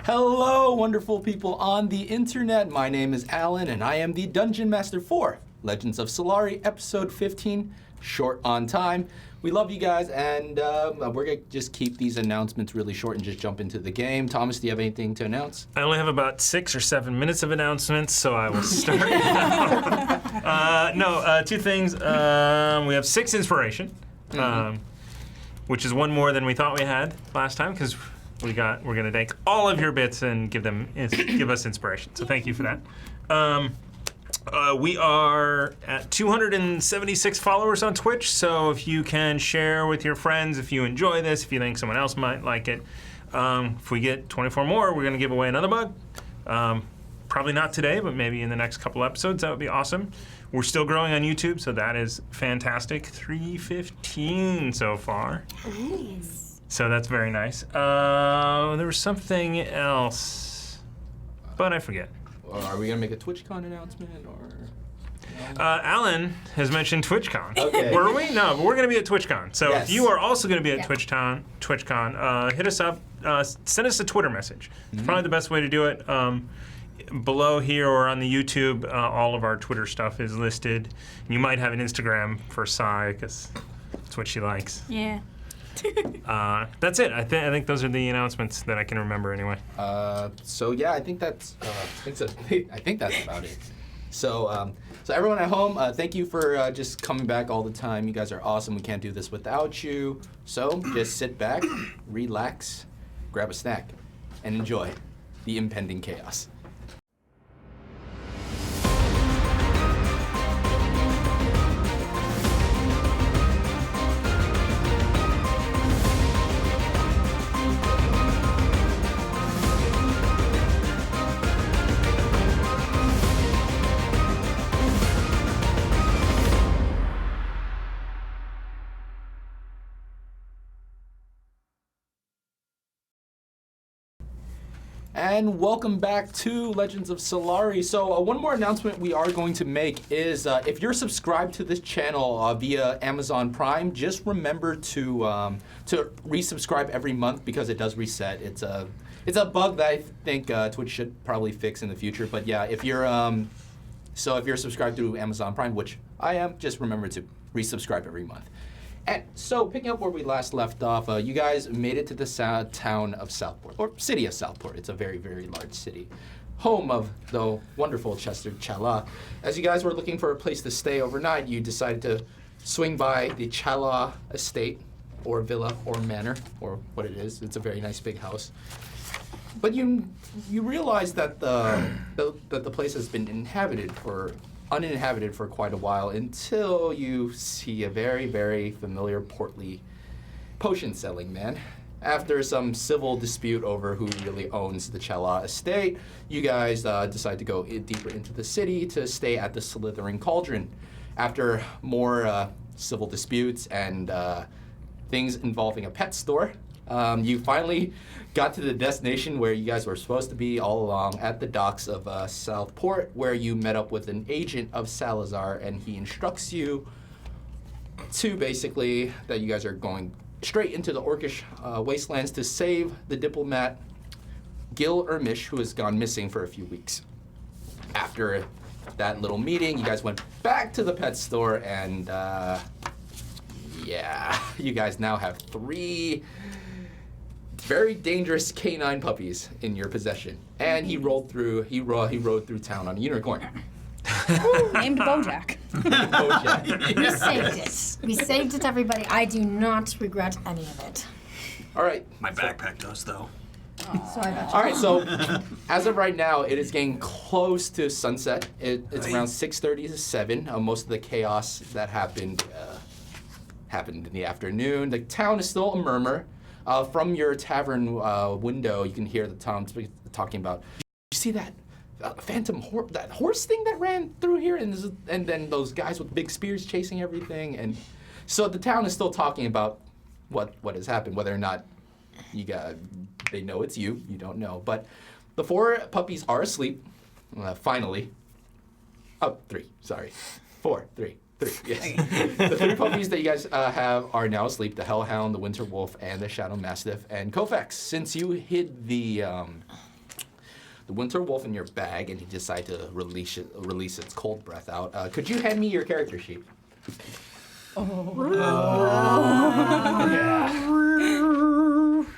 Hello, wonderful people on the internet. My name is Alan, and I am the Dungeon Master for Legends of Solari, Episode 15, short on time. We love you guys, and we're going to just keep these announcements really short and just jump into the game. Thomas, do you have anything to announce? I only have about 6 or 7 minutes of announcements, so I will start. Two things. We have 6 inspiration, which is one more than we thought we had last time, because we're going to take all of your bits and give us inspiration. So thank you for that. We are at 276 followers on Twitch, so if you can share with your friends, if you enjoy this, if you think someone else might like it. If we get 24 more, we're going to give away another mug. Probably not today, but maybe in the next couple episodes. That would be awesome. We're still growing on YouTube, so that is fantastic. 315 so far. Nice. So that's very nice. There was something else, but I forget. Are we going to make a TwitchCon announcement, or...? Alan has mentioned TwitchCon. Okay. Were we? No, but we're going to be at TwitchCon. So Yes. if you are also going to be at TwitchCon, hit us up. Send us a Twitter message. It's probably the best way to do it. Below here or on the YouTube, all of our Twitter stuff is listed. You might have an Instagram for Sai, because that's what she likes. Yeah. That's it. I think those are the announcements that I can remember anyway. So yeah, I think that's about it. So everyone at home, thank you for just coming back all the time. You guys are awesome. We can't do this without you. So just sit back, relax, grab a snack, and enjoy the impending chaos. And welcome back to Legends of Solari. So one more announcement we are going to make is if you're subscribed to this channel via Amazon Prime, just remember to resubscribe every month, because it does reset. It's a bug that I think Twitch should probably fix in the future. But yeah, if you're subscribed to Amazon Prime, which I am, just remember to resubscribe every month. And so, picking up where we last left off, you guys made it to the town of Southport, or city of Southport. It's a very, very large city, home of the wonderful Chester Chala. As you guys were looking for a place to stay overnight, you decided to swing by the Chala estate, or villa, or manor, or what it is. It's a very nice big house. But you realize that the place has been uninhabited for quite a while, until you see a very, very familiar portly potion-selling man. After some civil dispute over who really owns the Chala estate, you guys decide to go deeper into the city to stay at the Slithering Cauldron. After more civil disputes and things involving a pet store, you finally got to the destination where you guys were supposed to be all along, at the docks of Southport, where you met up with an agent of Salazar, and he instructs you to basically that you guys are going straight into the Orcish wastelands to save the diplomat Gil Ermish, who has gone missing for a few weeks. After that little meeting, you guys went back to the pet store, and yeah, you guys now have 3 very dangerous canine puppies in your possession. And he rode through town on a unicorn. Named Bojack. Bojack. We saved it. We saved it, everybody. I do not regret any of it. All right. My backpack does, though. So I bet you. All right, so as of right now, it is getting close to sunset. It's around 6:30 to 7. Most of the chaos that happened in the afternoon. The town is still a murmur. From your tavern window, you can hear the town talking about, you see that phantom that horse thing that ran through here? And then those guys with big spears chasing everything. And so the town is still talking about what has happened, whether or not they know it's you don't know. But the 4 puppies are asleep, finally. Oh, 3, sorry. 4, 3. Yes. The 3 puppies that you guys have are now asleep: the Hellhound, the Winter Wolf, and the Shadow Mastiff. And Kofex, since you hid the the winter wolf in your bag, and you decide to release its cold breath out. Could you hand me your character sheet? All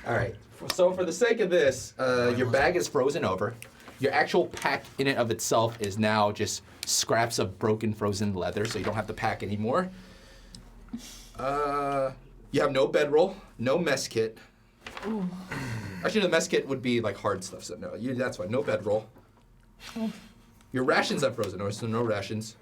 right. So for the sake of this, your bag is frozen over. Your actual pack in and of itself is now just scraps of broken frozen leather, so you don't have to pack anymore. You have no bedroll, no mess kit. Ooh. Actually, the mess kit would be like hard stuff, so no, that's fine. No bedroll. Your rations are frozen over, so no rations.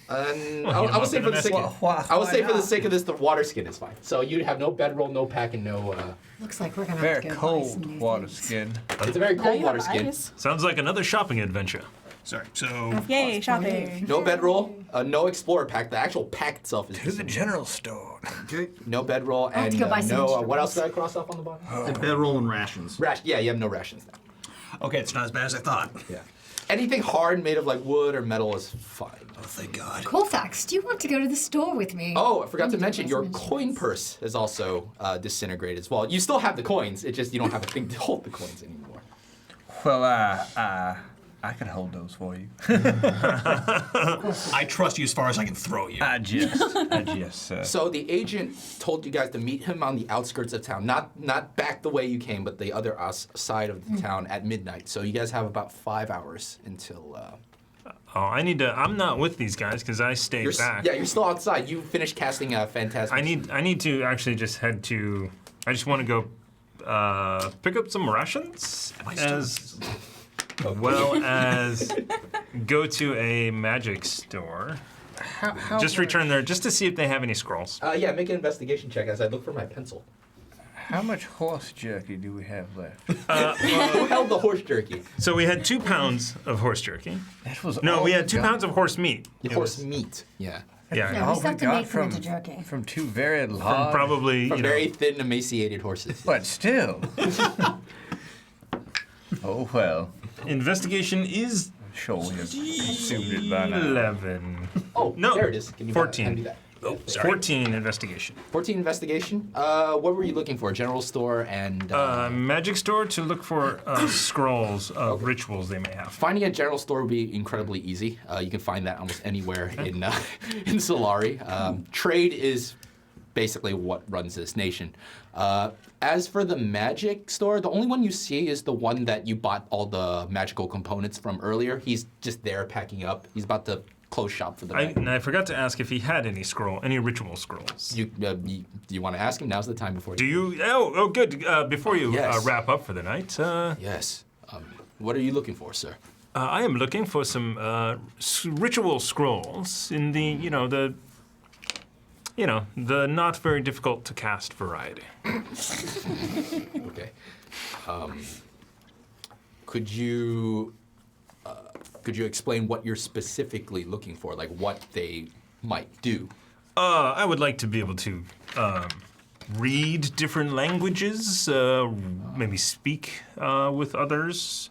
And I will say for the sake of this, the water skin is fine. So you have no bedroll, no pack, and no. Looks like we're gonna have Very to go buy cold some new water things. skin. It's a very cold water skin. Ice. Sounds like another shopping adventure. Sorry. So Yay, shopping. No bedroll, no explorer pack. The actual pack itself is To the general store. no bedroll, have and to go buy some no. What else instruments. did I cross off on the bottom? bedroll and rations. Yeah, you have no rations now. Okay, it's not as bad as I thought. Yeah. Anything hard made of like wood or metal is fine. Oh, thank God. Colfax, do you want to go to the store with me? Oh, I forgot to need mention buy your some coin instruments. purse is also disintegrated as well. You still have the coins. It's just you don't have a thing to hold the coins anymore. Well, I can hold those for you. I trust you as far as I can throw you. I just. So the agent told you guys to meet him on the outskirts of town, not back the way you came, but the other side of the town at midnight. So you guys have about 5 hours until. Oh, I'm not with these guys because I stayed back. Yeah, you're still outside. You finished casting Phantasm. I need to actually just head to. I just want to go pick up some rations as well as go to a magic store. How Just return there just to see if they have any scrolls. Yeah, make an investigation check as I look for my pencil. How much horse jerky do we have left? Who held the horse jerky? So we had 2 pounds of horse jerky. That was No, all we had 2 got pounds of horse meat. The horse meat. Yeah. Yeah, Yeah, all we still have to got make them into jerky. from 2 very from large. probably From you know, very thin, emaciated horses. But still. Oh well. investigation is Sure, we have assumed it by now. 11. Oh, No, there it is. Give me 14. Hand me that. Oh, sorry. 14 investigation. 14 investigation. What were you looking for? General store and Magic store to look for scrolls of rituals they may have. finding a general store would be incredibly easy. You can find that almost anywhere in Solari. Trade is basically what runs this nation. As for the magic store, the only one you see is the one that you bought all the magical components from earlier. He's just there packing up. He's about to close shop for the night. And I forgot to ask if he had any ritual scrolls. Do you want to ask him? Now's the time before Do you? Oh, good. Before you Yes. wrap up for the night, Yes. What are you looking for, sir? I am looking for some ritual scrolls in the not very difficult to cast variety. Okay. Could you explain what you're specifically looking for, like what they might do? I would like to be able to read different languages, maybe speak with others.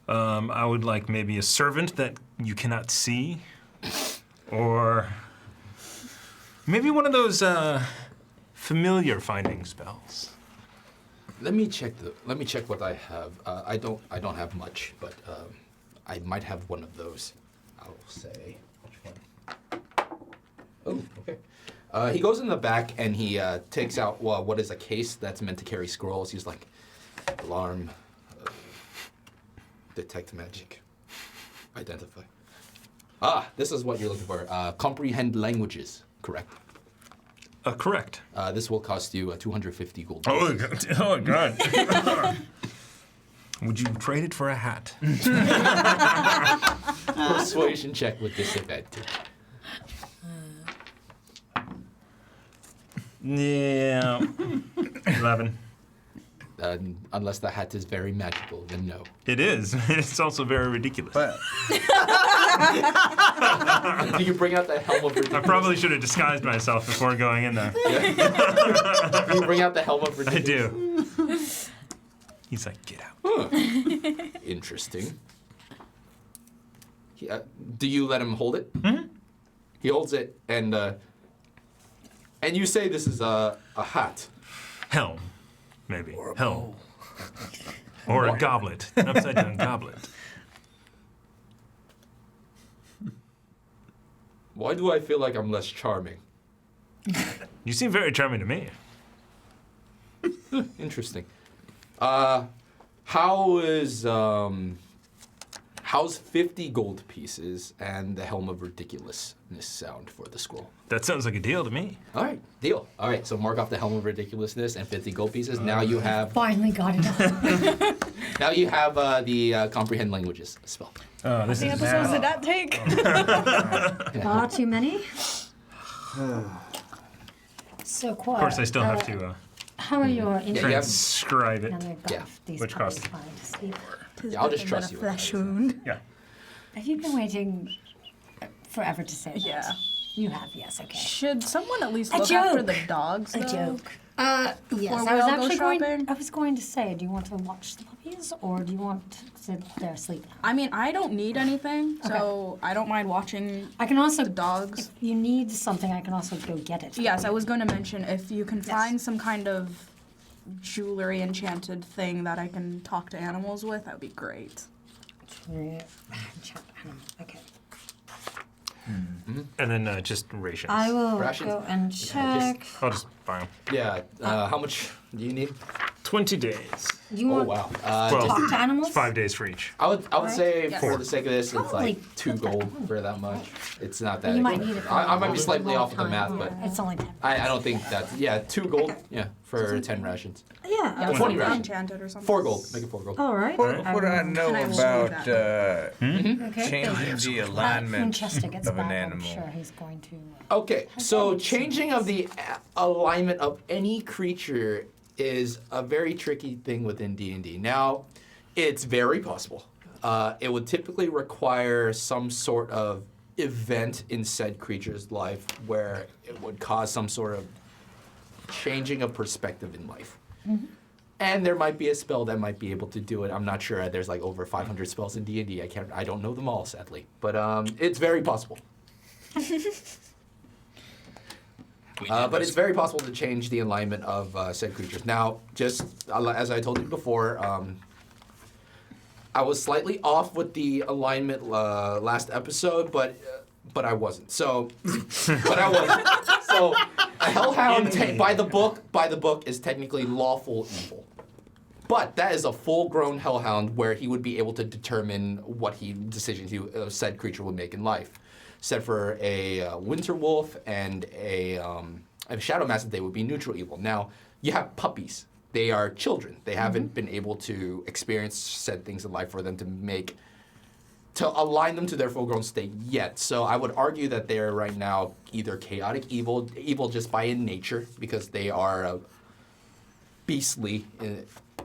I would like maybe a servant that you cannot see, or maybe one of those familiar finding spells. Let me check what I have. I don't have much, but I might have one of those. I'll say which one. Oh, okay. He goes in the back and he takes out what is a case that's meant to carry scrolls. He's like, alarm, detect magic, identify. Ah, this is what you're looking for. Comprehend languages, correct? Correct. This will cost you 250 gold. Oh God. Would you trade it for a hat? Persuasion check with disadvantage. Yeah. 11. Unless the hat is very magical, then no. It is. It's also very ridiculous. Well, Do you bring out the helm of I ridiculous? probably should have disguised myself before going in there. Do you bring out the helm of I ridiculous? do. He's like, get out. Interesting. Do you let him hold it? Mm-hmm. He holds it, and you say this is a hat. Helm, maybe. Helm. Or a goblet. An upside down goblet. Why do I feel like I'm less charming? You seem very charming to me. Interesting. How's 50 gold pieces and the Helm of Ridiculousness sound for the scroll? That sounds like a deal to me. All right, deal. All right, so mark off the Helm of Ridiculousness and 50 gold pieces. Now you have Finally got it all. now you have the Comprehend Languages spell. Oh, this How many is episodes did that take? Far too many. So quiet. Of course, I still have to How are your you have- transcribe it. Yeah, which costs- Yeah, I'll just trust you. Flesh wound. Yeah. Have you been waiting forever to say that? Yeah. You have, yes, okay. Should someone at least A look after the joke. dogs, A though? joke. Yes, we I was all go actually going. shopping? I was going to say, do you want to watch the puppies or do you want to sit there asleep now? I mean, I don't need anything, so I don't mind watching. I can also The dogs. If you need something, I can also go get it. Yes, I was going to mention if you can find some kind of jewelry enchanted thing that I can talk to animals with, that would be great. Okay. And then just rations. I will Rations? go and check. I'll just buy them. Yeah, how much do you need? 20 days. Do you Oh want wow. Well, talk to animals? 5 days for each. I would say Yes. for the sake of this, it's Probably like 2 put that gold on. for that much. It's not that. You might need it. For I might a be slightly long off of the time. math, but It's only 10. I don't think that's 2 gold. Yeah, for 10 rations. Yeah. Yeah, 20 something rations. enchanted or something. 4 gold. Make it 4 gold. All right. What do I know And I will do about that. Okay. changing the When alignment Chester gets of an back, I'm animal? sure he's going to. Okay, so changing of the alignment of any creature is a very tricky thing within D&D. Now, it's very possible. It would typically require some sort of event in said creature's life where it would cause some sort of changing of perspective in life. And there might be a spell that might be able to do it. I'm not sure. There's like over 500 spells in D&D. I don't know them all, sadly. But it's very possible. But it's very possible to change the alignment of said creatures. Now, just as I told you before, I was slightly off with the alignment last episode, but I wasn't. So, but I wasn't. So, a hellhound by the book is technically lawful evil. But that is a full-grown hellhound where he would be able to determine what decisions said creature would make in life. Except for a winter wolf and a shadow mastiff, they would be neutral evil. Now, you have puppies. They are children. They haven't been able to experience said things in life for them to align them to their full-grown state yet. So I would argue that they're right now either chaotic evil just by in nature, because they are beastly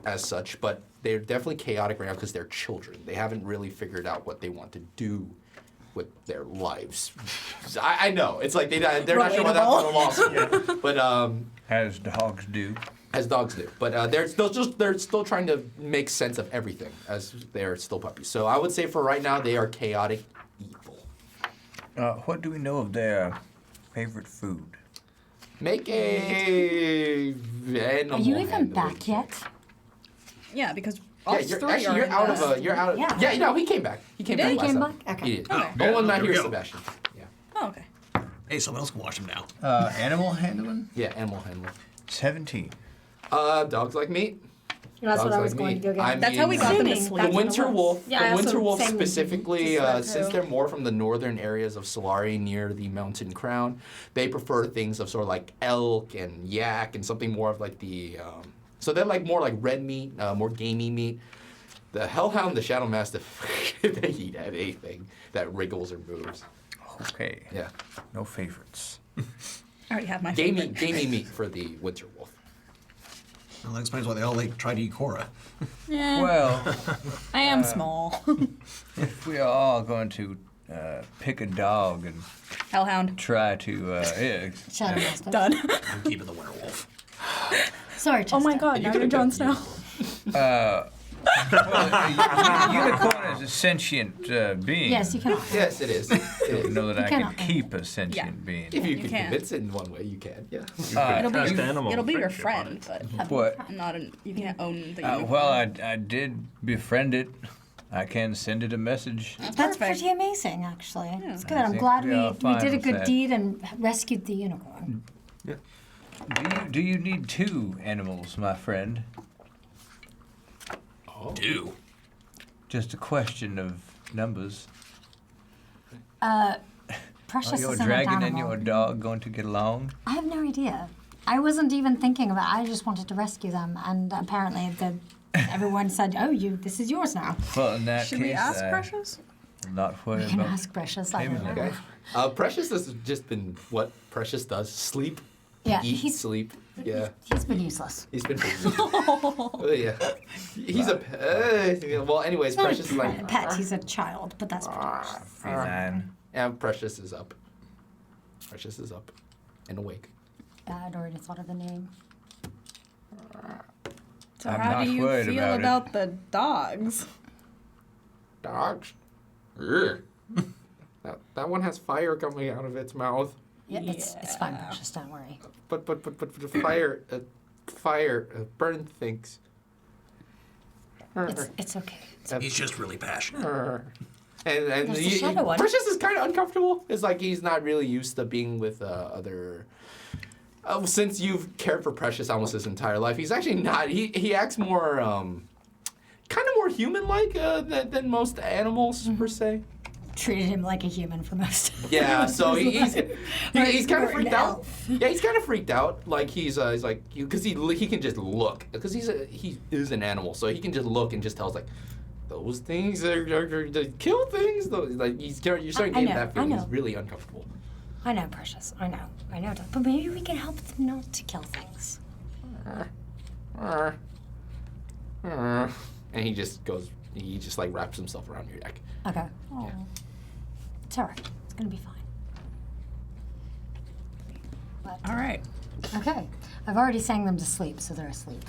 as such, but they're definitely chaotic right now because they're children. They haven't really figured out what they want to do with their lives. I know it's like they're not sure what that's going to lawsuit, but As dogs do. as dogs do. But they're still trying to make sense of everything as they're still puppies. So I would say for right now they are chaotic evil. What do we know of their favorite food? Make a animal Are you even handling back check. yet? Yeah, because Yeah, us you're three actually are you're in out this. of you're out of Yeah. no, he came back. He came did? back. He last came time. back? Okay. He did. Okay. The only one not Here here we is go. Sebastian. Yeah. Oh, okay. Hey, someone else can watch him now. Animal handling? Yeah, animal handling. 17. Dogs like meat. That's Dogs what I was like going meat. to go get. I That's how we mean, got them to Assuming sleep. The that's what it winter was. wolf, Yeah, the I winter also wolf same with me. specifically, Just that since too. they're more from the northern areas of Solari near the mountain crown, they prefer things of sort of like elk and yak and something more of like the. So they're like more like red meat, more gamey meat. The hellhound, the shadow mastiff, they eat at anything that wriggles or moves. Okay. Yeah, No favorites. I already have my gamey favorite. meat for the winter wolf. Well, that explains why they all try to eat Cora. Yeah, Well, I am small. if we are all going to pick a dog and Hellhound. try to, Shadow Master. Done. I'm keeping the werewolf. Sorry, Chester. Oh my god, You now could've you're Jon done Snow. Unicorn is a sentient being. Yes, you can. Yes, it is. It I is. don't know that I cannot. can keep a sentient being. If you You can can. convince it in one way, you can. Yeah. It'll be Cast animal it'll be your friendship on friend, but What? not an. You can't own the. unicorn. Well, I did befriend it. I can send it a message. That's fair. pretty amazing, actually. It's good. I I'm think glad we are we fine did a with good that. deed and rescued the unicorn. Do you need 2 animals, my friend? Do. Just a question of numbers. Are Precious your is an dragon and animal. your dog going to get along? I have no idea. I wasn't even thinking about it. I just wanted to rescue them, and apparently everyone said, "Oh, this is yours now." Well, in that Should case, we ask I'm Precious? not worried You can about ask Precious. I don't know. Okay. Precious has just been what Precious does: sleep, Yeah, eat, he's sleep. Yeah. he's been useless. He's been. Yeah. He's a. Well, anyways, Not Precious is a like. pet. He's a child, but that's pretty much. feline. And Precious is up. Precious is up and awake. I'd already thought of the name. So I'm how not do you worried feel about it. about the dogs? Dogs. That one has fire coming out of its mouth. Yeah, it's fine, Precious. Don't worry. But the fire burn things. It's okay. He's just really passionate. And There's the shadow one. Precious is kind of uncomfortable. It's like he's not really used to being with other. Since you've cared for Precious almost his entire life, he's actually not. He acts more, kind of more human-like than most animals per se. Treated him like a human for most. Yeah, so he's kind of Or freaked an out. elf. Yeah, he's kind of freaked out. Like he's like because he can just look because he is an animal, so he can just look and just tells like those things are they kill things. Those like you're starting to I get know, that feeling. I He's know. really uncomfortable. I know, Precious. I know. But maybe we can help them not to kill things. And he just goes. He just like wraps himself around your neck. Okay. It's all right. It's gonna be fine. But, All right. okay. I've already sang them to sleep, so they're asleep.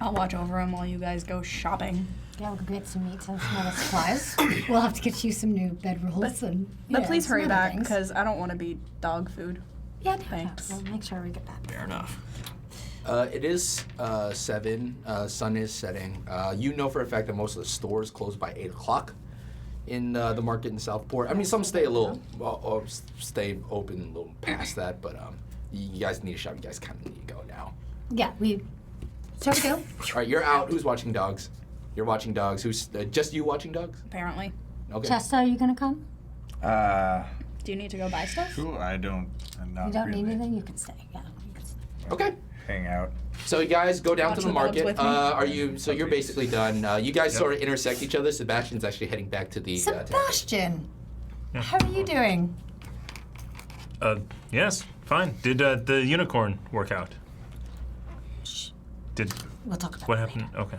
I'll watch over them while you guys go shopping. Yeah, we'll go get some meat and some other supplies. We'll have to get you some new bedrolls and. But please some hurry other back, things. because I don't want to be dog food. Yeah, no, Thanks. We'll make sure we get back. Fair enough. It is 7. Sun is setting. You know for a fact that most of the stores close by 8 o'clock in the market in Southport. I mean, some stay a little, or stay open a little past that, but you guys need to shop. You guys kind of need to go now. Yeah, Shall we go? All right, you're out. Who's watching dogs? You're watching dogs. Who's just you watching dogs? Apparently. Okay. Chester, are you gonna come? Do you need to go buy stuff? Sure, I'm not You don't really. need anything. You can stay. Yeah, you can stay. Okay. Hang out. So you guys go down Watch to the the dogs market. with me. Are you? So you're basically done. You guys sort of intersect each other. Sebastian's actually heading back to the. Sebastian, how are you doing? Yes, fine. Did the unicorn work out? Did We'll talk about what it happened? later. Okay.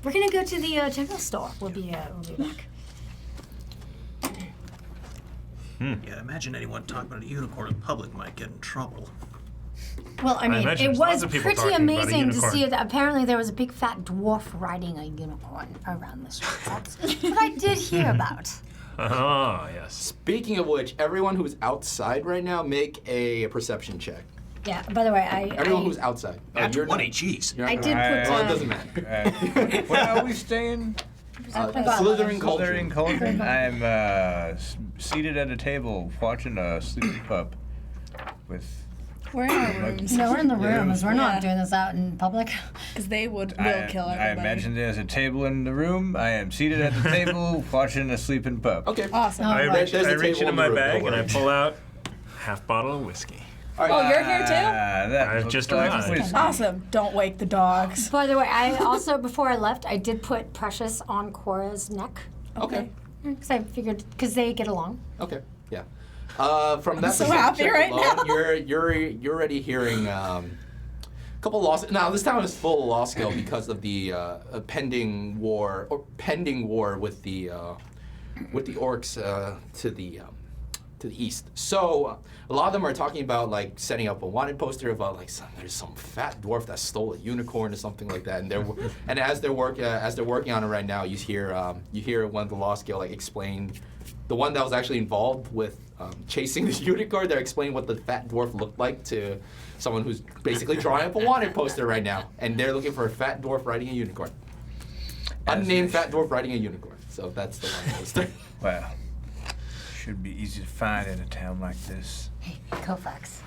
We're gonna go to the general store. We'll be back. Yeah, imagine anyone talking about a unicorn in public might get in trouble. Well, I mean, imagine it there's lots was of people pretty talking about a amazing to unicorn. see that apparently there was a big fat dwarf riding a unicorn around the street. That's what I did hear about. Oh, yes. Speaking of which, everyone who's outside right now, make a perception check. Yeah. By the way, Everyone who's outside. That's you're not. 20, jeez. You're not I gonna- did put. Well, it doesn't matter. Where are we staying? Slytherin culture. Slytherin Cauldron. I'm seated at a table watching a sleeping pup with. We're in our rooms. No, we're in the room, as we're not Yeah. doing this out in public. Because they will kill I everybody. imagine there's a table in the room. I am seated at the table watching a sleeping pup. Okay. Awesome. Oh, I right. reach, There's a I reach table into in my the room, bag don't and I worry. pull out half bottle of whiskey. Oh, you're here too? That I've looks just like arrived. whiskey. Awesome. Don't wake the dogs. By the way, I also before I left, I did put Precious on Cora's neck Okay. because I figured because they get along. Okay. Yeah. From that so perception happy check right alone, now. you're already hearing a couple lost. Now this town is full of law skill because of the pending war with the orcs to the to the east. So a lot of them are talking about like setting up a wanted poster about like there's some fat dwarf that stole a unicorn or something like that. And as they're working on it right now, you hear one of the Lost Guild like explain, the one that was actually involved with chasing the unicorn. They're explaining what the fat dwarf looked like to someone who's basically drawing up a wanted poster right now, and they're looking for a fat dwarf riding a unicorn. Unnamed fat dwarf riding a unicorn. So that's the one poster. Well, should be easy to find in a town like this. Hey, Kofax,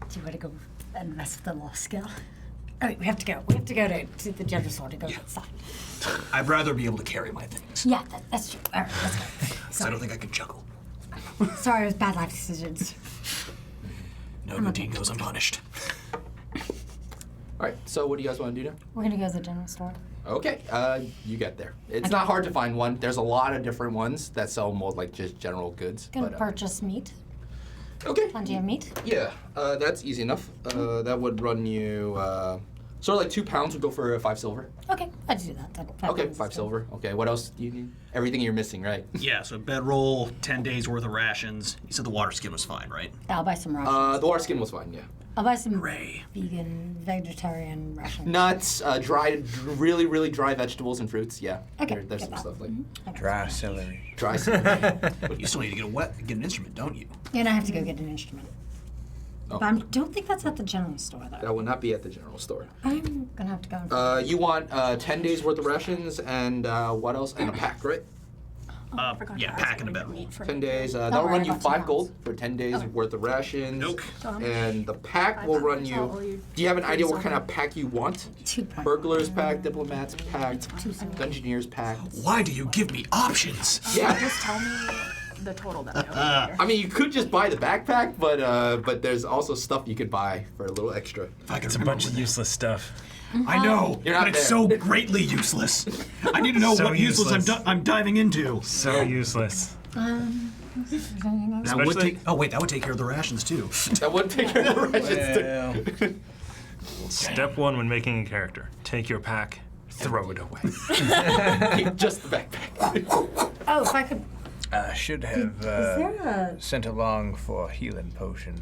do you want to go and mess with the Lost Guild? Oh, wait, we have to go. We have to go to the general store to go outside. I'd rather be able to carry my things. Yeah, that's true. All right, let's go. I don't think I can juggle. Sorry, it was bad life decisions. No good deed goes unpunished. All right. So what do you guys want to do now? We're gonna go to the general store. Okay, you get there. It's not hard to find one. There's a lot of different ones that sell more like just general goods. Gonna but, purchase meat. okay. Plenty of meat. Yeah, that's easy enough. That would run you sort of like 2 pounds would go for 5 silver. Okay, I'd do that. Okay, 5 silver. Okay, what else do you need? Everything you're missing, right? Yeah, so bedroll, 10 days worth of rations. You said the water skin was fine, right? I'll buy some rations. The water skin was fine. Yeah. I'll buy some Hooray. vegan, vegetarian rations. Nuts, dried, really, really dry vegetables and fruits. Yeah. Okay, There's get some that. stuff like Dry celery. dry celery. But you still need to get an instrument, don't you? Yeah, and I have to go get an instrument. Oh. But I don't think that's at the general store, though. That will not be at the general store. I'm gonna have to go. And You want 10 days worth of rations and what else? And a pack, right? Forgot Yeah, to ask pack and a what we bedroll. need for 10 the- days. Don't That'll worry run you about 5 2 gold for 10 days worth of rations. Nope. So how much? And the pack will run you. Do you have an idea what kind of pack you want? 2 points. Burglars pack, diplomats pack, silver. dungeoneers pack. Why do you give me options? Yeah. Just tell me the total that I owe you. I mean, you could just buy the backpack, but there's also stuff you could buy for a little extra. If I could It's a remember bunch of what- useless stuff. I know, You're not but it's there. so greatly useless. I need to know So what useless useless. I'm diving into. So useless. That would Especially- take. Oh wait, that would take care of the rations too. That would take care of the rations. Well, Step 1 when making a character: take your pack, throw it away. Keep just the backpack. Oh, if I could. I should have Is there a? sent along for a healing potion.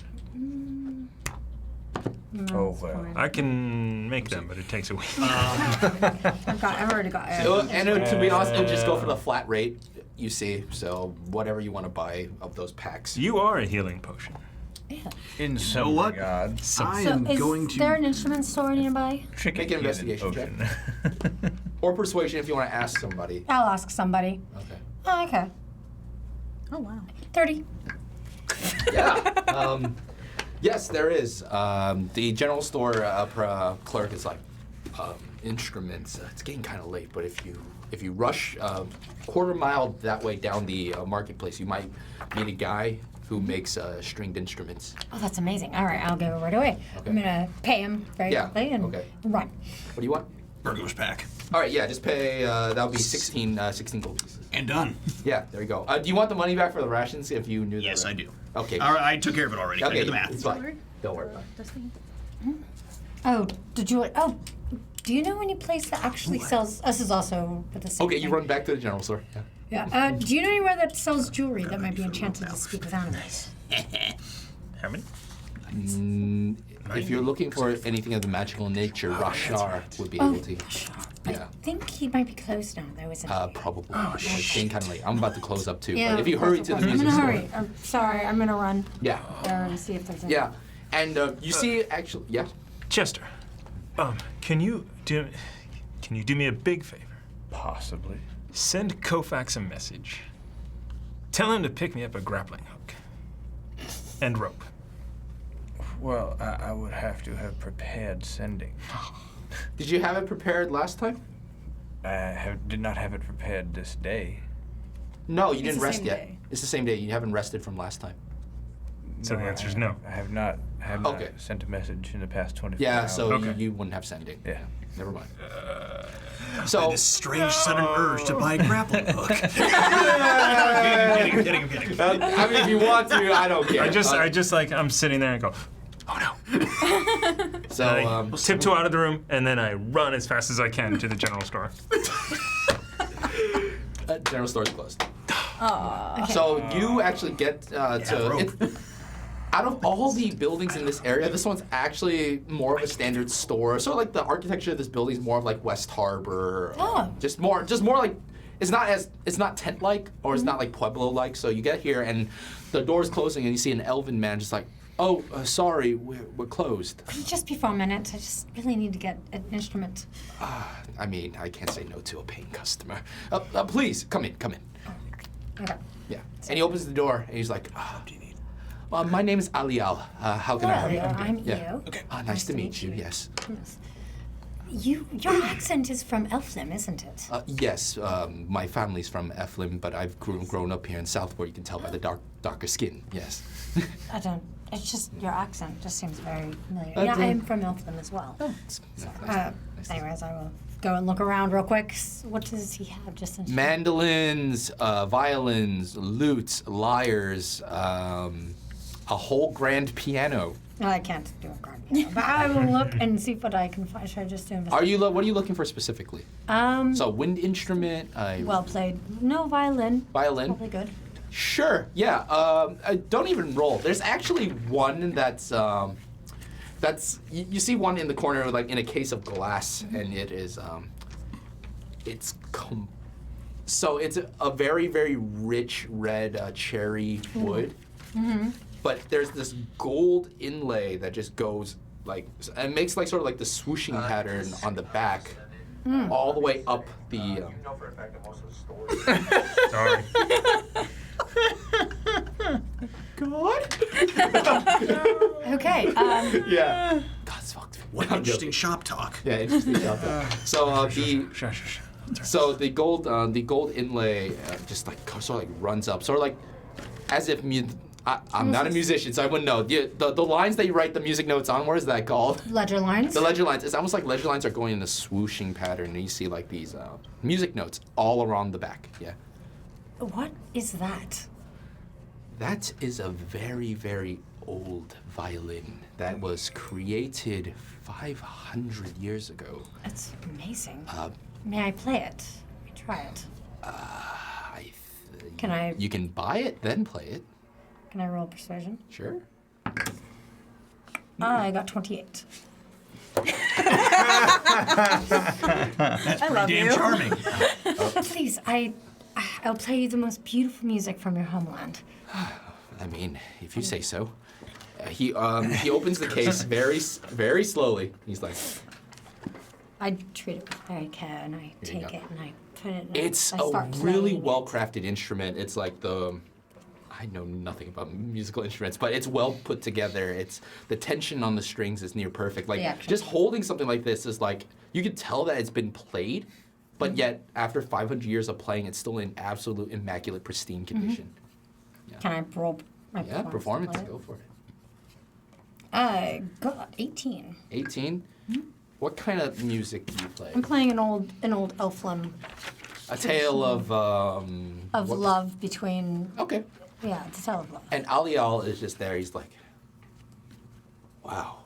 Oh well. I can make them, but it takes a week. I've already got. To be honest, it'll just go for the flat rate you see. So whatever you want to buy of those packs. You are a healing potion. In some what? regards, I So am is going to. there an instrument store nearby? tricky Make an healing investigation check. potion. Or persuasion if you want to ask somebody. I'll ask somebody. Okay. Oh, okay. Oh wow. 30. Yeah. Yes, there is. The general store clerk is like, instruments. It's getting kind of late, but if you rush quarter mile that way down the marketplace, you might meet a guy who makes stringed instruments. Oh, that's amazing. All right, I'll go right away. Okay. I'm gonna pay him very Yeah, quickly and okay. run. What do you want? Burglar's pack. All right, yeah, just pay. That'll be 16 gold pieces. And done. Yeah, there you go. Do you want the money back for the rations if you knew that? Yes, right? I do. Okay. All right, I took care of it already. I Okay, did the math. it's fine. Don't worry about it. This thing. Oh, did you? Oh, do you know any place that actually sells? This is also with the same. Okay, you thing. run back to the general store. Yeah. Yeah. Do you know anywhere that sells jewelry that might be enchanted to speak with animals? How many? If you're looking for anything of the magical nature, Rashar would be able to. Yeah. I think he might be closed now, though, isn't he? Probably. It's getting kind of late. I'm about to close up too. Yeah, But if you of course, hurry of to the course. music I'm store. gonna hurry. I'm sorry. I'm gonna run Yeah. there and see if there's any. Yeah. And you see, actually, yeah. Chester, can you do me a big favor? Possibly. Send Kofax a message. Tell him to pick me up a grappling hook and rope. Well, I would have to have prepared sending. Did you have it prepared last time? I did not have it prepared this day. No, you It's didn't the rest same yet. day. It's the same day. You haven't rested from last time. So the answer is no. I have not Okay. sent a message in the past 24 Yeah, hours. so Okay. you wouldn't have sending. Yeah. Never mind. And So this strange sudden urge to buy a grappling hook. I'm kidding. I mean, if you want to, I don't care. I'm sitting there and go, oh no. So I tiptoe out of the room and then I run as fast as I can to the general store. general store's closed. So you actually get to. rope. Out of all the buildings in this area, this one's actually more of a standard store. So like the architecture of this building is more of like West Harbor. Just more like it's not tent-like or it's not like Pueblo-like. So you get here and the door's closing and you see an elven man just like, oh, sorry, we're closed. Could you just be for a minute? I just really need to get an instrument. I mean, I can't say no to a paying customer. Please, come in. Okay. Yeah. And he opens the door and he's like, what do you need? My name is Alial. How can I help you? I'm Yeah. Io. Okay. Nice to meet you, yes. Yes. Your accent is from Elflim, isn't it? Yes, my family's from Eflim, but I've grown up here in Southport. You can tell by the darker skin, yes. It's just your accent just seems very familiar. Uh, Yeah, do- I'm from Elflim as well. Nice to- Anyways, I will go and look around real quick. What does he have? Just in Mandolins, violins, lutes, lyres, a whole grand piano. No, I can't do a grand piano, but I will look and see what I can find. Should I just do What are you looking for specifically? So wind instrument, well played. No violin. violin. Probably good. Sure. Yeah. Don't even roll. There's actually one that's you see one in the corner like in a case of glass, and it is so it's a very very rich red cherry wood. But there's this gold inlay that just goes like and makes like sort of like the swooshing pattern on the back, all the way up the. Sorry. God. Okay. Yeah. God's fucked. What interesting shop talk. Yeah, interesting job. So the gold inlay just like sort of like runs up, sort of like as if I'm not a musician, so I wouldn't know. The lines that you write the music notes on, what is that called? Ledger lines. The ledger lines. It's almost like ledger lines are going in a swooshing pattern, and you see like these music notes all around the back. Yeah. What is that? That is a very, very old violin that was created 500 years ago. That's amazing. May I play it? Let me try it. Can I? You can buy it, then play it. Can I roll persuasion? Sure. I got 28. That's pretty damn charming. Please, I'll play you the most beautiful music from your homeland. I mean, if you say so. He opens the case very slowly. He's like, I treat it with very care, and I Here you take go. it and I put it. And it's I a start really playing it. well-crafted instrument. It's like I know nothing about musical instruments, but it's well put together. It's the tension on the strings is near perfect. Like The action. just holding something like this is like you could tell that it's been played, but yet after 500 years of playing, it's still in absolute immaculate, pristine condition. Can I roll my Yeah, performance. to play it? Go for it. I got 18. 18. What kind of music do you play? I'm playing an old Elflim A tale of of what- love between. Okay. Yeah, it's a tale of love. And Alial is just there. He's like, wow.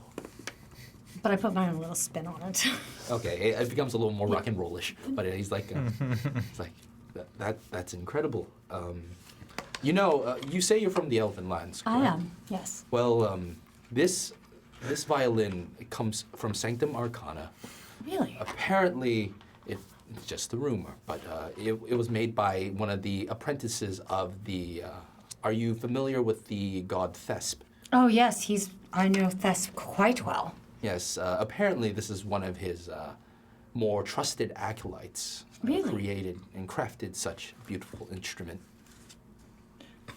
But I put my own little spin on it. Okay, it becomes a little more rock and rollish. But he's like, it's like that's incredible. You say you're from the Elven lands, correct? I am. Yes. Well, this violin comes from Sanctum Arcana. Really? Apparently, it's just a rumor, but it was made by one of the apprentices of the. Are you familiar with the god Thesp? Oh yes, I know Thesp quite well. Yes. Apparently, this is one of his more trusted acolytes. Really? Created and crafted such beautiful instrument.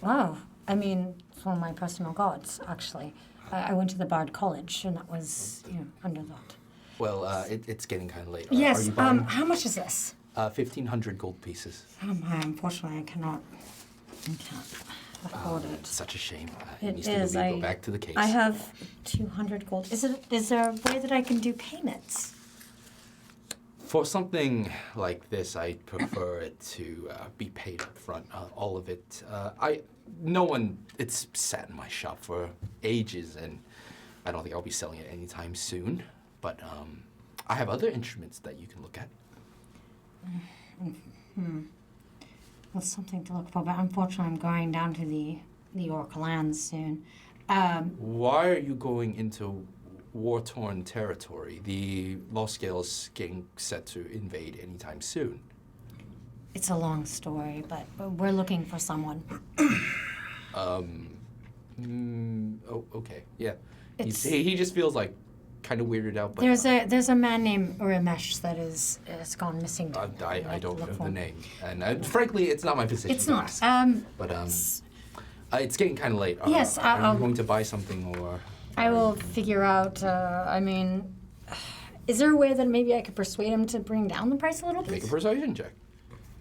Wow. I mean, it's one of my personal gods, actually. I went to the Bard College, and that was, under that. Well, it's getting kind of late. Are Yes. you buying? How much is this? 1,500 gold pieces. Unfortunately, I can't afford it. It's such a shame. It It needs is. to go back to the case. I have 200 gold. Is there a way that I can do payments? For something like this, I prefer it to be paid up front. All of it. It's sat in my shop for ages, and I don't think I'll be selling it anytime soon. But I have other instruments that you can look at. That's something to look for, but unfortunately I'm going down to the Orc lands soon. Why are you going into war-torn territory? The Lost Scale's getting set to invade anytime soon. It's a long story, but we're looking for someone. Okay, yeah. It's- He just feels like kind of weirded out. But There's a man named Uramesh that is gone missing. I don't know the name, and frankly, it's not my position. It's to not. ask. But it's getting kind of late. Yes, are I'll- you going to buy something or? I will figure out. I mean, is there a way that maybe I could persuade him to bring down the price a little bit? Make a persuasion check.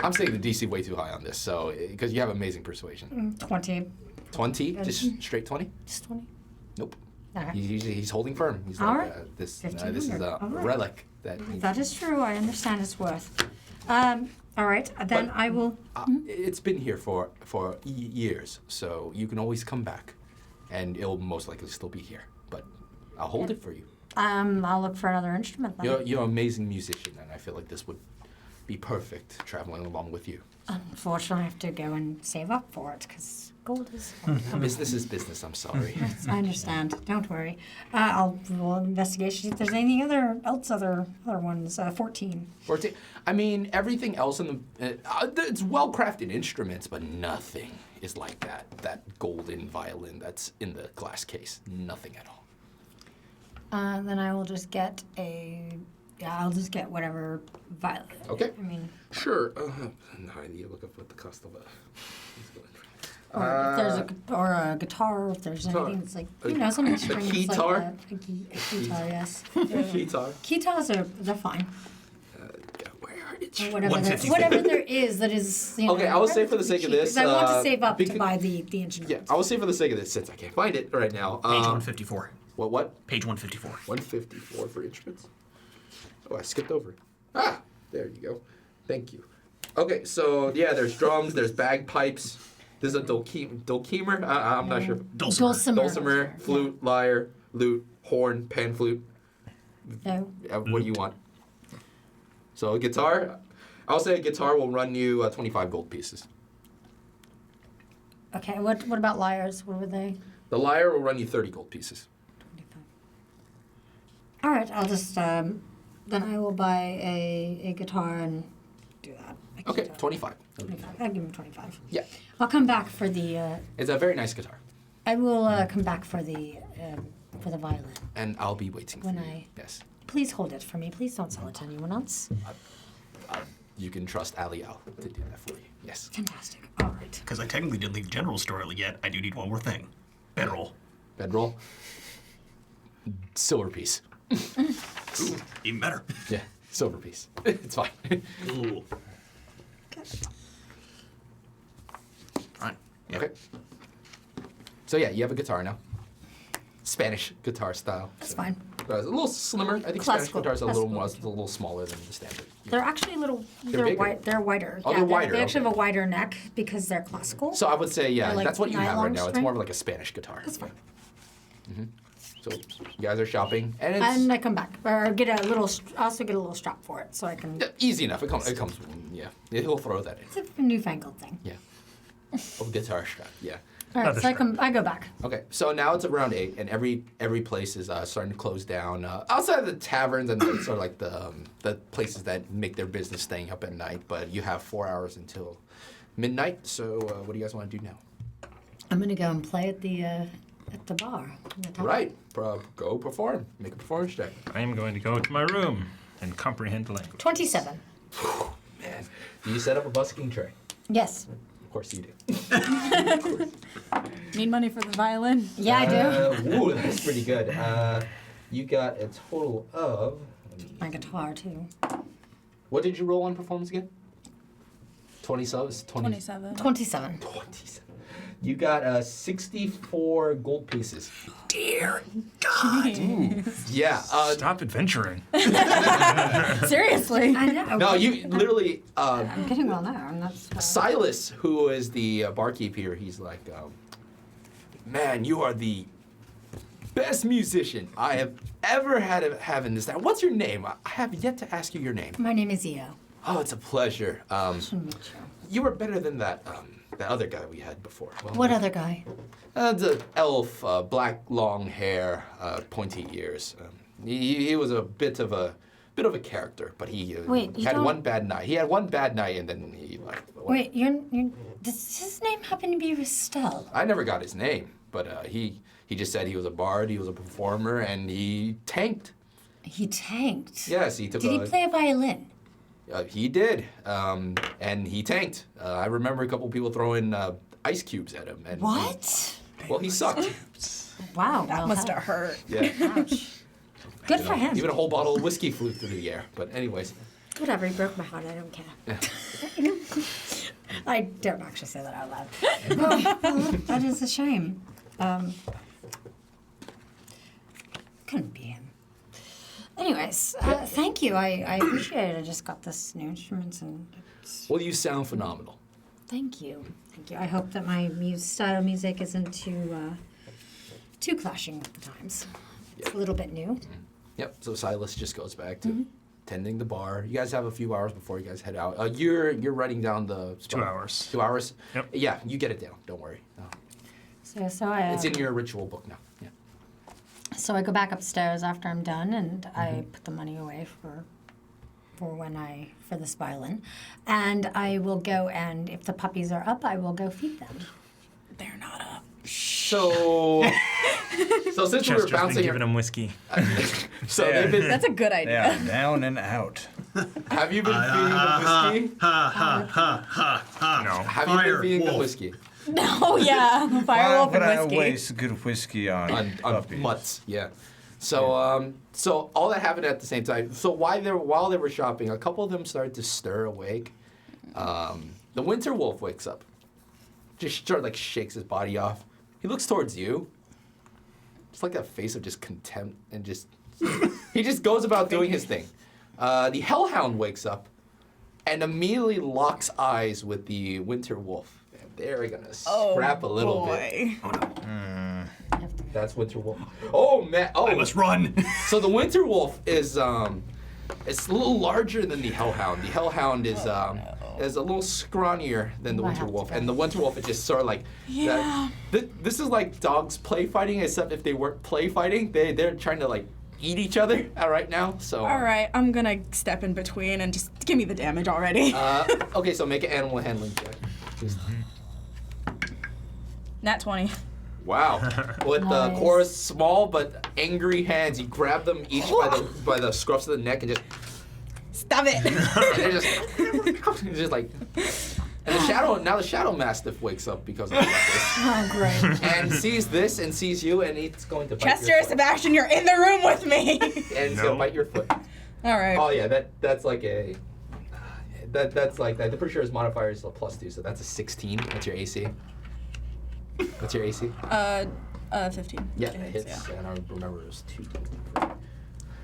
I'm saying the DC way too high on this, so because you have amazing persuasion. 20. 20, just straight 20. Just 20. Nope. Okay. He's holding firm. He's All like, right. this is 1500. a All right. relic that. That is true. I understand its worth. All right. Then But- I will. It's been here for years, so you can always come back, and it'll most likely still be here. But I'll hold it for you. I'll look for another instrument then. You're an amazing musician, and I feel like this would be perfect traveling along with you. Unfortunately, I have to go and save up for it because gold is. Business is business. I'm sorry. I understand. Don't worry. I'll roll an investigation if there's anything other ones. 14. 14. I mean, everything else in the it's well-crafted instruments, but nothing is like that golden violin that's in the glass case. Nothing at all. Then I will just get I'll just get whatever violet. Okay. I mean, Sure. Now I need to look up what the cost of a. or if there's a guitar, if there's Guitar. anything that's like something strings keytar? like a guitar, yes. Guitar. Keytars they're fine. Where are it? Or whatever 154. whatever there is that is. Okay, I will say for the sake of this, because I want to save up to becau- buy the instrument. Yeah, I will say for the sake of this, since I can't find it right now. Page 154. What? Page 154. 154 for instruments. Oh, I skipped over it. Ah, there you go. Thank you. Okay, so yeah, there's drums, there's bagpipes. There's a dulcimer. I'm not sure. Dulcimer, flute, lyre, lute, horn, pan flute. No. What do you want? So a guitar. I'll say a guitar will run you 25 gold pieces. Okay. What about lyres? What were they? The lyre will run you 30 gold pieces. 25. All right. I'll just then I will buy a guitar and do that. A Okay, guitar. 25. 25. I'll give him 25. Yeah, I'll come back for the. it's a very nice guitar, I will come back for the violin. and I'll be waiting for When you. I- Yes, Please hold it for me. Please don't sell it to anyone else. you can trust Ali Al to do that for you. Yes. Fantastic. All right. Because I technically didn't leave the general store yet. I do need one more thing. Bedroll. Bedroll. Silver piece. Ooh, even better. Yeah, silver piece. It's fine. Ooh. Alright. Yeah. Okay. So yeah, you have a guitar now. Spanish guitar style. That's So, fine. a little slimmer. I think Classical- Spanish guitars are a little classical. more, a little smaller than the standard. They're actually a little. They're bigger. They're wider. Oh, they're wider, They actually okay. have a wider neck because they're classical. So I would say, yeah, They're like that's what you have right nylon now. It's string? more of like a Spanish guitar. That's fine. So you guys are shopping, and it's And I come back, or get a little. Also get a little strap for it, so I can. yeah, easy enough. It comes. Yeah, he'll throw that in. It's a newfangled thing. Yeah. Oh, guitar strap. Yeah. All right, Another so strap. I go back. Okay, so now it's around 8, and every place is starting to close down. Outside of the taverns and the, sort of like the places that make their business staying up at night, but you have 4 hours until midnight. So what do you guys want to do now? I'm gonna go and play at the bar. the tavern. Right, go perform. Make a performance check. I am going to go to my room and comprehend the language. 27. Man, do you set up a busking tray? Yes. Of course you do. Need money for the violin? Yeah, I do. Ooh, that's pretty good. You got a total of. My guitar too. What did you roll on performance again? 20 subs? 27. 27. 27. You got 64 gold pieces. Dear God. Yeah. Stop adventuring. Seriously. I know. No, you literally. I'm getting well now, and that's. Silas, who is the barkeep here, he's like, man, you are the best musician I have ever have in this town. What's your name? I have yet to ask you your name. My name is Io. Oh, it's a pleasure. Nice to meet you. You were better than that other guy we had before. Well, What other guy? The elf, black long hair, pointy ears. He was a bit of a character, but he Wait, you had don't- one bad night. He had one bad night, and then he left. Wait, does his name happen to be Ristel? I never got his name, but he just said he was a bard, he was a performer, and he tanked. He tanked. Yes, he took. Did he play a violin? He did, and he tanked. I remember a couple people throwing ice cubes at him. And What? Well, he sucked. Wow. That well, must have hurt. Yeah. Ouch. Good for him. Even a whole bottle of whiskey flew through the air. But anyways, Whatever, he broke my heart. I don't care. yeah. I don't actually say that out loud. Oh, well, that is a shame. Couldn't be him. Anyways, thank you. I appreciate it. I just got this new instruments and it's, Well, you sound phenomenal. thank you. Thank you. I hope that my style of music isn't too clashing with the times. It's a little bit new. Yep. So Silas just goes back to tending the bar. You guys have a few hours before you guys head out. You're writing down the 2 hours. 2 hours. Yep. Yeah, you get it down. Don't worry. So I. It's in your ritual book now. Yeah. So I go back upstairs after I'm done, and I put the money away for this violin, and I will go, and if the puppies are up, I will go feed them. They're not up. So since we were Chester's been bouncing, giving him whiskey. so Yeah. they've been. That's a good They idea. are down and out. Have you been feeding them whiskey? No. Have you been feeding them whiskey? Oh yeah, Why firewolf would I and whiskey. waste good whiskey on puppies? Mutts, yeah. So so all that happened at the same time. So while they were shopping, a couple of them started to stir awake. The winter wolf wakes up, just sort of like shakes his body off. He looks towards you, just like that face of just contempt, and just he just goes about doing his thing. The hellhound wakes up, and immediately locks eyes with the winter wolf. And they're gonna scrap a little bit. That's winter wolf. Oh man! Oh, I must run. so the winter wolf is it's a little larger than the hellhound. The hellhound is a little scrawnier than the Might winter have to wolf, go. and the winter wolf is just sort of like Yeah. this is like dogs play fighting, except if they weren't play fighting, they're trying to like eat each other right now. So All right, I'm gonna step in between and just give me the damage already. okay, so make an animal handling check. Just- Nat 20. Wow. With the Nice. chorus small but angry hands, you grab them each by the scruffs of the neck and just Stop it. and they're just it's just like and the shadow mastiff wakes up because of this Oh, great. and sees this and sees you and it's going to bite Chester, your foot. Sebastian, you're in the room with me. And it's gonna bite your foot. All right. Oh yeah, that's like a that's like that. I'm pretty sure his modifier is a +2, so that's a 16. That's your AC. What's your AC? 15. Yeah, that hits. And I remember it was 2.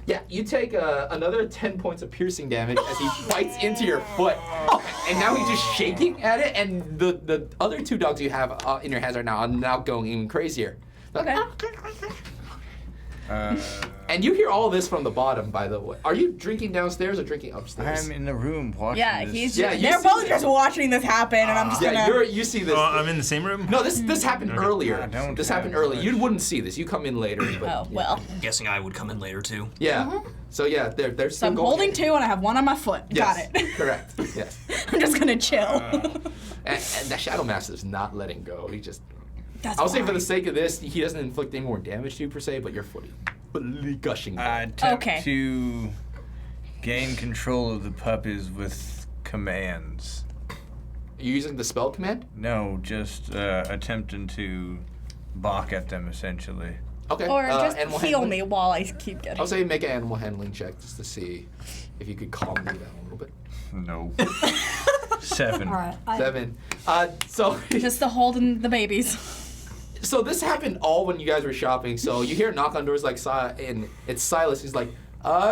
Yeah, you take another 10 points of piercing damage as he bites into your foot. And now he's just shaking at it, and the other 2 dogs you have in your hands are now going even crazier. Okay. And you hear all this from the bottom, by the way. Are you drinking downstairs or drinking upstairs? I'm in the room watching Yeah, this. he's Yeah, just, you they're see both that. just watching this happen, and I'm just Yeah, gonna. you see this. Oh, I'm in the same room? No, this happened earlier. I don't This happened have early. much. You wouldn't see this. You come in later. But, Oh well. Guessing I would come in later too. Yeah. So yeah, they're So still I'm going. holding 2, and I have 1 on my foot. Yes, Got it. Correct. Yes. I'm just gonna chill. And that Shadow Master's not letting go. He just. That's I'll say for fine. the sake of this, he doesn't inflict any more damage to you per se, but your foot is gushing. I attempt Okay. to gain control of the puppies with commands. You're using the spell command? No, just attempting to bark at them, essentially. Okay. Or just animal heal handling. me while I keep getting. I'll say make an animal handling check just to see if you could calm me down a little bit. No. 7. All right. 7. So Just to hold in the babies. So this happened all when you guys were shopping. So you hear a knock on doors like and it's Silas. He's like,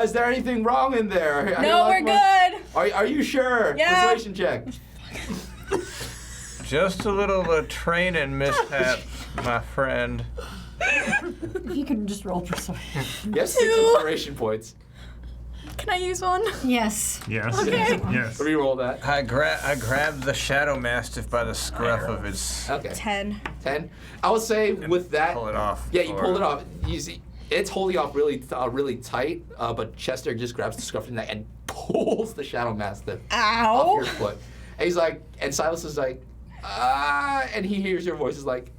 is there anything wrong in there? No, we're good. Are you sure? Yeah. Persuasion check. Just a little training mishap, my friend. If you could just roll persuasion. Yes, 6 inspiration points. Can I use one? Yes. Yes. Okay. Yes. Reroll that. I grabbed the Shadow Mastiff by the scruff of its. Okay. 10. 10. I would say with that. Pull it off. Yeah, you or- pull it off. You see, it's holding off really tight, but Chester just grabs the scruff of the neck and pulls the Shadow Mastiff off Ow. your foot. And he's like, and Silas is like, and he hears your voice is like,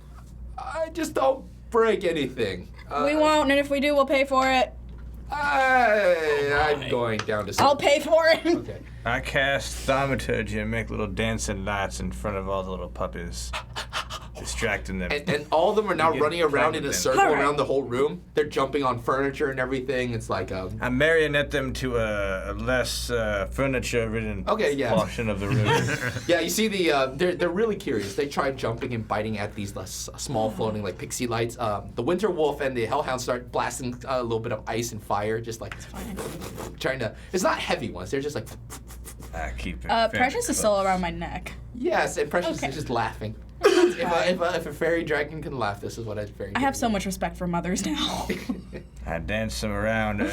just don't break anything. We won't, and if we do, we'll pay for it. I'm going down to sleep. I'll pay for it. Okay. I cast Thaumaturgy and make little dancing lights in front of all the little puppies, distracting them. And all of them are now You running get around in a them. circle Alright. around the whole room. They're jumping on furniture and everything. It's like I marionette them to a less furniture-ridden Okay, yeah. portion of the room. yeah. You see they're really curious. They try jumping and biting at these small floating like pixie lights. The Winter Wolf and the Hellhound start blasting a little bit of ice and fire, just like trying to. It's not heavy ones. They're just like. I keep it. Precious is still around my neck. Yes, and Precious Okay. is just laughing. if a fairy dragon can laugh, this is what a fairy. I have so much respect for mothers now. I dance them around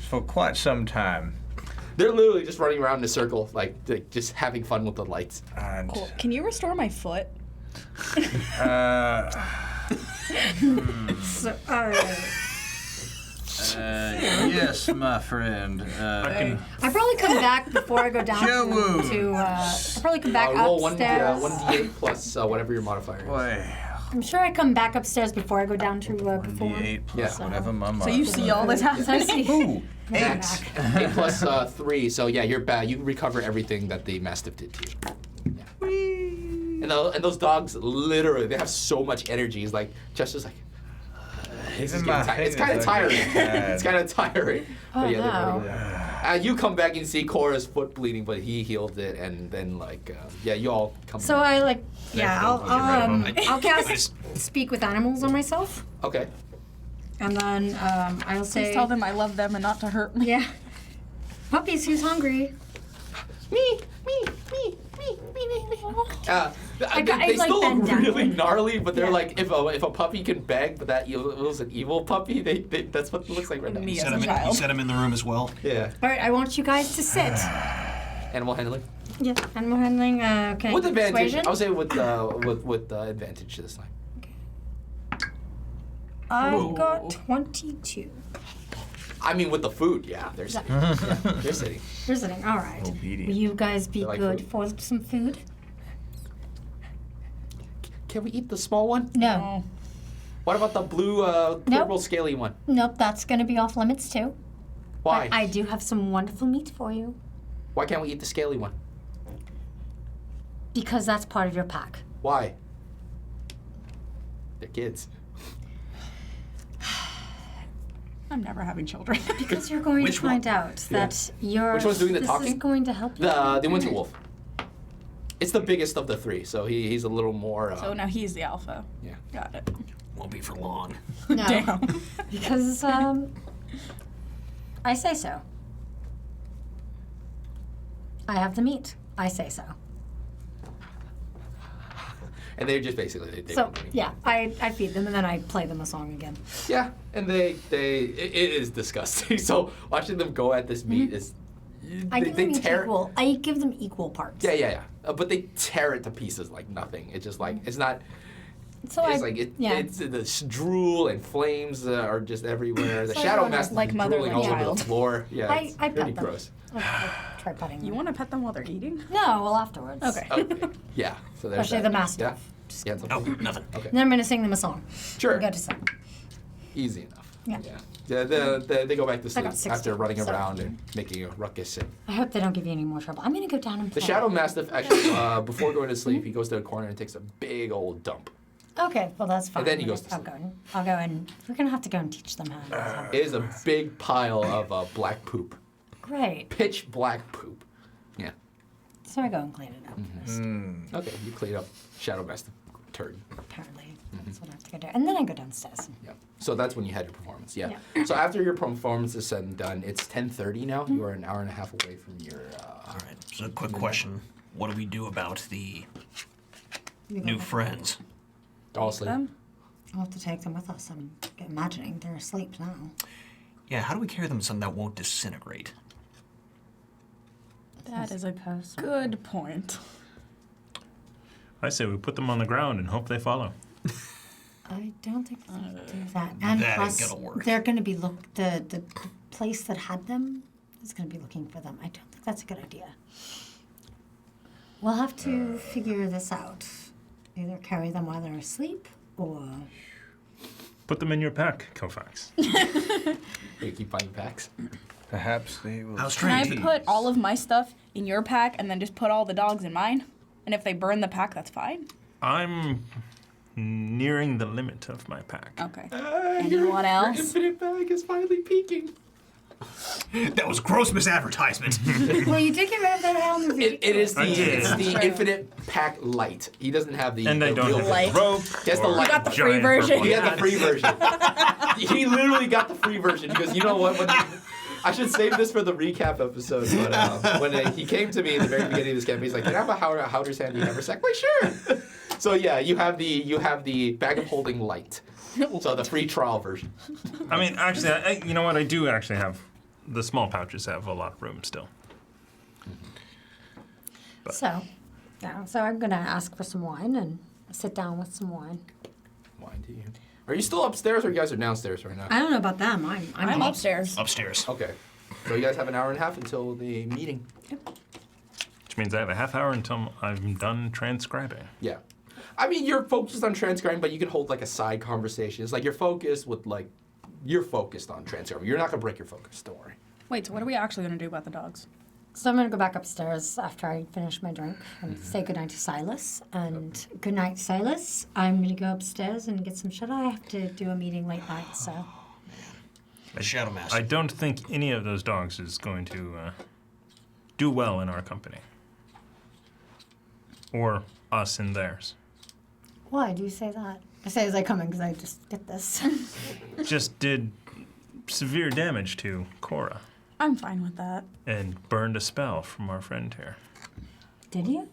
for quite some time. They're literally just running around in a circle, like just having fun with the lights. And Cool. Can you restore my foot? So, Yes, my friend. I probably come back before I go down to I probably come back Roll upstairs. 1d8 plus whatever your modifier is. boy, I'm sure I come back upstairs before I go down to before. D8 plus Yeah. whatever my So you see all this So I happening. see. Ooh, Eight. 8 plus 3, so yeah, you're bad. You recover everything that the Mastiff did to you. Yeah. And those dogs, literally, they have so much energy. It's like, Chester's like, this is Even getting my tired. It's fingers kind of are tiring. getting tired. It's kind of tiring. Oh, But yeah, they're no. really good. You come back and see Cora's foot bleeding, but he healed it, and then yeah, you all come. So I like, yeah, I'll I cast just- speak with animals on myself, Okay. and then I'll say, Please tell them I love them and not to hurt me. yeah, puppies, who's hungry? Me. They like, still bend look down. really gnarly, but they're Yeah. like, if a puppy can beg, but that was an evil puppy, that's what it looks like right now. Me You as set, a him in, you child. set him in the room as well. Yeah. All right, I want you guys to sit. Animal handling. Yeah, animal handling. Okay. With advantage. Persuasion? I would say with advantage this time. I got 22. I mean, with the food, yeah, they're sitting. Yeah, they're sitting. You're sitting. All right. Obedient. Will you guys be They like good food. for some food? Can we eat the small one? No. What about the blue, purple, scaly one? Nope, that's gonna be off limits too. Why? But I do have some wonderful meat for you Why can't we eat the scaly one? because that's part of your pack. Why? They're kids. I'm never having children. Because you're going Which to find out that you're. Which one's doing the this talking? is going to help you. The Winter Wolf. It's the biggest of the three, so he's a little more. So now he's the alpha. Yeah. Got it. Won't be for long. No. Damn. Because I say so. I have the meat. I say so. And they're just basically they So want the meat. yeah, I feed them and then I play them a song again. Yeah, and it is disgusting. So watching them go at this meat is. I give them tear. equal. I give them equal parts. Yeah. But they tear it to pieces like nothing. It's just like it's not. So It's I like yeah. it's the drool and flames are just everywhere. The So I Shadow wanna- Master like is mother, drooling like all over child. the floor. Yeah, I it's pet pretty them. gross. I try petting them. You want to pet them while they're eating? No, well afterwards. Okay. Okay. Yeah. So there's Especially that. the mastiff. Yeah. Yeah. It's Oh, okay. nothing. Okay. Then I'm gonna sing them a song. Sure. We go to sing. Easy enough. Yeah. Yeah. They go back to sleep got 60, after running so- around and making a ruckus. And I hope they don't give you any more trouble. I'm gonna go down and the play. Shadow Mastiff actually, before going to sleep, he goes to a corner and takes a big old dump. Okay, well that's fine. then he goes to I'll sleep. I'll go and we're gonna have to go and teach them how. It is a big pile of black poop, Great. pitch black poop. Yeah. So I go and clean it up first. Okay, you clean up Shadow Mastiff turd. Apparently, that's what I have to go do, and then I go downstairs. Yeah. So that's when you had your performance. Yeah. Yeah. So after your performance is said and done, it's 10:30 now. You are an hour and a half away from your. All right. So, quick question: what do we do about the new friends? All asleep. Them? I'll have to take them with us. I'm imagining they're asleep now. Yeah. How do we carry them to something that won't disintegrate? That is a suppose. good point. I say we put them on the ground and hope they follow. I don't think we can do that. And that ain't plus, gonna work. they're going to be the place that had them is going to be looking for them. I don't think that's a good idea. We'll have to figure this out. Either carry them while they're asleep, or Put them in your pack, Kofax. You keep finding packs. Perhaps they will. How's Can I Strange? put all of my stuff in your pack and then just put all the dogs in mine? And if they burn the pack, that's fine. I'm nearing the limit of my pack. Okay. Your Anyone else? infinite bag is finally peaking. That was gross misadvertisement. well, you did get rid of that helmet. It is the I did. it's the True. infinite pack light. He doesn't have the And I the don't real have Light. the rope. He has the or light. You got the free giant version. purple He got the hat. free version. He literally got the free version because you know what? I should save this for the recap episode. But when he came to me in the very beginning of this campaign, he's like, "Can I have a Howder's Handy Haversack?" Like, sure. So yeah, you have the bag of holding light. So the free trial version. I mean, actually, you know what? I do actually have. The small pouches have a lot of room still. So, yeah. So I'm gonna ask for some wine and sit down with some wine. Why do you? Are you still upstairs or you guys are downstairs right now? I don't know about them. I'm I'm upstairs. Upstairs. Okay. So you guys have an hour and a half until the meeting. Which means I have a half hour until I'm done transcribing. Yeah. I mean, you're focused on transcribing, but you can hold like a side conversation. It's like you're focused on transcribing. You're not gonna break your focus. Don't worry. Wait, so what are we actually going to do about the dogs? So I'm gonna go back upstairs after I finish my drink and say goodnight to Silas. And goodnight, Silas. I'm gonna go upstairs and get some shut eye. I have to do a meeting late night, so. A Shadow Master. I don't think any of those dogs is going to do well in our company. Or us in theirs. Why do you say that? I say as I come in because I just get this. Just did severe damage to Cora I'm fine with that. and burned a spell from our friend here. Did you?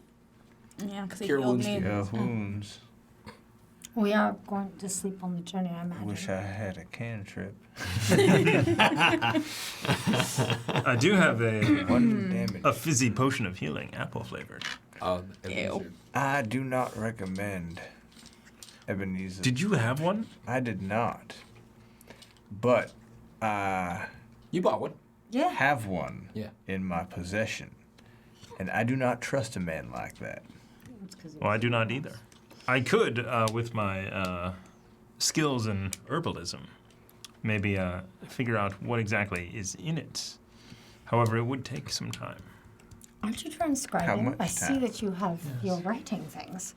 Yeah, because he Cure healed wounds me. Yeah, wounds. We are going to sleep on the journey, I imagine. Wish I had a cantrip. I do have One damage. a fizzy potion of healing, apple flavored. Ew. I do not recommend Ebenezer. Did you have one? I did not. But You bought one. Yeah. have one Yeah. in my possession. And I do not trust a man like that. Well, I do not either. I could, with my skills in herbalism, maybe figure out what exactly is in it. However, it would take some time. Aren't you transcribing? much I see time? that you have you're writing things.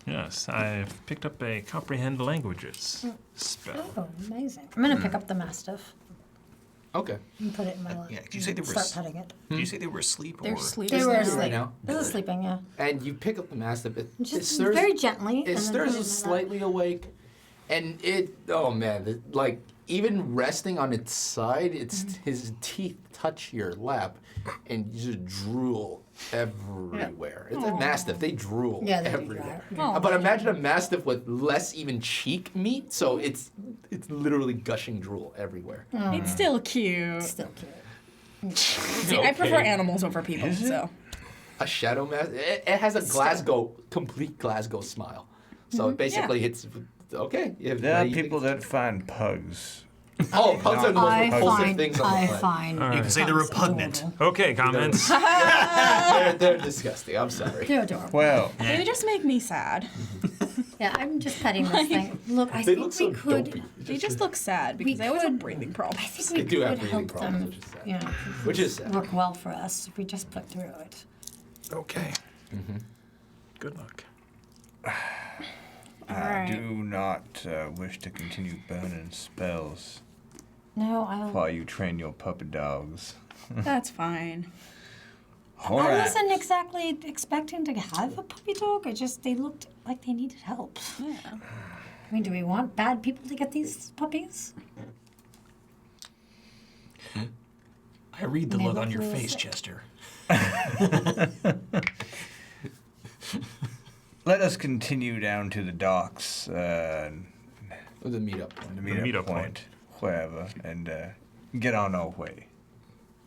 Yes, I've picked up a comprehend languages spell. Oh, amazing. I'm gonna pick up the Mastiff Okay. and put it in my lap. yeah, did you say they were Start s- petting it. Did you say they were asleep? They're or? sleeping. They were Right asleep. now. This is sleeping, yeah. And you pick up the mastiff. It Just stirs very gently. It stirs us slightly awake, and oh man, like even resting on its side, his teeth touch your lap, and you just drool everywhere. It's a mastiff; they drool Yeah, they do everywhere. drool. Oh, But imagine a mastiff with less even cheek meat, so it's literally gushing drool everywhere. It's still cute. Still cute. See, I prefer animals over people, so. A shadow mastiff. It has a complete Glasgow smile. So basically, it's okay. There are people that find pugs. Oh, pugs are the most I repulsive find, things on the I planet. find. You can say they're pugs repugnant. adorable. Okay, comments. They're disgusting. I'm sorry. They're adorable. Well, They just make me sad. Yeah, I'm just petting this thing. Look, I They think look so we could. dopey. They just look sad because they always have could- breathing I problems. think we They do have could breathing help problems, them. which is sad. You know, Which is sad. work well for us if we just put through it. Okay. Good luck. I Alright. do not wish to continue burning spells No, I'll. while you train your puppy dogs. That's fine. All I right. wasn't exactly expecting to have a puppy dog. They looked like they needed help. Yeah. I mean, do we want bad people to get these puppies? I read the They look look on your really face, sick. Chester. Let us continue down to the docks, The meetup. the meetup meetup point, wherever, and get on our way.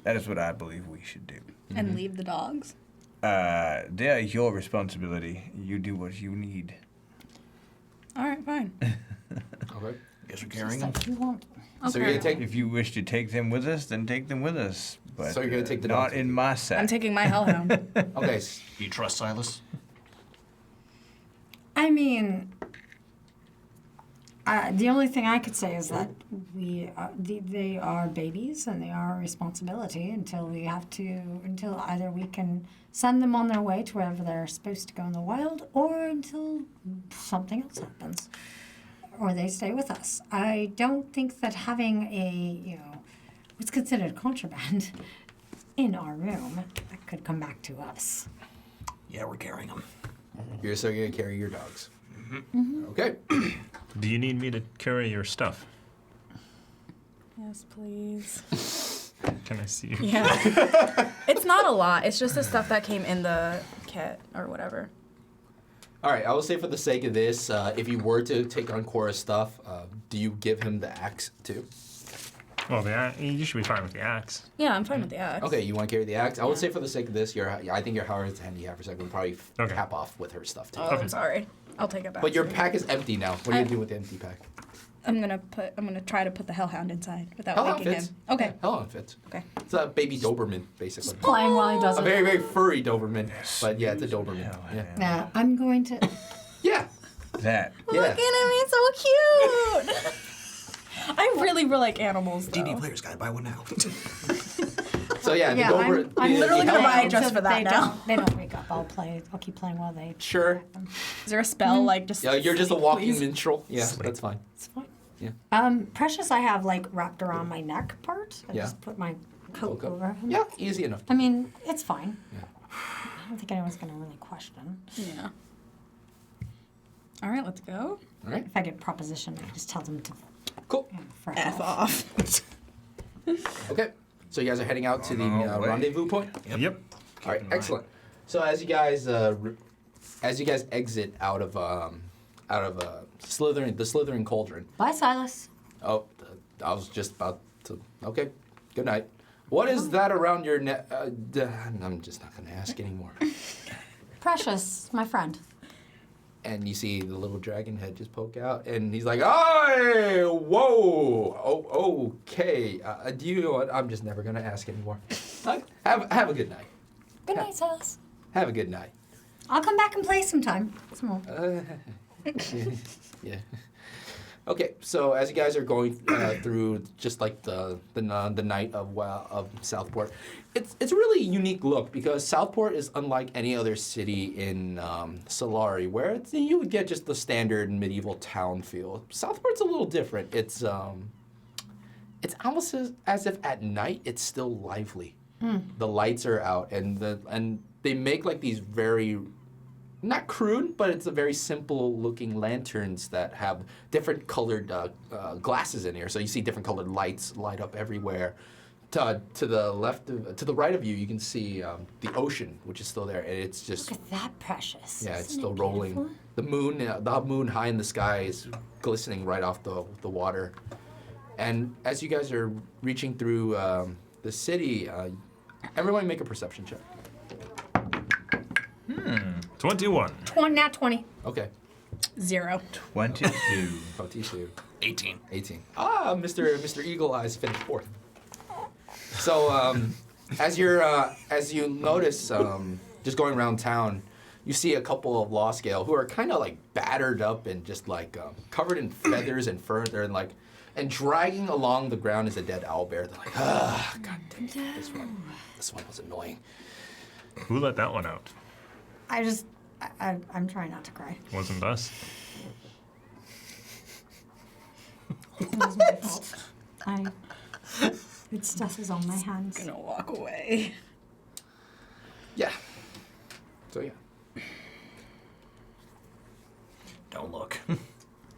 That is what I believe we should do. And leave the dogs? They are your responsibility. You do what you need. All right, fine. Okay. Guess we're Just carrying them. like you want. So you're gonna take. If you wish to take them with us, then take them with us. But So you're gonna take the not dogs in with my sack. I'm taking my hellhound. Okay. Do you trust Silas? I mean, the only thing I could say is that they are babies and they are a responsibility until either we can send them on their way to wherever they're supposed to go in the wild, or until something else happens, or they stay with us. I don't think that having what's considered contraband in our room that could come back to us. Yeah, we're carrying them. You're still gonna carry your dogs. Okay. Do you need me to carry your stuff? Yes, please. Can I see? Yeah. It's not a lot. It's just the stuff that came in the kit or whatever. All right. I will say for the sake of this, if you were to take on Cora's stuff, do you give him the axe too? Well, you should be fine with the axe. Yeah, I'm fine with the axe. Okay. You want to carry the axe? I would say for the sake of this, I think your Howard's handicap so I can probably Okay. cap off with her stuff too. Oh, I'm sorry. I'll take it back. But your soon. pack is empty now. What are you gonna do with the empty pack? I'm gonna try to put the hellhound inside without Hellhound waking fits. him. Okay. Yeah, Hellhound fits. Okay. It's a baby Doberman, basically. Playing while he does A it. very, very furry Doberman. But yeah, it's a Doberman. Yeah. Now, I'm going to. Yeah. That. Yeah. Look at him, he's so cute. I really like animals. Though. D&D players gotta buy one now. So yeah, Yeah, the Doberman. I'm the literally gonna Hellhound- buy it just for that they now. They don't wake up. I'll keep playing while they. Sure. Is there a spell like just? Yeah, you're just a sleep, walking please? minstrel. Yeah, that's fine. It's fine. Yeah. Precious, I have like wrapped around my neck part. I Yeah. just put my coat Okay. over him. Yeah, easy enough. I mean, it's fine. Yeah. I don't think anyone's gonna really question. Yeah. All right, let's go. All right. If I get propositioned, I just tell them to Cool. fresh F off. off. Okay. So you guys are heading out to the way. rendezvous point. Yep. All right. Excellent. So as you guys exit out of Slytherin, the Slytherin cauldron. Bye, Silas. Oh, I was just about to. Okay. Good night. What is that around your neck? I'm just not going to ask anymore. Precious, my friend. And you see the little dragon head just poke out, and he's like, "Hey, whoa, oh, okay. Do you know what? I'm just never gonna ask anymore. Have a good night. Good night, Silas. Have a good night." I'll come back and play sometime. Some more. Yeah. Okay, so as you guys are going through just like the night of Southport, it's a really unique look because Southport is unlike any other city in Solari, where you would get just the standard medieval town feel. Southport's a little different. It's almost as if at night it's still lively. The lights are out, and they make like these very not crude, but it's a very simple looking lanterns that have different colored glasses in here. So you see different colored lights light up everywhere. To the right of you, you can see the ocean, which is still there, and it's just Look at that, Precious. yeah, it's Isn't still it rolling. beautiful? The moon high in the sky is glistening right off the water. And as you guys are reaching through the city, everyone make a perception check. 21. 20. Okay. 0. 22. Tishu. 18. 18. Mr. Eagle Eyes finished fourth. So as you notice, just going around town, you see a couple of law scale who are kind of like battered up and just like covered in feathers and fur. They're like, and dragging along the ground is a dead owlbear. They're like, god damn it, this one was annoying. Who let that one out? I'm trying not to cry. Wasn't us. It was my fault. It's stuff is on my hands. Gonna walk away. Yeah. So yeah. Don't look.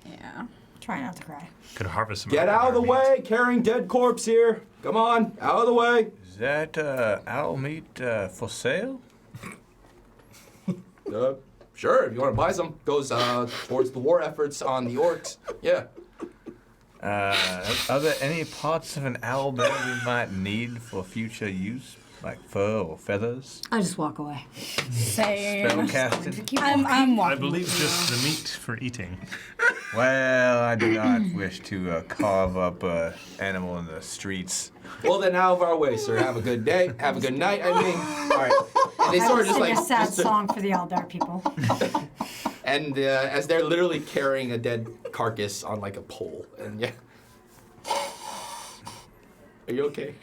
Yeah. Try not to cry. Could harvest some. Get out of the way, carrying dead corpse here. Come on, out of the way. Is that owl meat for sale? Sure, if you want to buy some, goes towards the war efforts on the orcs. Yeah. Are there any parts of an owlbear we might need for future use, like fur or feathers? I just walk away. Same. Spellcasting? I'm I walking. believe just the meat for eating. Well, I do not wish to carve up an animal in the streets. Well, then out of our way, sir. Have a good day. Have a good night. I mean, all right. And they I sort was of just sing like, a sad just song for the owlbear people. and as they're literally carrying a dead carcass on like a pole, and yeah. Are you okay?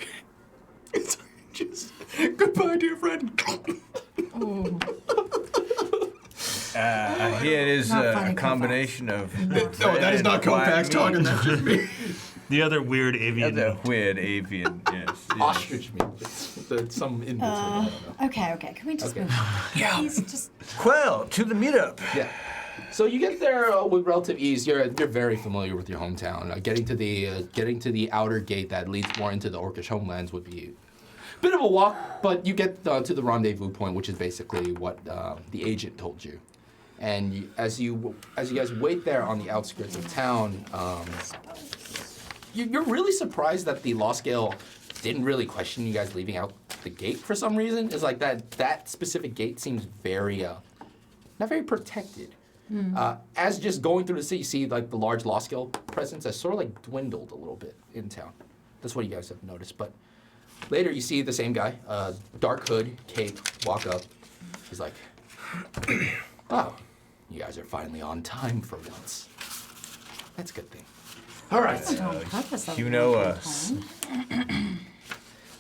It's just goodbye, dear friend. Here it is Not a funny, combination of. No, that is not Kovacs talking. That's just me. The other weird avian. Other weird avian, yes. Ostrich meat. It's some in between. I don't know. Okay. Can we just Okay. move on? Yeah. Please, just Well, to the meetup. Yeah. So you get there with relative ease. You're very familiar with your hometown. Getting to the outer gate that leads more into the Orcish homelands would be a bit of a walk, but you get to the rendezvous point, which is basically what the agent told you. And as you guys wait there on the outskirts of town, you're really surprised that the Law Scale didn't really question you guys leaving out the gate for some reason. It's like that specific gate seems very not very protected. As just going through the city, you see like the large Law Scale presence has sort of like dwindled a little bit in town. That's what you guys have noticed. But later you see the same guy, dark hood, cape, walk up. He's like, "Oh, you guys are finally on time for once. That's a good thing. All right, on purpose. that you we know don't us. time.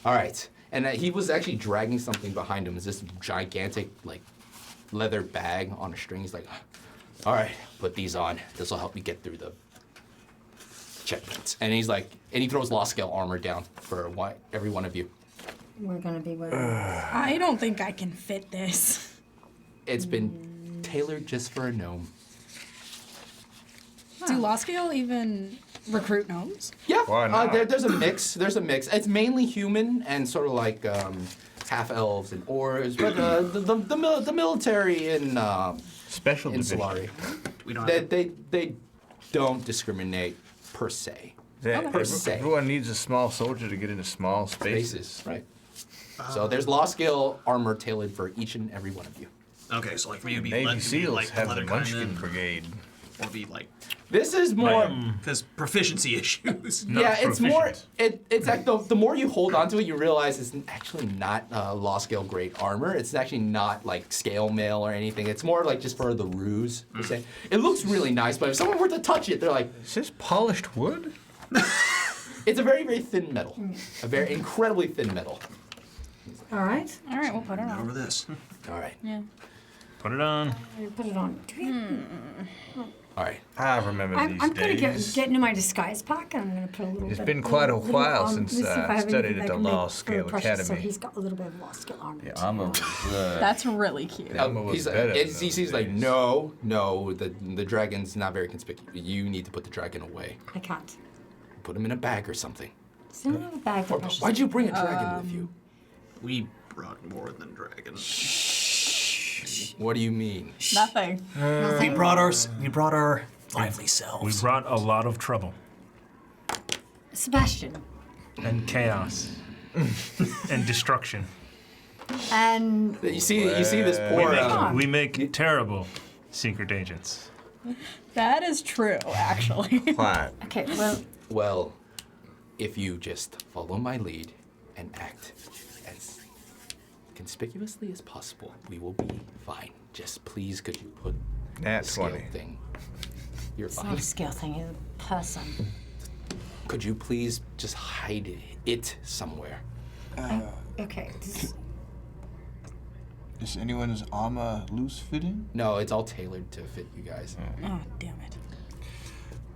all right." And he was actually dragging something behind him. It's this gigantic like leather bag on a string. He's like, "All right, put these on. This will help me get through the checkpoints." And he's like, and he throws Law Scale armor down for every one of you. We're gonna be wearing. I don't think I can fit this. It's been tailored just for a gnome. Do Law Scale even recruit gnomes? Yeah, Why not? there's a mix. There's a mix. It's mainly human and sort of like half elves and orcs, but the military in Special division. Solari, We don't have they don't discriminate per se. Per se. Everyone needs a small soldier to get into small spaces. Bases, right? So there's Law Scale armor tailored for each and every one of you. Okay, so like for you to be Navy be SEALs like have the leather Munchkin kind Brigade. or be like This is more. because proficiency issues. Not Yeah, it's more. proficient. It's like the more you hold onto it, you realize it's actually not Law Scale grade armor. It's actually not like scale mail or anything. It's more like just for the ruse per se. It looks really nice, but if someone were to touch it, they're like, Is this polished wood? it's a very very thin metal, a very incredibly thin metal. All right. All right, we'll put it Over on. this. All right, Yeah. Put it on. Put it on. Do we, all right. I remember I'm these gonna days. get into my disguise pack and I'm gonna put a little It's bit. been quite a little while on- since let me see if I have studied anything at I the can Law make Scale for Precious, So Academy. he's got a little bit of Law Scale armor. The too. armor was That's really cute. armor was He's better in he those sees like, days. no, the dragon's not very conspicuous. You need to put the dragon away. I can't. Put him in a bag or something. It's in a bag for Or, Precious. why'd you bring a dragon with you? We brought more than dragons. What do you mean? Nothing. We brought our lively selves. We brought a lot of trouble Sebastian. and chaos and destruction. And You see this poor. We make terrible secret agents. That is true, actually. Quiet. okay, well, Well, if you just follow my lead and act as conspicuously as possible, we will be fine. Just please, could you put Nat the scale 20. thing? You're it's not fine. a scale thing, it's a person. Could you please just hide it somewhere? Okay. Is anyone's armor loose fitting? No, it's all tailored to fit you guys. Oh, damn it.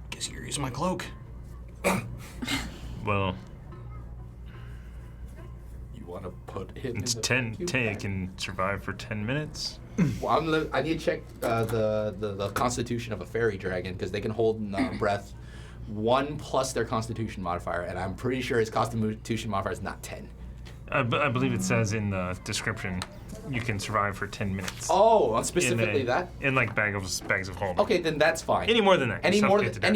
Guess you're using my cloak. Well, You want to put him it's in the 10. cube 10 bag? can survive for 10 minutes. Well, I need to check the constitution of a fairy dragon because they can hold breath 1 plus their constitution modifier, and I'm pretty sure his constitution modifier is not 10. I believe it says in the description you can survive for 10 minutes. Oh, specifically that? In like bags of holding. Okay, then that's fine. Any more than that. Any you more suffocate to than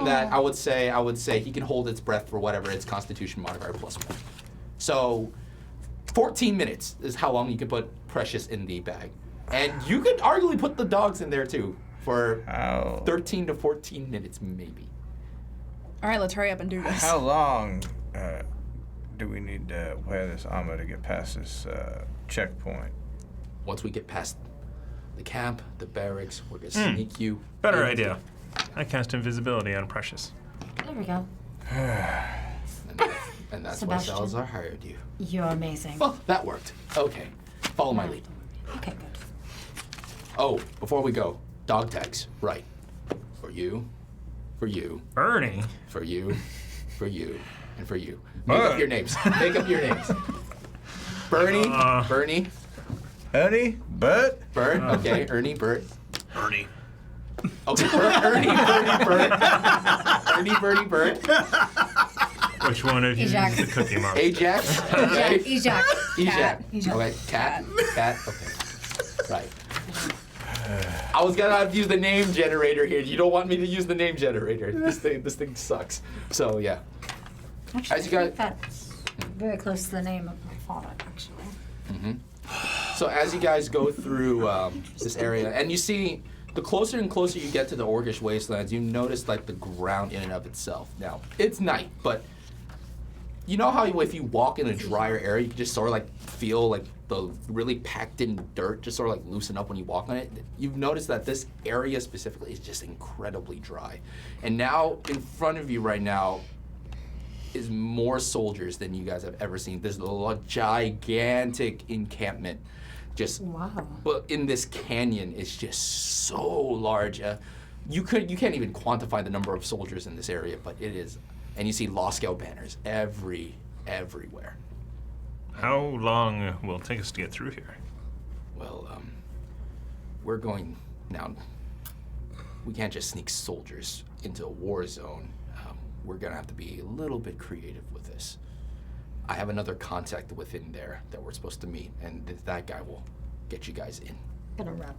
death. that, I would say he can hold its breath for whatever its Constitution modifier +1. So, 14 minutes is how long you can put Precious in the bag, and you could arguably put the dogs in there too for 13 to 14 minutes maybe. All right, let's hurry up and do this. How long do we need to wear this armor to get past this checkpoint? Once we get past the camp, the barracks, we're gonna sneak you. Better in. idea. I cast invisibility on Precious. There we go. And that's Sebastian. why Salazar hired you. You're amazing. Well, that worked. Okay, follow my lead. Okay, good. Oh, before we go, dog tags. Right. For you, for you, Ernie. for you, for you, and for you. Make up your names. Make up your names. Bernie, Bernie, Ernie? Bert? Bert. Okay, Ernie, Bert. Ernie. Okay, Ernie, Bertie, Bert. Ernie, Bertie, Bert. Which one of you is Ajax. the Cookie Monster? Ajax. Okay. Ejak. Ejak. Ejak. Okay. Cat. Cat. Okay. Right. I was gonna have to use the name generator here. You don't want me to use the name generator. This thing sucks. So yeah. Actually, As you guys- I think that's very close to the name of my father, actually. So as you guys go through this area, and you see, the closer and closer you get to the Orcish wastelands, you notice like the ground in and of itself. Now it's night, but you know how if you walk in a drier area, you can just sort of like feel like the really packed in dirt just sort of like loosen up when you walk on it. You've noticed that this area specifically is just incredibly dry. And now in front of you right now is more soldiers than you guys have ever seen. There's a gigantic encampment just Wow. but in this canyon is just so large. You can't even quantify the number of soldiers in this area, but it is. And you see law scale banners everywhere. How long will it take us to get through here? Well, we're going now. We can't just sneak soldiers into a war zone. We're gonna have to be a little bit creative with this. I have another contact within there that we're supposed to meet, and that guy will get you guys in. Gonna wrap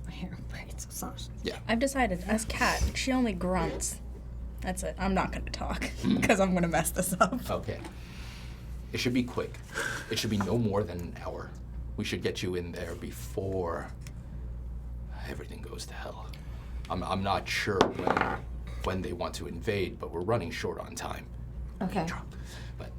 my hair in braids. It's not. I've decided, as Kat, she only grunts. That's it. I'm not going to talk because I'm going to mess this up. Okay. It should be quick. It should be no more than an hour. We should get you in there before everything goes to hell. I'm not sure when they want to invade, but we're running short on time. Okay. But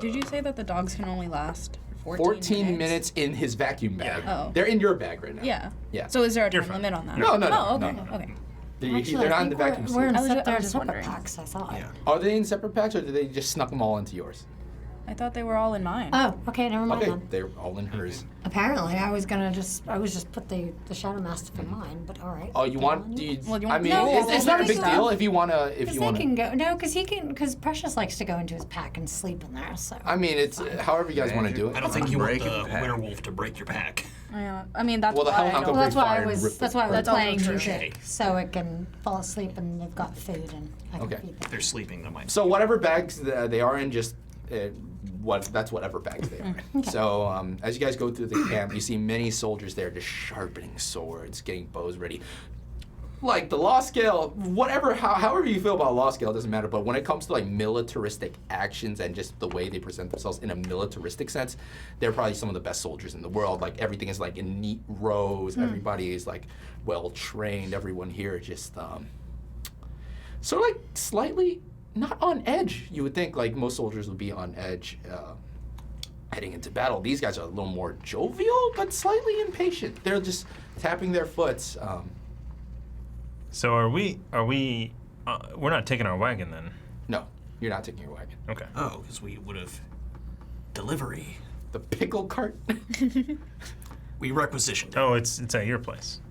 Did you say that the dogs can only last 14 14 minutes in his vacuum bag. Oh. They're in your bag right now. Yeah. Yeah. So is there a You're time fine. limit on that? No, no, no, Oh, okay, no, no. okay. They're not in the vacuum We're in I was ju- I they're was just separate wondering. packs, I thought. Yeah. Are they in separate packs, or did they just snuck them all into yours? I thought they were all in mine. Oh, okay, never mind Okay, then. they're all in hers. Apparently, I was just put the Shadow Mastiff in mine, but all right. Oh, you want? Do you? Well, you I want- mean, No, it's not a big so. deal if you wanna. If Because you they wanna. can go. No, because Precious likes to go into his pack and sleep in there. So. I mean, it's however you guys want to do I it. don't think you want Break the a pack. werewolf to break your pack. Yeah. I mean, that's Well, the why I Hellhound don't- go Well, that's why fire I and was. rip That's why I was That's also playing true. music, Okay. so it can fall asleep and they've got food and I can Okay. feed If them. they're sleeping, that might. So whatever bags they are in, just that's whatever bags they are in. So as you guys go through the camp, you see many soldiers there just sharpening swords, getting bows ready. Like the law scale, whatever, however you feel about law scale doesn't matter. But when it comes to like militaristic actions and just the way they present themselves in a militaristic sense, they're probably some of the best soldiers in the world. Like everything is like in neat rows. Everybody is like well trained. Everyone here just sort of like slightly not on edge. You would think like most soldiers would be on edge heading into battle. These guys are a little more jovial, but slightly impatient. They're just tapping their foots. So are we? We're not taking our wagon then. No, you're not taking your wagon. Okay. Oh, because we would have delivery. The pickle cart? We requisitioned it. Oh, it's at your place.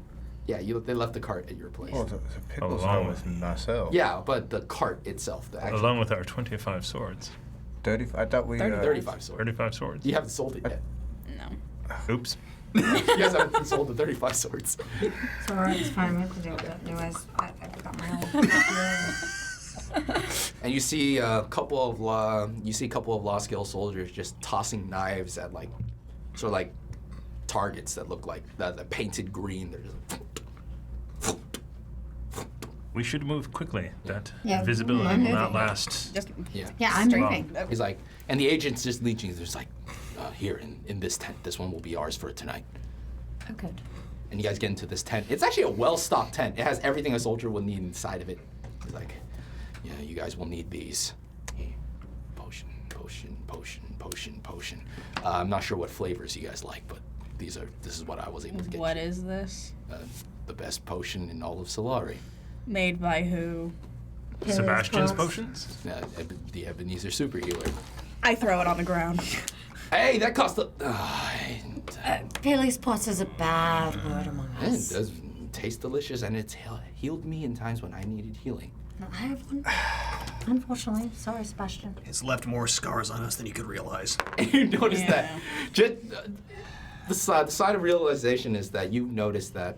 Yeah, they left the cart at your place. Oh, the pickles Along are with- with myself. Yeah, but the cart itself, the actual Along with our 25 swords. 30. I thought we. 35 sword. 35 swords. You haven't sold it yet. No. Oops. You guys haven't sold the 35 swords. So alright, it's fine. We can do it. Otherwise, I got my own. And you see a couple of law scale soldiers just tossing knives at like sort of like targets that look like the painted green. They're just We should move quickly. That Yeah, visibility I'm will not moving. last. Just yeah. Yeah, I'm Strong. moving. He's like, and the agent's just leeching. There's like, here in this tent. This one will be ours for tonight. Oh, good. And you guys get into this tent. It's actually a well-stocked tent. It has everything a soldier will need inside of it. He's like, yeah, you guys will need these. Potion, potion, potion, potion, potion. I'm not sure what flavors you guys like, but this is what I was able to get. what you. is this? The best potion in all of Solari. Made by who? Sebastian's close. potions? The Ebenezer super healer. I throw it on the ground. Hey, that cost a. Bailey's Plus is a bad word among It us. does taste delicious, and it's healed me in times when I needed healing. No, I have one. Unfortunately. Sorry, Sebastian. It's left more scars on us than you could realize. And you notice that. Yeah. Just, the side of realization is that you notice that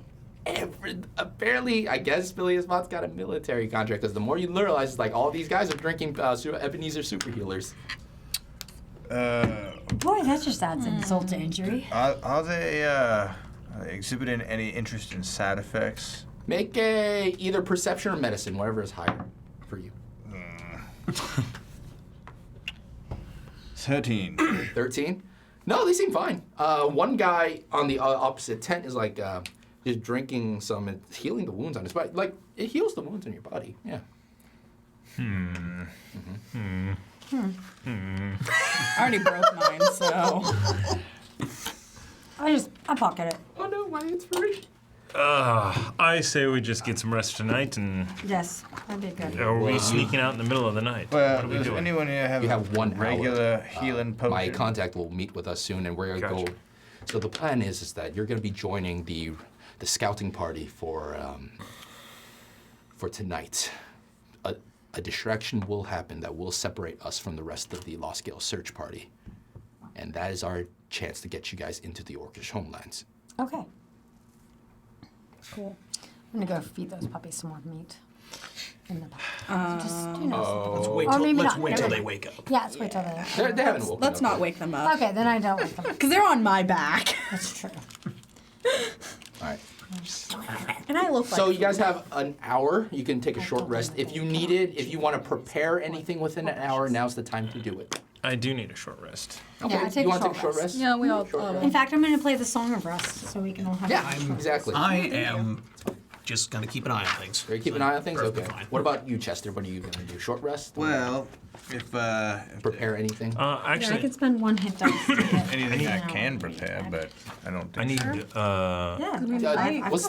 apparently, I guess Phileas Mott's got a military contract, because the more you realize, like, all these guys are drinking Ebenezer super healers. Boy, that just adds insult to injury. Are they exhibiting any interest in side effects? Make either perception or medicine, whatever is higher for you. 13. 13? No, they seem fine. One guy on the opposite tent is like just drinking some and healing the wounds on his body. Like, it heals the wounds on your body. Yeah. I already broke mine, so. I pocket it. Oh no, my inspiration. I say we just get some rest tonight, and Yes, that'd be good. are we sneaking out in the middle of the night? Well, what are we does doing? anyone here have, We have 1 hour. regular healing potion? My contact will meet with us soon, and we're gonna Gotcha. go. So the plan is that you're gonna be joining the scouting party for tonight. A distraction will happen that will separate us from the rest of the Lost Gale search party, and that is our chance to get you guys into the Orcish homelands. Okay. Cool. I'm gonna go feed those puppies some more meat. In the back. Just, you know, Let's wait Or till, maybe let's not. wait till Never they mind. wake up. yeah, let's wait till they. They haven't woken Let's up not yet. wake them up. Okay, then I don't like them. Because they're on my back. That's true. All right. And I look like. So you guys have an hour. You can take a short rest if you need it. If you want to prepare anything within an hour, now's the time to do it. I do need a short rest. Okay. Yeah, I take you a want to short take a short rest. rest? Yeah, we all. In fact, I'm gonna play the Song of Rest so we can all have. Yeah, a short exactly. I am just gonna keep an eye on things. Are you keeping an eye on things? Perfectly Okay. fine. What about you, Chester? What are you gonna do? Short rest? Well, if Prepare anything? Yeah, I Actually, can spend 1 hit dice to get anything I an hour. can prepare, but I don't think I need. Yeah. What's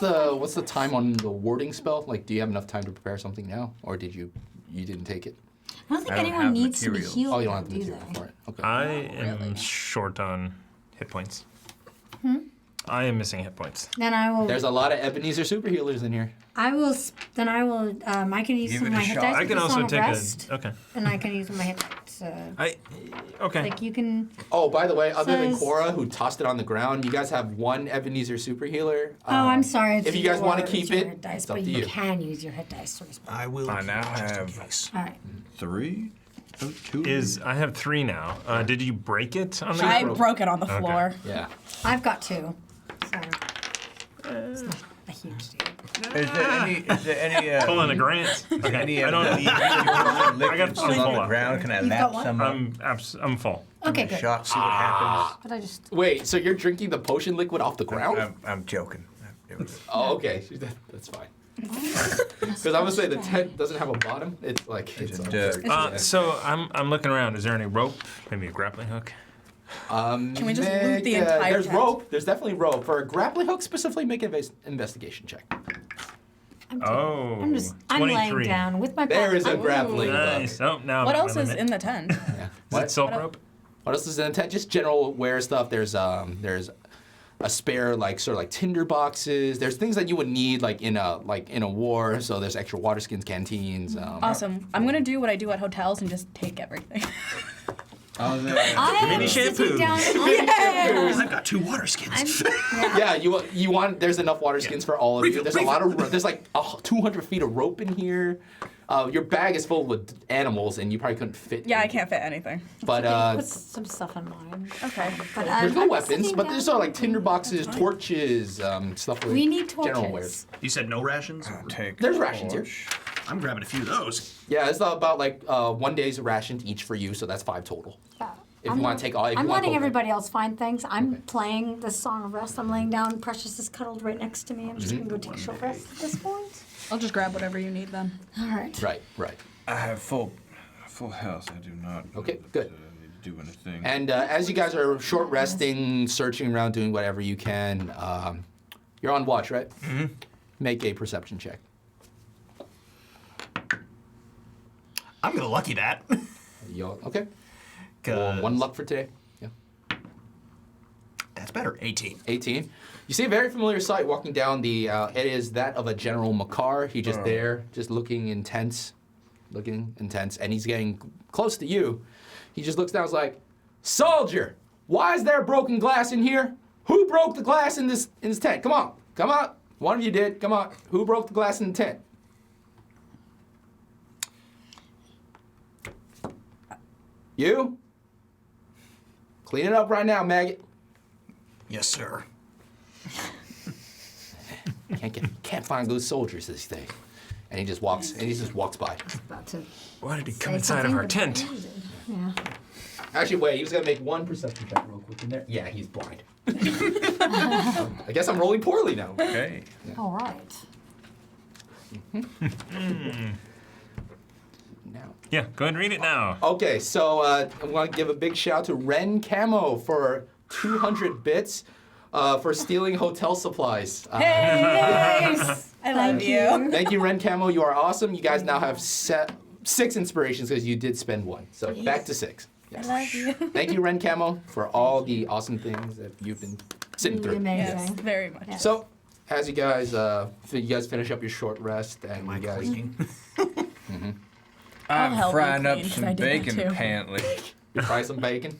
the time on the warding spell? Like, do you have enough time to prepare something now, or did you didn't take it? I don't think I don't anyone have needs materials. to be healed. Oh, you don't have the do material they? for it. Okay. I am short on hit points. I am missing hit points. Then I will. There's a lot of Ebenezer super healers in here. I will. Then I will. I can use Give some of it a my hit shot. dice. I with can the also Song of take Rest, a. Okay. and I can use my hit dice. Okay. Like you can. Oh, by the way, other than Says- Cora, who tossed it on the ground, you guys have 1 Ebenezer super healer. Oh, I'm sorry. If you guys want to keep your it, hit dice, it's up but to you you. can use your hit dice to respond. I will. I now just in have- case. All right. 3. Oh, 2. I have 3 now. Did you break it on the? I broke it on the floor. Yeah. I've got 2. So it's not a huge deal. Is there any Pulling a grant. Okay. any I don't. I got still full on the up. ground? Can I You've got lap what? some up? I'm full. Okay, Give it a good. shot, see what happens. But I just. Wait, so you're drinking the potion liquid off the ground? I'm joking. It was- Oh, okay. That's fine. Because I would say the tent doesn't have a bottom. It's like it's dirt. So I'm looking around. Is there any rope? Maybe a grappling hook? Can we just loot the entire There's tent? rope. There's definitely rope. For a grappling hook, specifically, make an investigation check. Oh. I'm laying 23. down with my. There is a I'm- grappling hook. Nice. Oh, now. What I'm at else my is limit. in the tent? Yeah. Is What? it silk rope? What else is in the tent? Just general wear stuff. There's a spare like sort of like tinder boxes. There's things that you would need like in a war. So there's extra water skins, canteens. Awesome. I'm gonna do what I do at hotels and just take everything. I am Mini sitting shampoo. down on I've got 2 water skins. Yeah, you want. There's enough water skins for all of you. There's a lot of. There's like 200 feet of rope in here. Your bag is full with animals, and you probably couldn't fit. Yeah, I in. can't fit anything. But Put some stuff in mine. Okay. But there's no I'm weapons, sitting but down. there's sort of like tinder boxes, torches, stuff like We need general torches. wares. You said no rations? Take There's rations here. torch. I'm grabbing a few of those. Yeah, it's about like 1 day's rations each for you, so that's 5 total. If you want to take all, if I'm you want letting both. everybody else find things. I'm playing the Song of Rest. I'm laying down. Precious is cuddled right next to me. I'm just gonna go take a short rest at this point. I'll just grab whatever you need then. All right. Right. I have full health. I do not. Okay, good. Need to do anything. And as you guys are short resting, searching around, doing whatever you can, you're on watch, right? Mm-hmm. Make a perception check. I'm gonna lucky that. Okay. 'Cause 1 luck for today. Yeah. That's better. 18. 18. You see a very familiar sight walking down the. It is that of a General Makar. He's just there, just looking intense, and he's getting close to you. He just looks down, and is like, "Soldier, why is there broken glass in here? Who broke the glass in this tent? Come on. One of you did. Come on. Who broke the glass in the tent?" You? Clean it up right now, maggot. Yes, sir. Can't find good soldiers these days. And he just walks by. About to Why did he say come inside of something, our but tent? he did. Yeah. Actually, wait, he was gonna make 1 perception check real quick in there. Yeah, he's blind. I guess I'm rolling poorly now. Okay. All right. Now. Yeah, go ahead and read it now. Okay, so I want to give a big shout to Ren Camo for 200 bits for stealing hotel supplies. Nice! I love you. Thank you, Ren Camo. You are awesome. You guys now have 6 inspirations because you did spend 1. So back to 6. Yes. I love you. Thank you, Ren Camo, for all the awesome things that you've been sitting through. Amazing. Yes, very much. Yes. So, as you guys finish up your short rest, and Am I you guys, cleaning? I'm help you frying up clean, 'cause some I did that bacon too. apparently. you fry some bacon.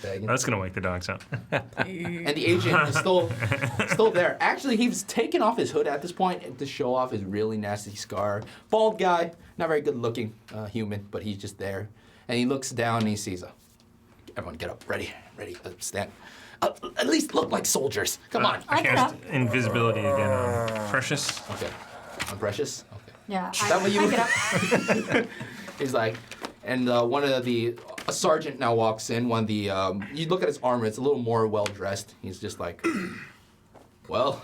That's gonna wake the dogs up. And the agent is still there. Actually, he's taken off his hood at this point to show off his really nasty scar. Bald guy, not very good looking human, but he's just there. And he looks down and he sees everyone get up, ready, stand. At least look like soldiers. Come on. I get cast up. invisibility again on Precious. Okay. I'm Precious? Okay. Yeah. that what you- I get up. He's like, and one of a sergeant now walks in. One of the, you look at his armor, it's a little more well dressed. He's just like, well,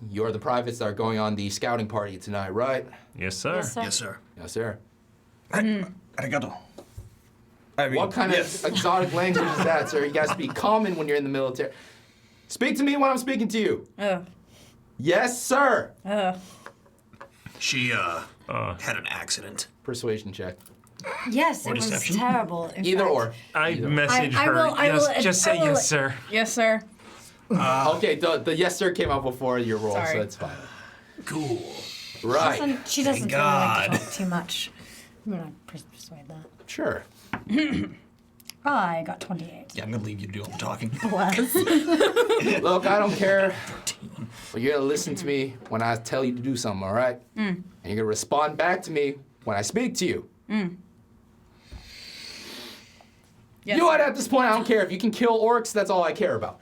you're the privates that are going on the scouting party tonight, right? Yes, sir. Yes, sir. Yes, sir. Yes, sir. Arigato. I mean, What kind yes. of exotic language is that, sir? You guys speak common when you're in the military. Speak to me when I'm speaking to you. Yes, sir. She had an accident. Persuasion check. Yes, Or it was deception. terrible. In Either fact. or. I message I her. will- I yes, will- just I say will- yes, sir. Yes, sir. Okay, the yes, sir came out before your roll, Sorry. so it's fine. Cool. Right. She doesn't Thank really like to God. talk too much. I'm gonna persuade that. Sure. I got 28. Yeah, I'm gonna leave you to do all the talking. Look, I don't care. But you're gonna listen to me when I tell you to do something, all right? And you're gonna respond back to me when I speak to you. Yes, You know what? sir. At this point, I don't care. If you can kill orcs, that's all I care about.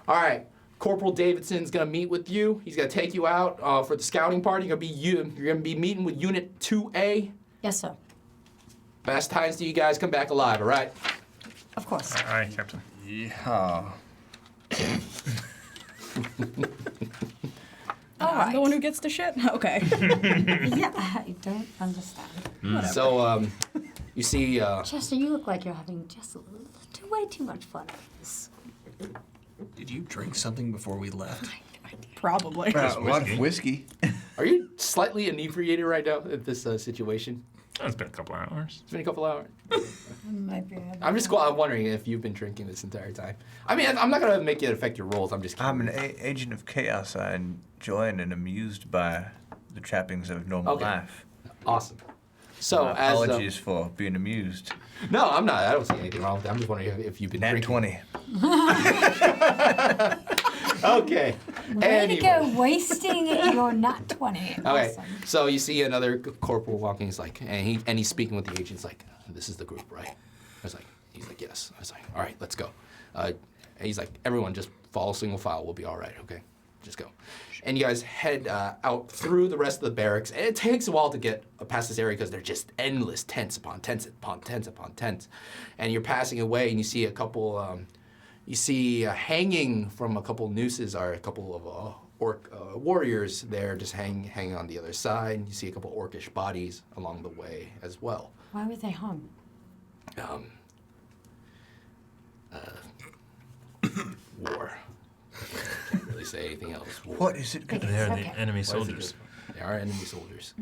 All right. Corporal Davidson's gonna meet with you. He's gonna take you out for the scouting party. You're gonna be meeting with Unit 2A. Yes, sir. Best times to you guys come back alive, all right? Of course. All right, Captain. Yeah. I'm the one who gets to shit? Okay. Yeah, I don't understand. So, you see, Chester, you look like you're having just a little way too much fun with this. Did you drink something before we left? Probably. A lot of whiskey. are you slightly inebriated right now at this situation? It's been a couple hours. It's been a couple hours. Might be. I'm wondering if you've been drinking this entire time. I mean, I'm not gonna make it affect your rolls. I'm just kidding. I'm an agent of chaos. I enjoy and amused by the trappings of normal Okay. life. Awesome. So, My as apologies for being amused. no, I'm not. I don't see anything wrong with that. I'm just wondering if you've been Nat drinking. 20. Okay. Way to go, Anyway. wasting your nat 20. Okay, Awesome. so you see another corporal walking. He's like, and he's speaking with the agent. He's like, "This is the group, right?" He's like, "Yes." I was like, "All right, let's go." And he's like, "Everyone, just follow single file. We'll be all right. Okay, just go." And you guys head out through the rest of the barracks. And it takes a while to get past this area because they're just endless tents upon tents upon tents upon tents. And you're passing away, and you see a couple. You see hanging from a couple nooses are a couple of orc warriors there, just hanging on the other side. You see a couple orcish bodies along the way as well. Why were they hung? War. Can't really say anything else. War. What is it gonna They're Okay. the enemy What is it soldiers. good? They are enemy soldiers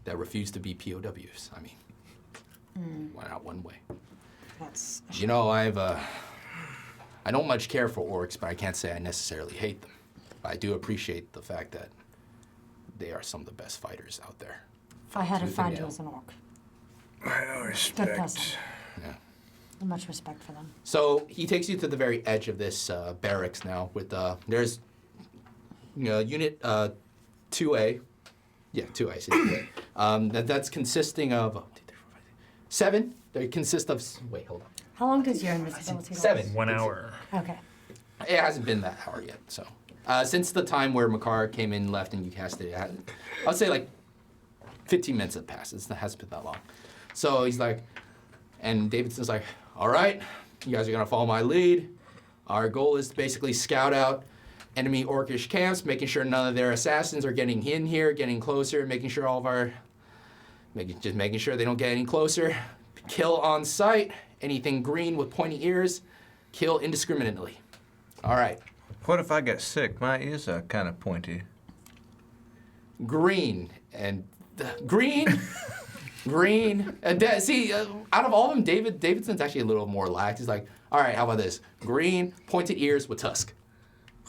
that refuse to be POWs. I mean, why not one way? That's You know, I don't much care for orcs, but I can't say I necessarily hate them. But I do appreciate the fact that they are some of the best fighters out there. if I had to Tooth and find you nail. as an orc. I Good person. respect. Yeah. Much respect for them. So he takes you to the very edge of this barracks now. With there's unit 2A. Yeah, 2A. So 2A. That's consisting of 1, 2, 3, 4, 5, 6, 7. They consist of. Wait, hold on. How long does your invisibility last? 7. 1 hour. Okay. It hasn't been that hour yet. So since the time where Makar came in, left, and you cast it, I'd say like 15 minutes have passed. It hasn't been that long. So he's like, and Davidson's like, all right, you guys are gonna follow my lead. Our goal is to basically scout out enemy orcish camps, making sure none of their assassins are getting in here, getting closer, making sure all of our, making sure they don't get any closer. Kill on sight. Anything green with pointy ears, kill indiscriminately. All right. What if I get sick? My ears are kind of pointy. Green and green. See, out of all of them, Davidson's actually a little more lax. He's like, all right, how about this? Green, pointed ears with tusk.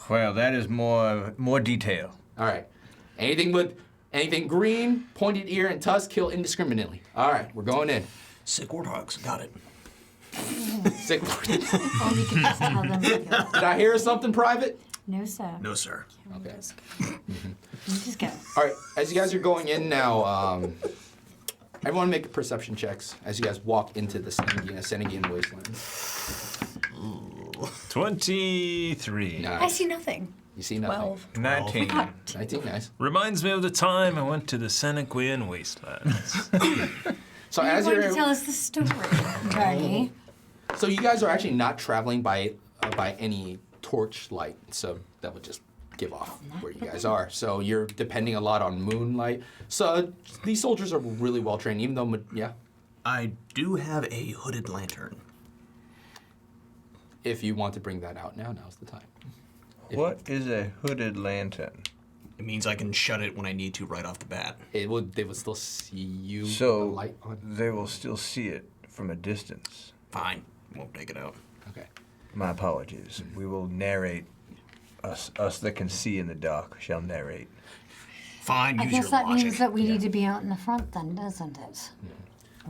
Well, that is more detail. All right. Anything green, pointed ear, and tusk, kill indiscriminately. All right, we're going in. Sick warthogs. Got it. Sick. Or you can just tell them. Did I hear something private? No, sir. No, sir. Okay. You just go. All right, as you guys are going in now, everyone make perception checks as you guys walk into the Senegian wasteland. 23. I Nice. see nothing. You see nothing. 12. 19. 19, nice. Reminds me of the time I went to the Senequian wastelands. So You're as going to you're, tell us the story, Bernie. so you guys are actually not traveling by any torch light, so that would just give off where you guys are. So you're depending a lot on moonlight. So these soldiers are really well trained, even though, yeah, I do have a hooded lantern. if you want to bring that out now, now's the time. What is a hooded lantern? It means I can shut it when I need to right off the bat. They would still see you with the So light on. they will still see it from a distance. Fine. Won't take it out. Okay. My apologies. We will narrate. Us that can see in the dark shall narrate. Fine. I Use guess your that logic. means that we need to be out in the front then, doesn't it?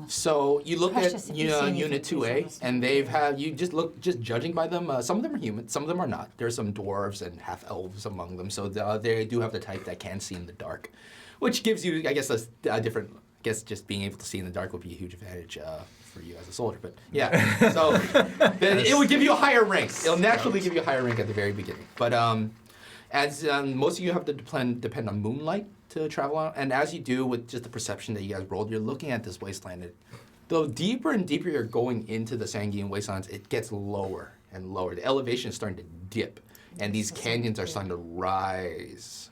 So you look Precious, at if you see anything, Unit please 2A, let us know. and just judging by them. Some of them are human, some of them are not. There's some dwarves and half elves among them, so they do have the type that can see in the dark, which gives you, I guess, a different. I guess just being able to see in the dark would be a huge advantage for you as a soldier. But yeah, so then it would give you a higher rank. It'll naturally give you a higher rank at the very beginning. But as most of you have to depend on moonlight to travel out, and as you do with just the perception that you guys rolled, you're looking at this wasteland. The deeper and deeper you're going into the Sanguine wastelands, it gets lower and lower. The elevation is starting to dip, and these canyons are starting to rise.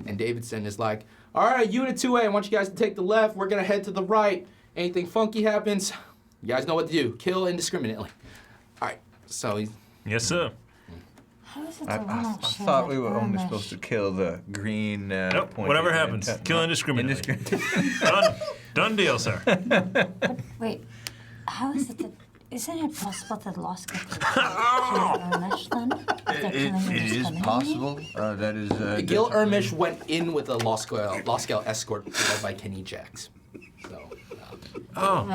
And Davidson is like, all right, Unit 2A, I want you guys to take the left. We're going to head to the right. Anything funky happens, you guys know what to do. Kill indiscriminately. All right, so he's... Yes, sir. How is it I that we're not sure thought that we were only Amish- supposed to kill the green. Nope, pointed whatever lantern. happens, kill indiscriminately. Indiscriminately. Done deal, sir. Wait, how is it that... Isn't it possible that Lost get to kill Amish then? If they're killing It is indiscriminately? possible. That is. Gil Ermish went in with a law scale escort led by Kenny Jacks. So, Oh,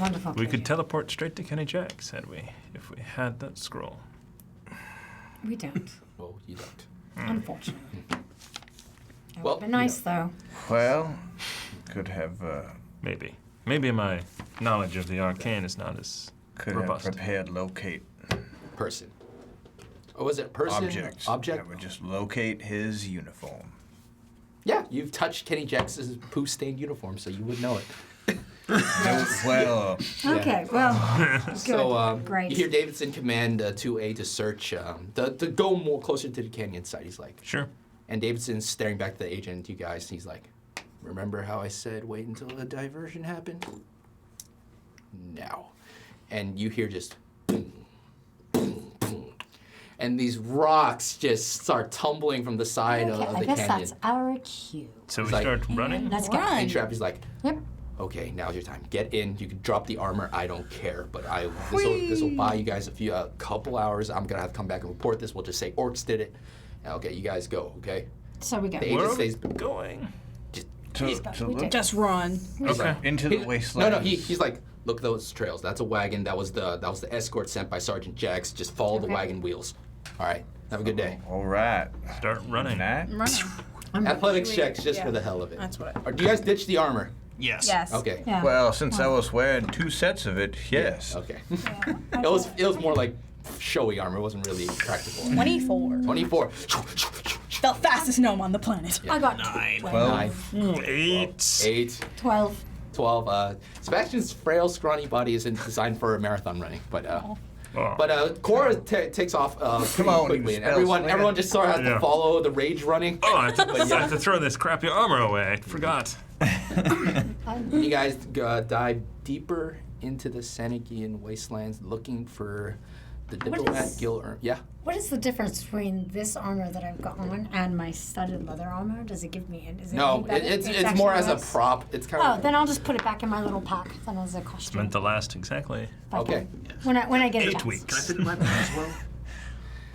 Wonderful. we could teleport straight to Kenny Jack's, had we, if we had that scroll. We don't, Well, you don't. unfortunately. That Well, would be nice, though. Well, could have Maybe my knowledge of the arcane is not as robust. prepared locate Person. Oh, was it person? objects. Object? That would just locate his uniform. Yeah, you've touched Kenny Jackson's poo-stained uniform, so you would know it. Well, Okay, well, good. So Great. you hear Davidson command 2A to search, to go more closer to the canyon side. He's like, Sure. and Davidson's staring back at the agent, you guys. He's like, remember how I said wait until the diversion happened? Now. And you hear just boom, boom, boom. And these rocks just start tumbling from the side Okay, of I the guess canyon. that's our cue. So we It's like- start running? Let's go. And Trappy's like, Yep. okay, now's your time. Get in. You can drop the armor. I don't care, but this will buy you guys a couple hours. I'm gonna have to come back and report this. We'll just say orcs did it. Okay, you guys go. Okay. So we go. The Where agent are we stays. going? to We look did. Just run. Okay. into the wasteland. No, he's like, look at those trails. That's a wagon. That was the escort sent by Sergeant Jax. Just follow the Okay. wagon wheels. All right. Have a good day. All right. Start running. That? Running. Athletics checks just yeah. for the hell of it. That's what I. Or do you guys ditch the armor? Yes. Yes. Okay. Yeah. Well, since I was wearing 2 sets of it, yes. Okay. it was more like showy armor. It wasn't really practical. 24. 24. The fastest gnome on the planet. I got 9. 12. 9. 8. 8. 12. 12. Sebastian's frail, scrawny body isn't designed for marathon running, but Oh. Cora takes off pretty on, quickly, you and spell slant. everyone just sort of has Yeah. to follow the rage running. Oh, I have to throw this crappy armor away. I forgot. You guys dive deeper into the Senegian wastelands, looking for the diplomat is- Gil. Yeah. What is the difference between this armor that I've got on and my studded leather armor? Does it give me? Is it No, any better? it's actually more as a worse? prop. It's kind Oh, of. then I'll just put it back in my little pack. Then as a It's costume. meant to last exactly. if I Okay. can. When I get a 8 chance. weeks. in my bag as well?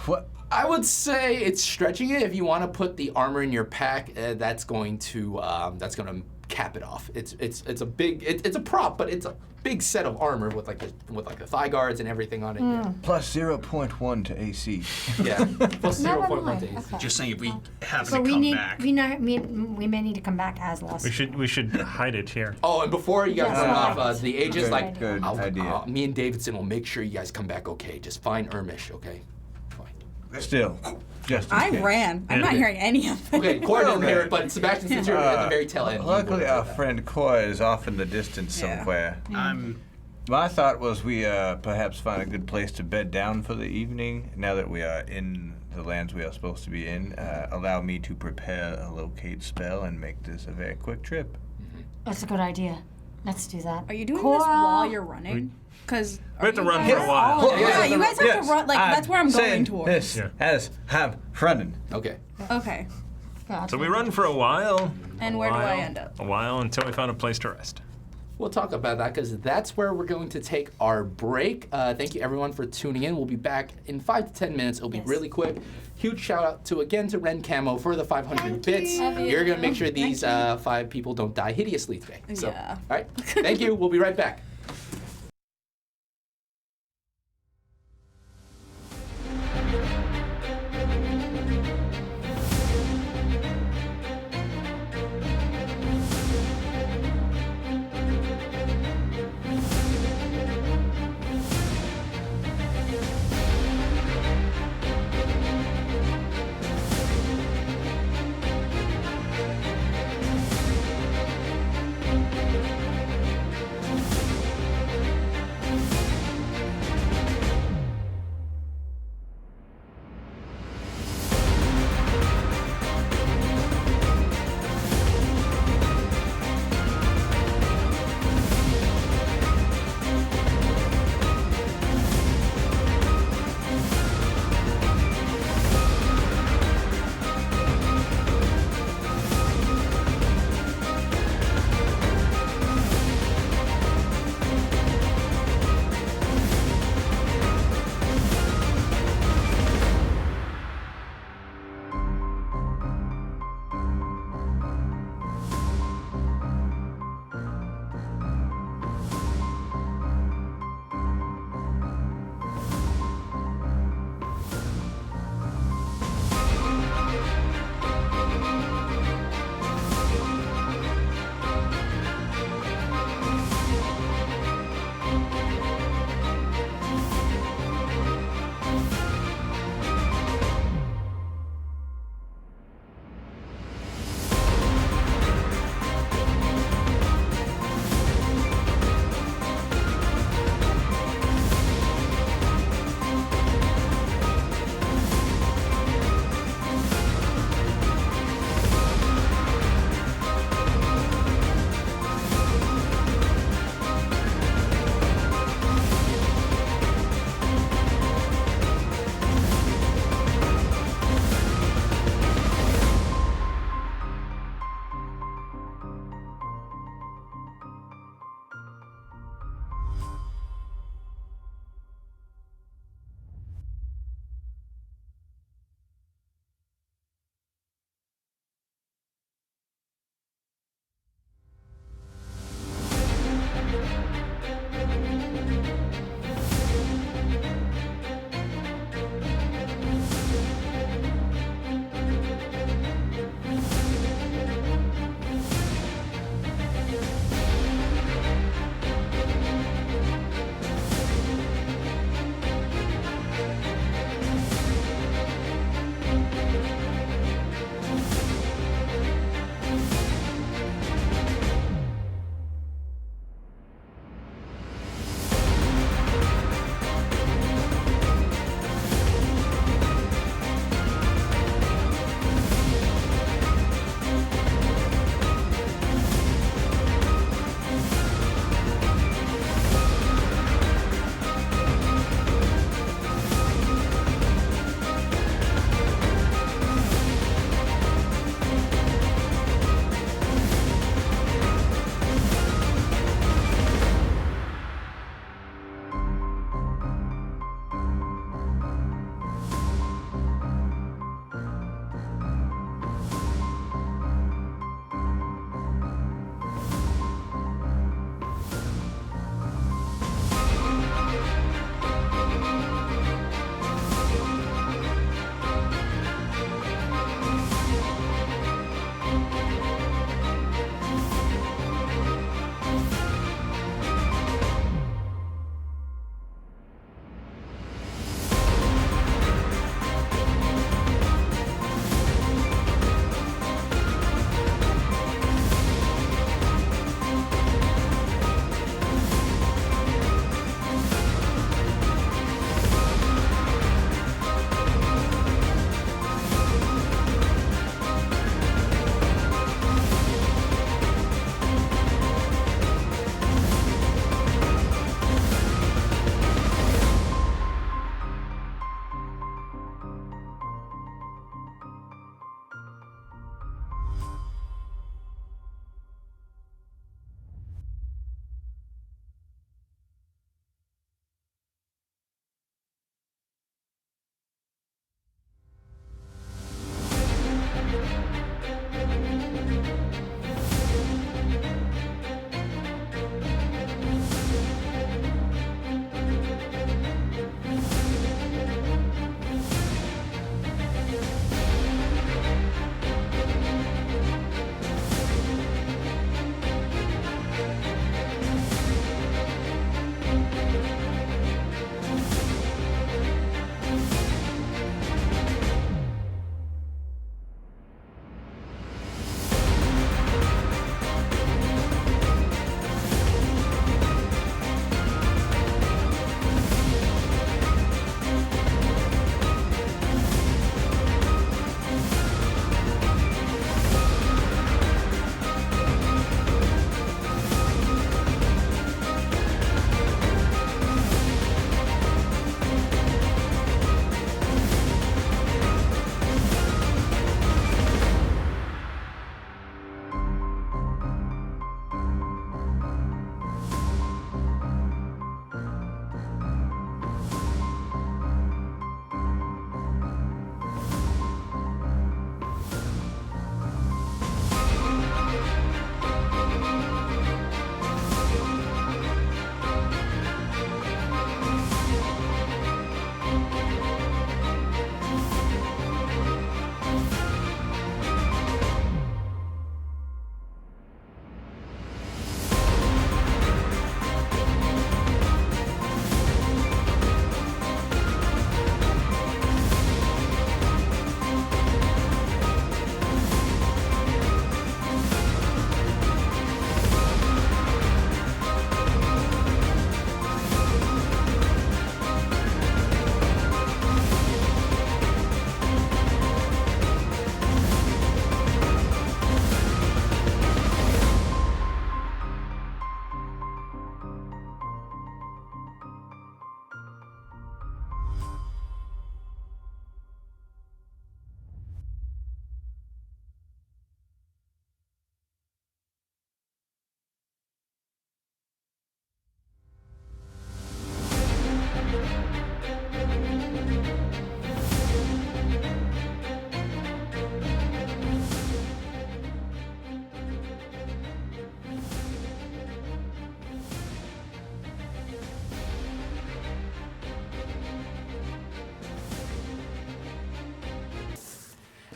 What? I would say it's stretching it. If you want to put the armor in your pack, that's going to cap it off. It's a big. It's a prop, but it's a big set of armor with like the thigh guards and everything on it. Plus 0.1 to AC. Yeah. Plus Never 0.1 mind. to AC. Okay. Just saying, if we happen So to we come need back. we may need to come back as lost. We should hide it here. Oh, and before you guys Yes, run right. off, the agent's Good, like, good idea. me and Davidson will make sure you guys come back okay. Just find Ermish, okay? Fine. Still, just in I case. ran. I'm not Yeah. hearing any of it. Okay, Cora didn't hear it, but Sebastian, since you're at the very tail end. Luckily, our friend Koi is off in the distance Yeah. somewhere. My thought was we perhaps find a good place to bed down for the evening. Now that we are in the lands we are supposed to be in, allow me to prepare a locate spell and make this a very quick trip. That's a good idea. Let's do that. Are you doing Cora. this while you're running? Because We have to run for a while. Yeah, you guys have to run. Like that's where I'm going saying towards. This Yeah. as I'm running. Okay. Okay. Yeah, So we run for a while. And where do I end up? A while until we found a place to rest. We'll talk about that because that's where we're going to take our break. Thank you everyone for tuning in. We'll be back in 5 to 10 minutes. It'll be really quick. Huge shout out to Ren Camo for the 500 bits. You're gonna make sure these 5 people don't die hideously today. So, Yeah. all right. Thank you. We'll be right back.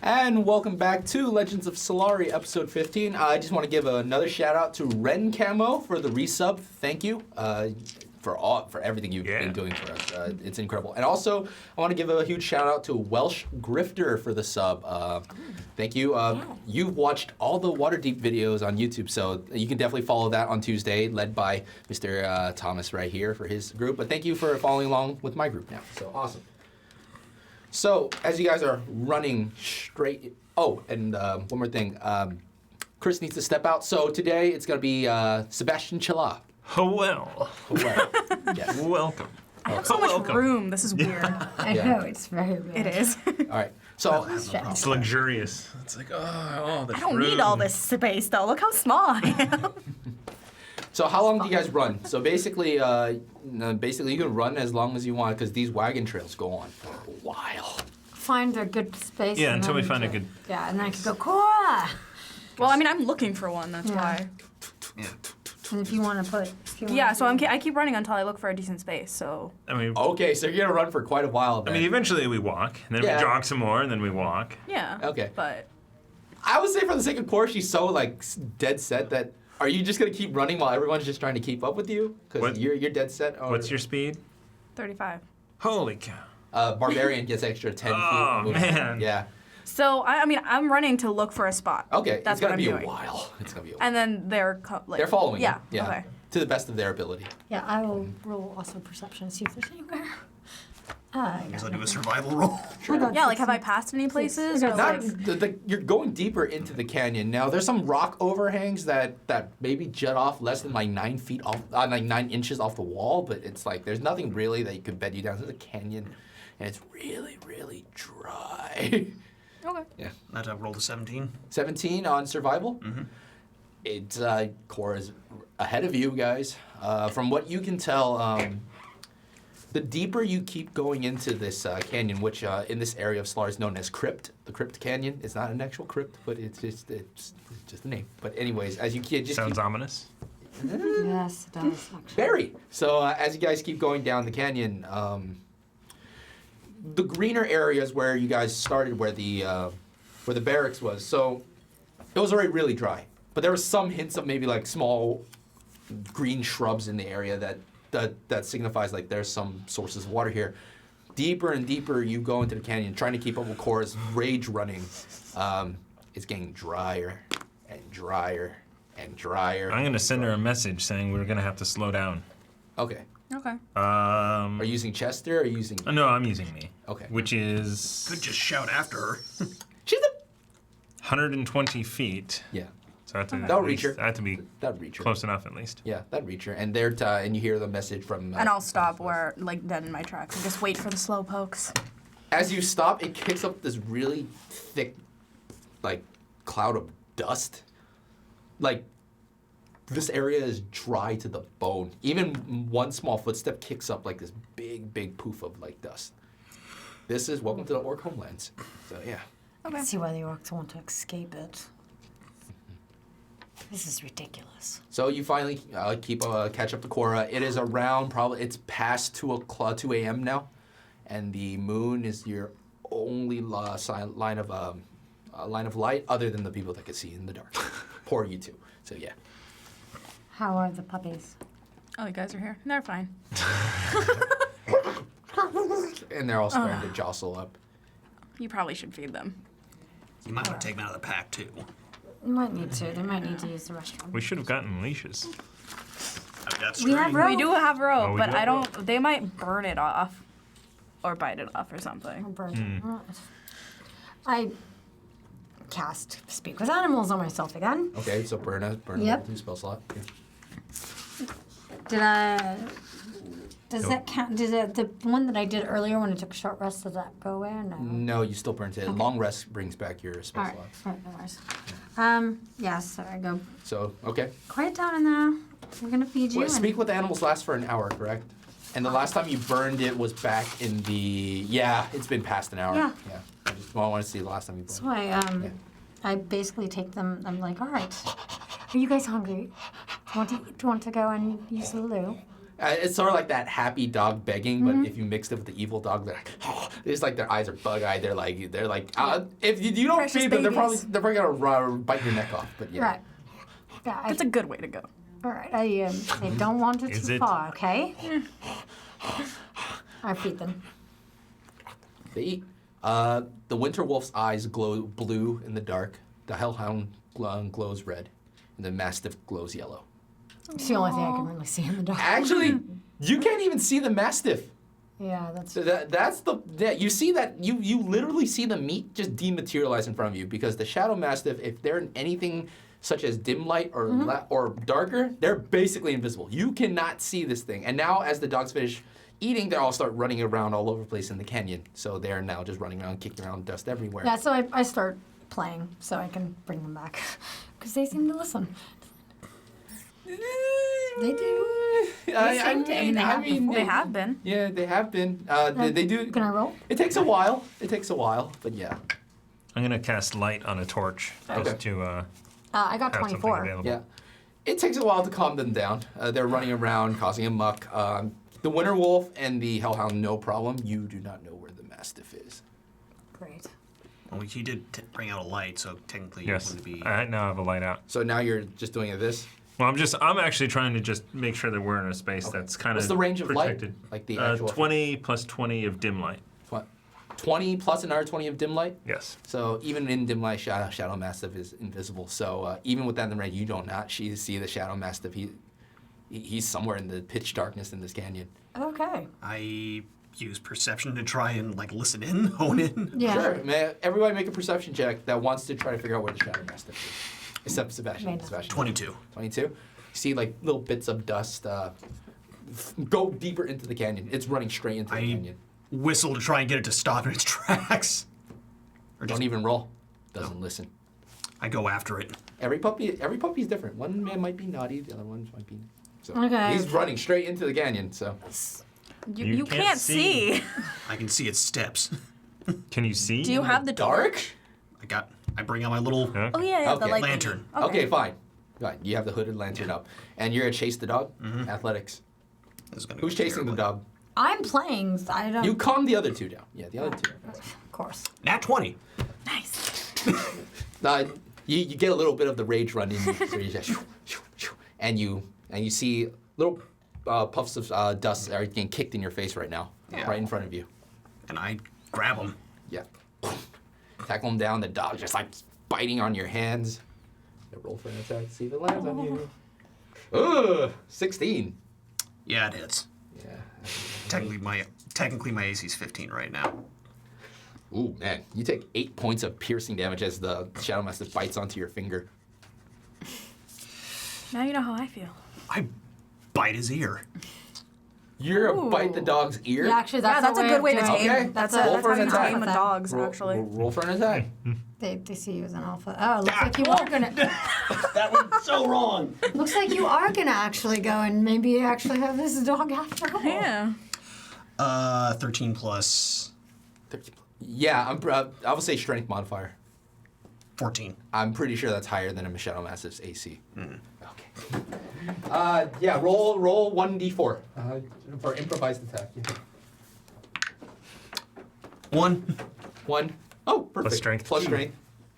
And welcome back to Legends of Solari, episode 15. I just want to give another shout out to Ren Camo for the resub. Thank you for everything you've been doing for us. It's incredible. And also, I want to give a huge shout out to Welsh Grifter for the sub. Thank you. You've watched all the Waterdeep videos on YouTube, so you can definitely follow that on Tuesday, led by Mr. Thomas right here for his group. But thank you for following along with my group now. So awesome. So, as you guys are running straight... Oh, and one more thing. Chris needs to step out. So today, it's going to be Sebastian Chila. Well. Yes. Welcome. I have so much room. This is weird. I know, it's very weird. It is. All right. So, It's luxurious. It's like, oh, this I don't need all this space, though. Look how small I am. so how long do you guys run? So basically, you can run as long as you want because these wagon trails go on for a while. Find a good space. Yeah, and until we then find a to- good... Yeah, and then I can go, Cora! Well, I mean, I'm looking for one. That's why. And if you want to put... Yeah, so I keep running until I look for a decent space, so... I mean, Okay, so you're gonna run for quite a while then. eventually we walk, and then Yeah. we jog some more, and then we walk. Yeah. Okay. But... I would say for the sake of Cora, she's so like dead set that. Are you just gonna keep running while everyone's just trying to keep up with you? Because What- you're dead set. Or, What's your speed? 35. Holy cow. Barbarian gets extra 10 feet. Oh, movement. man. Yeah. So, I mean, I'm running to look for a spot. Okay. That's it's gonna what I'm be doing. a while. It's gonna be a while. And then they're They're following Yeah. you. Yeah. Okay. To the best of their ability. Yeah, I will roll also perception, see if there's anywhere. I guess I'll do a survival roll. Yeah, like have I passed any places? Or Not, like, you're going deeper into the canyon now. There's some rock overhangs that maybe jut off less than like 9 feet off, like 9 inches off the wall. But it's like there's nothing really that you could bed you down to the canyon, and it's really, really dry. okay. Yeah. That I rolled a 17. 17 on survival. Mm-hmm. It's Cora's ahead of you guys. From what you can tell, the deeper you keep going into this canyon, which in this area of Solari is known as Crypt, the Crypt Canyon. It's not an actual crypt, but it's just a name. But anyways, as you just Sounds keep, ominous. Yes, it does, actually. very. So as you guys keep going down the canyon, the greener areas where you guys started, where the barracks was, so it was already really dry. But there was some hints of maybe like small green shrubs in the area that signifies like there's some sources of water here. Deeper and deeper you go into the canyon, trying to keep up with Cora's rage running. It's getting drier and drier and drier. I'm going to send her a message saying we're going to have to slow down. Okay. Okay. Are you using Chester or are you using... No, I'm using me. Okay. Which is Could just shout after her. She's the... 120 feet. Yeah. So I have to, That'll at reach least- her. I have to be That'd reach her. close enough at least. Yeah, that'd reach her. And and you hear the message from... And I'll stop where, like, dead in my tracks and just wait for the slow pokes. As you stop, it kicks up this really thick, like, cloud of dust. Like, this area is dry to the bone. Even one small footstep kicks up, like, this big, big poof of, like, dust. This is Welcome to the Orc Homelands. So, yeah. I can see why the orcs want to escape it. This is ridiculous. So you finally catch up to Cora. It is around it's past 2 a.m. now, and the moon is your only line of light, other than the people that can see in the dark. Poor you two. So yeah. How are the puppies? Oh, you guys are here. They're fine. And they're all starting to jostle up. You probably should feed them. You might want to take them out of the pack, too. You might need to. They might need to use the restroom. We should have gotten leashes. I've got We have string. rope. We do have rope, Oh, we but do I have don't. They might burn it off, or bite it off, or something. I cast Speak with Animals on myself again. Okay, so burn Yep. a 2 spell slot. Yeah. Did I... Does that count? The one that I did earlier when I took a short rest, does that go away or no? No, you still burnt it. Long rest brings back your spell All right. slots. All right, no worries. Yeah, so I go, So, okay. quiet down in there. We're going to feed you. Wait, and- Speak with Animals lasts for an hour, correct? And the last time you burned it was back in the... Yeah, it's been past an hour. Yeah. I just want to see the last time you burned So I basically take them, I'm like, all right, are you guys hungry? Do you want to go and use the loo? It's sort of like that happy dog begging, but if you mixed it with the evil dog, they're like, it's like their eyes are bug-eyed. They're like, if you don't Precious feed them, they're babies. probably gonna bite your neck off. But yeah. Right. Yeah, That's a good way to go. all right. I don't want it Is too it? far, okay? I feed them. They eat. The winter wolf's eyes glow blue in the dark. The hellhound glows red, and the mastiff glows yellow. It's the only thing I can really see in the dark. Actually, you can't even see the mastiff. Yeah, that's. So that's the you see that you literally see the meat just dematerialize in front of you because the shadow mastiff, if they're in anything such as dim light or or darker, they're basically invisible. You cannot see this thing. And now as the dogs finish eating, they all start running around all over the place in the canyon. So they're now just running around, kicking around dust everywhere. Yeah, so I start playing so I can bring them back because they seem to listen. They do. I mean, They have been. yeah, they have been. They do. Can I roll? It takes a while. But yeah. I'm gonna cast light on a torch Okay. just to I got have something 24. available. Yeah. It takes a while to calm them down. They're running around, causing a muck. The winter wolf and the hellhound, no problem. You do not know where the mastiff is. Great. Well, he did bring out a light, so technically Yes. it wouldn't be. I now have a light out. So now you're just doing it this. Well, I'm actually trying to just make sure that we're in a space that's kind What's of the range of light? protected. Like the actual 20 plus 20 of dim light. 20 plus another 20 of dim light. Yes. So even in dim light, shadow mastiff is invisible. So even with that in the range, you do not see the shadow mastiff. He's somewhere in the pitch darkness in this canyon. Okay. I use perception to try and like listen in, hone in. Yeah. Sure. Everybody make a perception check that wants to try to figure out where the shadow mastiff is. Except Sebastian. Made it. Sebastian. 22. 22. You see like little bits of dust go deeper into the canyon. It's running straight into the canyon. Whistle to try and get it to stop in its tracks. Or Don't just, even roll. Doesn't listen. I go after it. Every puppy's different. One man might be naughty, the other one might be. So Okay. he's running straight into the canyon. So You can't see. I can see its steps. Can you see? Do you have the dark. I bring out my little Yeah. Oh yeah, the Okay. like lantern. Okay, fine. Right, you have the hooded lantern up, and you're gonna chase the dog. Athletics. This is gonna Who's go chasing the terribly. dog? I'm playing. So I don't. You calm the other two down. Yeah, the other two. Of course. Nat 20. Nice. You get a little bit of the rage run in you, so you just and you see little puffs of dust are getting kicked in your face right now, Yeah. right in front of you. And I grab him. Yeah. Tackle him down. The dog just like biting on your hands. Roll for an attack to see if it lands on you. Ugh, 16. Yeah, it hits. Yeah. Technically my AC is 15 right now. Ooh, man. You take 8 points of piercing damage as the Shadow Mastiff bites onto your finger. Now you know how I feel. I bite his ear. You're gonna bite the dog's ear? Yeah, actually, that's, That's a good way to of doing tame. it. Okay. That's Roll that's for how an you attack. tame with dogs, Roll, actually. roll for an attack. They see you as an alpha. Oh, looks like you are gonna. That was so wrong. Looks like you are gonna actually go and maybe actually have this dog after all. Yeah. 13 plus Yeah, I would say strength modifier. 14. I'm pretty sure that's higher than a Shadow Mastiff's AC. Okay. Yeah, roll 1d4 for improvised attack. Yeah. 1, 1. Oh, perfect. strength. Plus strength.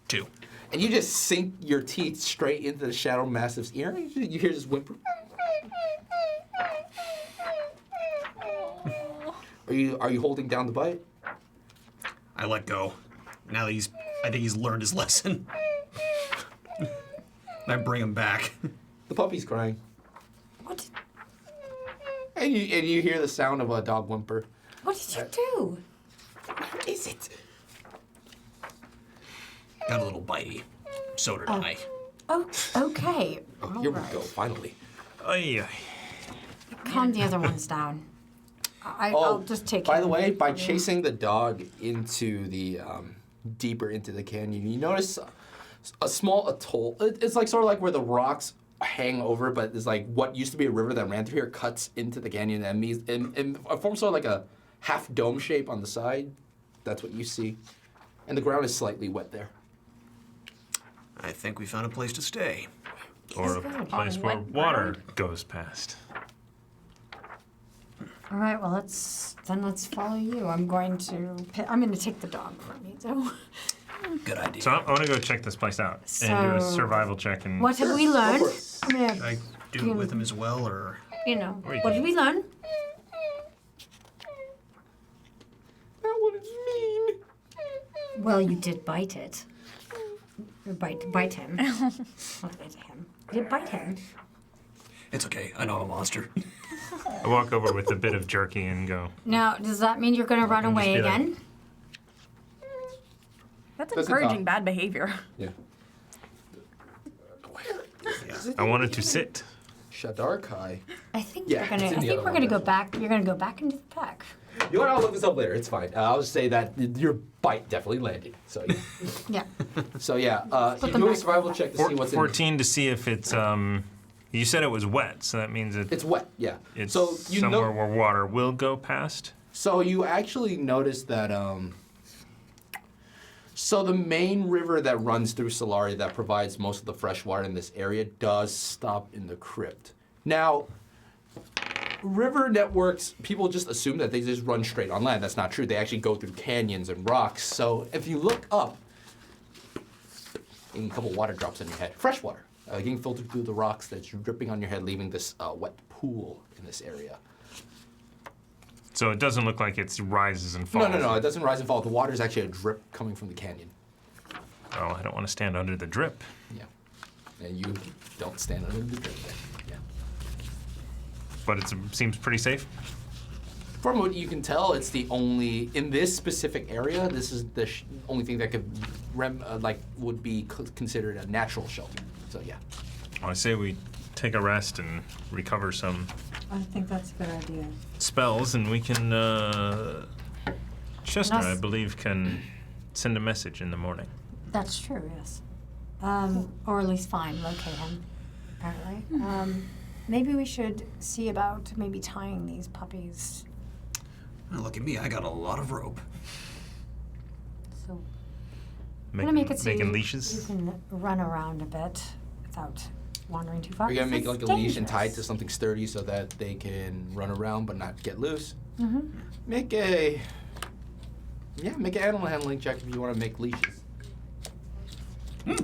2. And you just sink your teeth straight into the Shadow Mastiff's ear. You hear this whimper. Are you holding down the bite? I let go. Now that I think he's learned his lesson. And I bring him back. The puppy's crying. What? And you hear the sound of a dog whimper. What did you do? What is it? Got a little bitey. So did I. Oh, okay. Oh, here we go, finally. Ay, Calm the other ones down. I'll just take By care the of way, it. by chasing the dog into the deeper into the canyon, you notice a small atoll. It's like sort of like where the rocks hang over, but it's like what used to be a river that ran through here cuts into the canyon and forms sort of like a half dome shape on the side. That's what you see, and the ground is slightly wet there. I think we found a place to stay. or a place where water goes past. All right, well, let's follow you. I'm going to take the dog from me, though. Good idea. So I want to go check this place out and do a So- survival check. And What have we learned? I'm gonna, Should I do it with him as well, or? what did we learn? That one is mean. Well, you did bite it. Or bite him. Not bite him. You did bite him. It's okay. I know I'm a monster. I walk over with a bit of jerky and go. Now, does that mean you're going to run Just away be like- again? That's Doesn't encouraging talk. bad behavior. Yeah. I wanted to sit. Shadarkai. I think Yeah, you're gonna. it's in I the think other we're one, gonna go that's back. You're gonna go back into the pack. You know what? I'll look this up later. It's fine. I'll just say that your bite definitely landed. So yeah. Yeah. So yeah. You them do a back. survival check to see what's in. 14 to see if it's. You said it was wet, so that means It's wet. Yeah. it's so you somewhere know. where water will go past. So you actually notice that. So the main river that runs through Solari that provides most of the fresh water in this area does stop in the crypt. Now, river networks, people just assume that they just run straight on land. That's not true. They actually go through canyons and rocks. So if you look up, a couple water drops on your head, fresh water, getting filtered through the rocks that's dripping on your head, leaving this wet pool in this area. So it doesn't look like it rises and falls. No, it doesn't rise and fall. The water is actually a drip coming from the canyon. Oh, I don't want to stand under the drip. Yeah. And you don't stand under the drip there. Yeah. But it seems pretty safe. From what you can tell, it's the only, in this specific area, this is the only thing that could, would be considered a natural shelter. So yeah. I say we take a rest and recover some I think that's a good idea. spells, and we can. Chester, I Unless- believe, can send a message in the morning. That's true. Yes. Or at least locate him. Apparently. Maybe we should see about maybe tying these puppies. Oh, look at me. I got a lot of rope. So I'm gonna make it so making you leashes. can run around a bit without wandering too far. Are you gonna make because like a it's leash and tie it to dangerous. something sturdy so that they can run around but not get loose? Mm-hmm. Make an animal handling check if you want to make leashes.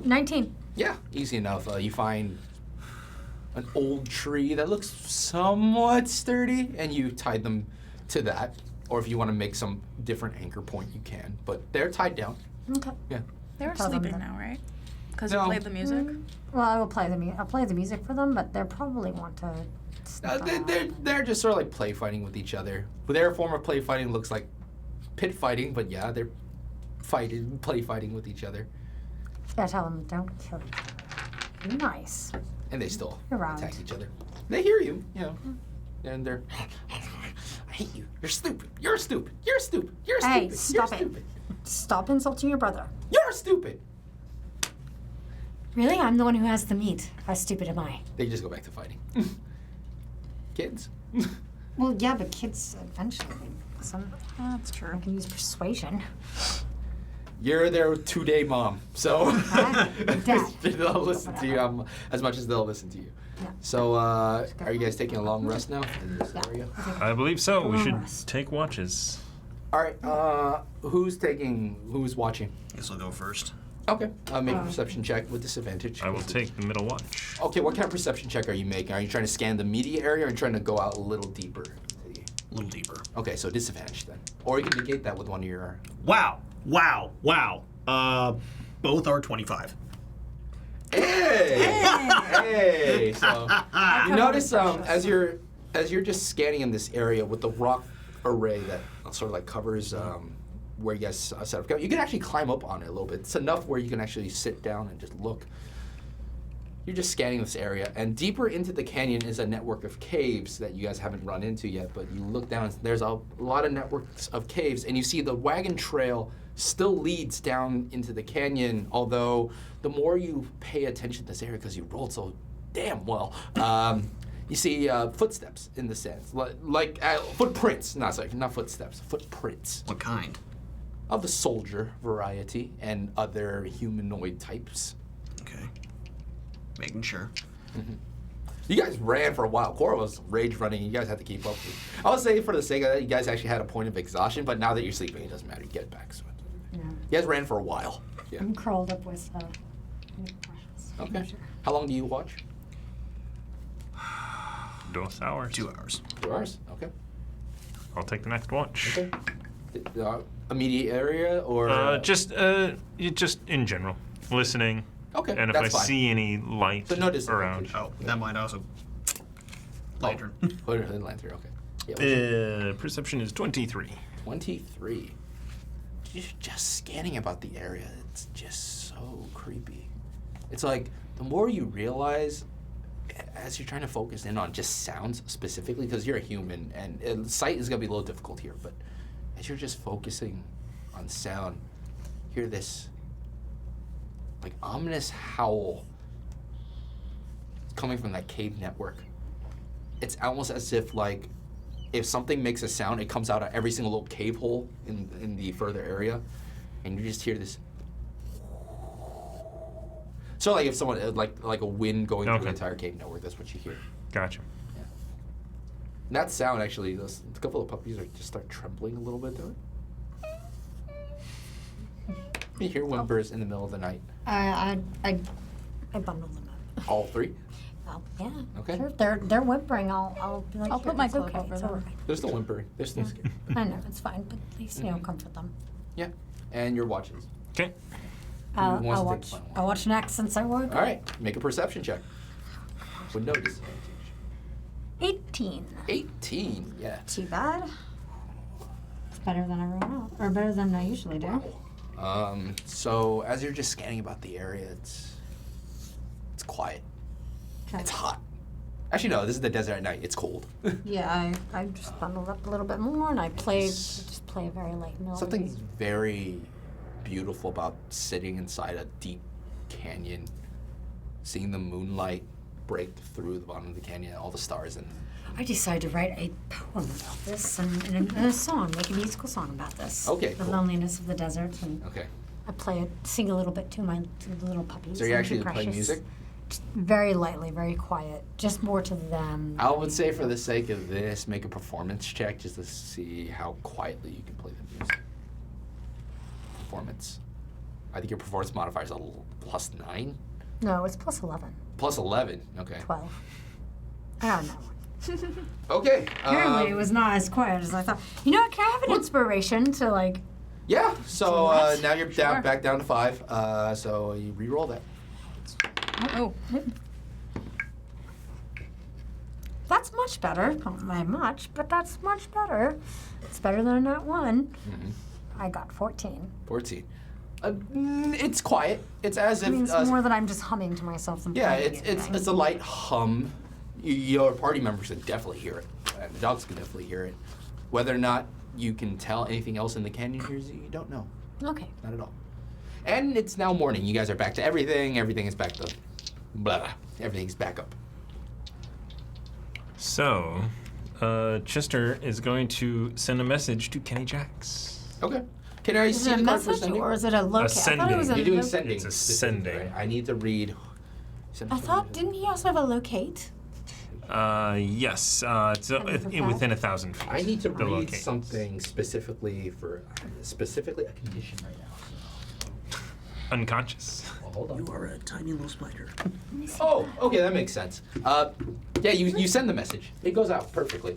19. Yeah, easy enough. You find an old tree that looks somewhat sturdy, and you tie them to that. Or if you want to make some different anchor point, you can. But they're tied down. Okay. Yeah. They were Tell them sleeping that. now, right? Because No. you played the music. Well, I will play the I'll play the music for them, but they'll probably want to. Sneak around. They're just sort of like play fighting with each other. But their form of play fighting looks like pit fighting, but yeah, they're play fighting with each other. Yeah, tell them don't kill each other. Be nice. And they still Around. attack each other. They hear you, you know. And they're, I hate you. You're stupid. You're stupid. You're stupid. You're stupid. Hey, stop You're it. stupid. Stop insulting your brother. You're stupid. Really? I'm the one who has the meat. How stupid am I? They just go back to fighting. Kids. Well, yeah, but kids eventually. Some That's true. can use persuasion. You're their 2-day mom, so Dad. they'll listen to you as much as they'll listen to you. Yeah. So, are you guys taking a long rest now in this area? I believe so. We Long should rest. take watches. All right. Who's watching? Guess I'll go first. Okay. Make a perception check with disadvantage. I will take the middle watch. Okay. What kind of perception check are you making? Are you trying to scan the immediate area, or are you trying to go out a little deeper? A little deeper. Okay, so disadvantage then, or you can negate that with one of your. Wow. Both are 25. Hey! So you notice as you're just scanning in this area with the rock array that sort of like covers where you guys set up camp, you can actually climb up on it a little bit. It's enough where you can actually sit down and just look. You're just scanning this area, and deeper into the canyon is a network of caves that you guys haven't run into yet, but you look down, there's a lot of networks of caves, and you see the wagon trail still leads down into the canyon, although the more you pay attention to this area, because you rolled so damn well, you see footsteps in the sands, like footprints, not footsteps, footprints What kind? of the soldier variety and other humanoid types. Okay. Making sure. You guys ran for a while. Cora was rage running. You guys had to keep up. I would say for the sake of that, you guys actually had a point of exhaustion, but now that you're sleeping, it doesn't matter. You get it back. So Yeah. you guys ran for a while. Yeah. I'm curled up with Precious. Okay. How long do you watch? 2 hours. 2 hours. 2 hours. Okay. I'll take the next watch. Okay. Immediate area or? Just in general, listening. Okay, And if that's I fine. see any light So no around. disadvantage. Oh, that might also. Lantern. Put it in lantern. Okay. Yeah. Perception is 23. 23. Just scanning about the area, it's just so creepy. It's like the more you realize, as you're trying to focus in on just sounds specifically, because you're a human and sight is gonna be a little difficult here, but as you're just focusing on sound, hear this like ominous howl coming from that cave network. It's almost as if like if something makes a sound, it comes out of every single little cave hole in the further area, and you just hear this. So like if someone like a wind going through the entire cave network, that's what you hear. Gotcha. Yeah. And that sound actually, a couple of puppies are just start trembling a little bit though. You hear whimpers in the middle of the night. I bundle them up. All three. Well, yeah. Okay. Sure. They're whimpering. I'll be like. I'll "Here, put my it's cloak okay, over it's them." all right." They're still whimpering. They're still scared. I know it's fine, but at least comfort them. Yeah. And your watches. Okay. I'll wants to take watch. the final one? I'll watch next since I woke. All right. Make a perception check. With no disadvantage. 18. 18. Yeah. Too bad. It's better than everyone else, or better than I usually do. So as you're just scanning about the area, it's quiet. Okay. It's hot. Actually, no. This is the desert at night. It's cold. Yeah, I just bundled up a little bit more, and I just play a very light melody. Something's very beautiful about sitting inside a deep canyon, seeing the moonlight break through the bottom of the canyon, all the stars, and I decided to write a poem about this and a song, make a musical song about this. Okay, The cool. loneliness of the desert, and okay. I sing a little bit to the little puppies. So you and actually to play Precious. music? Just very lightly, very quiet, just more to them. I would say for the sake of this, make a performance check just to see how quietly you can play the music. Performance. I think your performance modifier is a +9. No, it's +11, +11. Okay. 12. I don't know. Okay. Apparently, it was not as quiet as I thought. You know what? Can I have an inspiration to like? Yeah. So What? now you're back down to 5. So you re-roll that. Oh, That's much better. Not by much, but that's much better. It's better than that one. I got 14. 14. It's quiet. It's as It if means more that I'm just humming to myself than yeah, playing it's anything. it's a light hum. Your party members can definitely hear it, and the dogs can definitely hear it. Whether or not you can tell anything else in the canyon hears you don't know. Okay. Not at all. And it's now morning. You guys are back to everything. Everything is back to blah. Everything's back up. So, Chester is going to send a message to Kenny Jax. Okay. Can I Is see it a the card for message sending? or is it a locate? I thought it was a You're doing lo- sending. It's a specifically, sending. right? I need to read. I thought, didn't he also have a locate? Yes. It's within 1,000 feet. I need to the read locate. something specifically a condition right now. Unconscious. Well, hold on. You are a tiny little spider. Oh, okay, that makes sense. Yeah, you send the message. It goes out perfectly.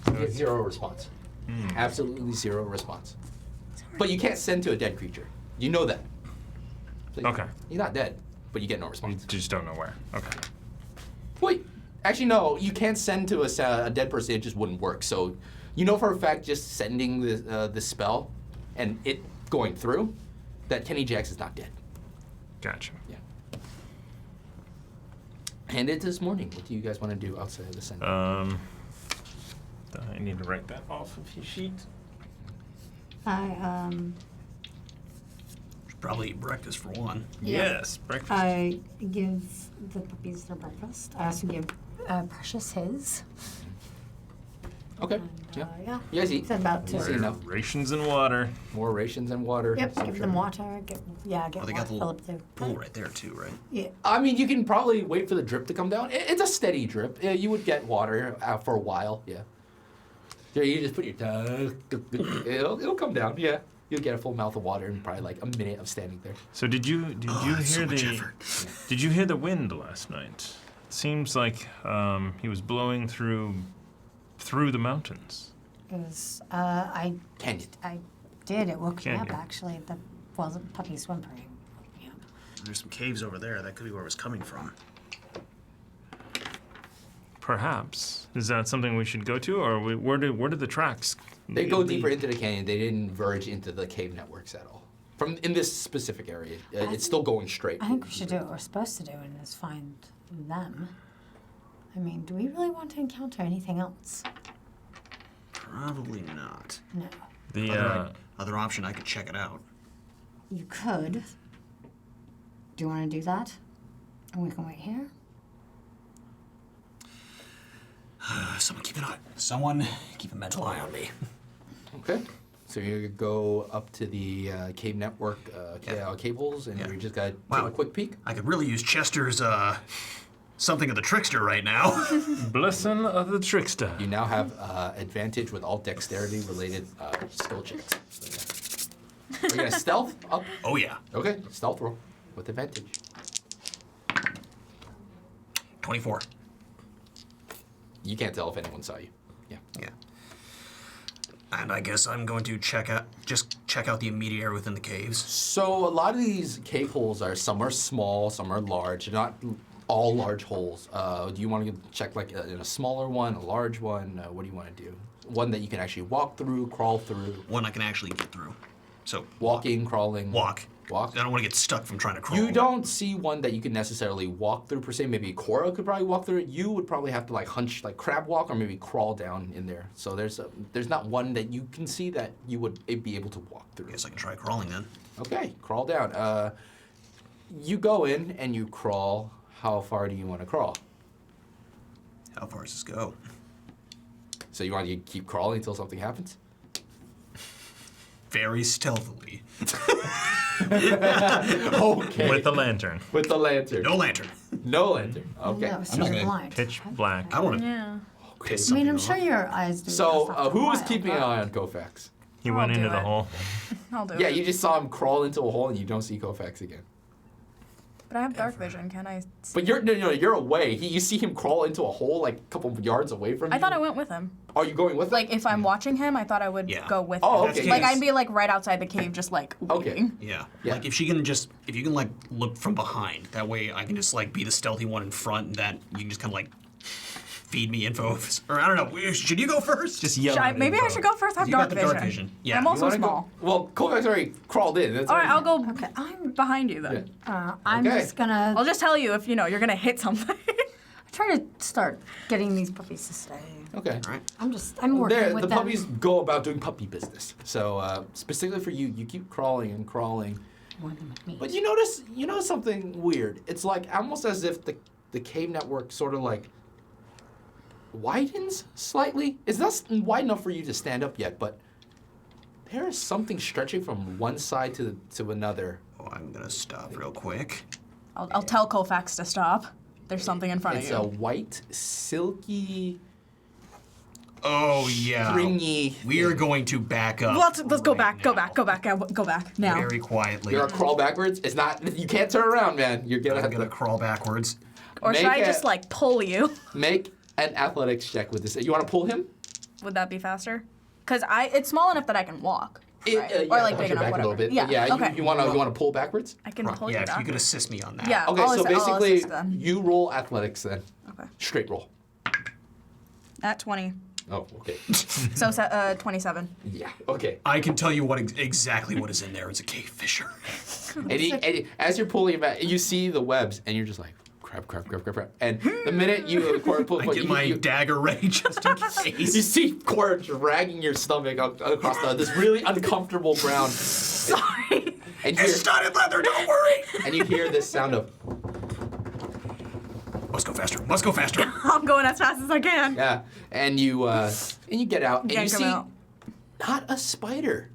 You get 0 response. Absolutely 0 response. But you can't send to a dead creature. You know that. So Okay. You're not dead, but you get no You response. just don't know where. Okay. Wait, actually no, you can't send to a dead person. It just wouldn't work. So you know for a fact just sending the spell and it going through that Kenny Jax is not dead. Gotcha. Yeah. And it's this morning. What do you guys want to do outside of the sending? I need to write that off of his sheet. Should probably eat breakfast for one. Yes, breakfast. I give the puppies their breakfast. I also give Precious his. Okay. Yeah. Yeah. You guys eat. It's about You see to. enough. Rations and water. More rations and water. Yep. some Give sugar. them water. Get Oh, they water. got the Fill little up the pool right there too, right? Yeah. I mean, you can probably wait for the drip to come down. It's a steady drip. You would get water for a while. Yeah. Yeah. You just put your tongue. It'll come down. Yeah. You'll get a full mouth of water in probably like a minute of standing there. So did you that's so hear much the effort. Did you hear the wind last night? It seems like he was blowing through the mountains. It was. I Canyon. did. It woke me Can't up hear. actually. The puppy's whimpering. Woke me up. There's some caves over there. That could be where it was coming from. Perhaps. Is that something we should go to, or where did the tracks? They go deeper into the canyon. They didn't verge into the cave networks at all. From in this specific area, it's still going straight. I think we should do what we're supposed to do and is find them. I mean, do we really want to encounter anything else? Probably not. No. The Other option, I could check it out. You could. Do you want to do that? And we can wait here? Someone keep a mental eye on me. Okay. So you go up to the cave network cables, and Yeah. you just got to Wow. take a quick peek. I could really use Chester's something of the trickster right now. blessing of the trickster. You now have advantage with all dexterity related skill checks. So, yeah. Are you gonna stealth up? Oh yeah. Okay, stealth roll with advantage. 24. You can't tell if anyone saw you. Yeah. Yeah. And I guess I'm going to check out the immediate area within the caves. So a lot of these cave holes some are small, some are large. They're not all large holes. Do you want to check like in a smaller one, a large one? What do you want to do? One that you can actually walk through, crawl through. One I can actually get through. So Walking, crawling. walk. Walk. I don't want to get stuck from trying to crawl. You don't see one that you can necessarily walk through per se. Maybe Cora could probably walk through it. You would probably have to like hunch, like crab walk, or maybe crawl down in there. So there's not one that you can see that you would be able to walk through. I guess I can try crawling then. Okay, crawl down. You go in and you crawl. How far do you want to crawl? How far does this go? So you want to keep crawling until something happens? Very stealthily. Okay. With the lantern. With the lantern. No lantern. No lantern. Okay. No, so not you're gonna blind. Pitch black. I don't want to Yeah. Okay. piss I mean, something I'm sure off. your eyes do. So this after who a was while, keeping an but- eye on Kofax? He went I'll into do the it. hole. I'll do Yeah, it. you just saw him crawl into a hole and you don't see Kofax again. But I have dark vision. Can I? But you're away. You see him crawl into a hole like a couple of yards away from you. I thought I went with him. Are you going with him? Like if I'm watching him, I thought I would Yeah. go with Oh, him. okay. Like Yes. I'd be like right outside the cave, just like Okay. waiting. Yeah. Yeah. Like if you can like look from behind, that way I can just like be the stealthy one in front, and that you can just kind of like feed me info. Or I don't know. Should you go first? Just yell. Maybe I should go first. I have You got dark the vision. dark vision. Yeah. I'm You also Wanna go- small. Well, Kovacs already crawled in. That's All right, I'll go Okay, I'm. behind you then. I'm Okay. just gonna. I'll just tell you if you're gonna hit something. try to start getting these puppies to stay. Okay. All right. I'm working There, with the them. puppies go about doing puppy business. So specifically for you, you keep crawling and crawling. More than with me. But you notice something weird. It's like almost as if the cave network sort of like widens slightly. It's not wide enough for you to stand up yet, but there is something stretching from one side to another. Oh, I'm gonna stop real quick. I'll tell Kofax to stop. There's something in front It's of a you. white, silky, Oh yeah. stringy. We are going to back up. Let's go right back. Go now. back. Go back. Go back now. Very quietly. You're gonna crawl backwards. It's not. You can't turn around, man. You're gonna I'm have gonna to crawl backwards. Or should make I it- just like pull you? make an athletics check with this. You want to pull him? Would that be faster? Cause it's small enough that I can walk. Right? Yeah, or like punch big your enough, back whatever. a little bit. Yeah. Okay. You want to pull backwards? I can pull Yeah, you if you back. could assist me on that. Yeah. Okay, I'll so I'll basically, assist then. you roll athletics then. Okay. Straight roll. At 20. Oh, okay. So 27. Yeah, okay. I can tell you exactly what is in there. It's a cave fisher. And as you're pulling it back, you see the webs, and you're just like, crap. And the minute you pull, I get my dagger ready just in case. you see Cora dragging your stomach across this really uncomfortable ground. Sorry. And It's studded leather, don't worry! and you hear this sound of, Must go faster, must go faster. I'm going as fast as I can. yeah, and you And you get out, and you Yank 'em see out. not a spider,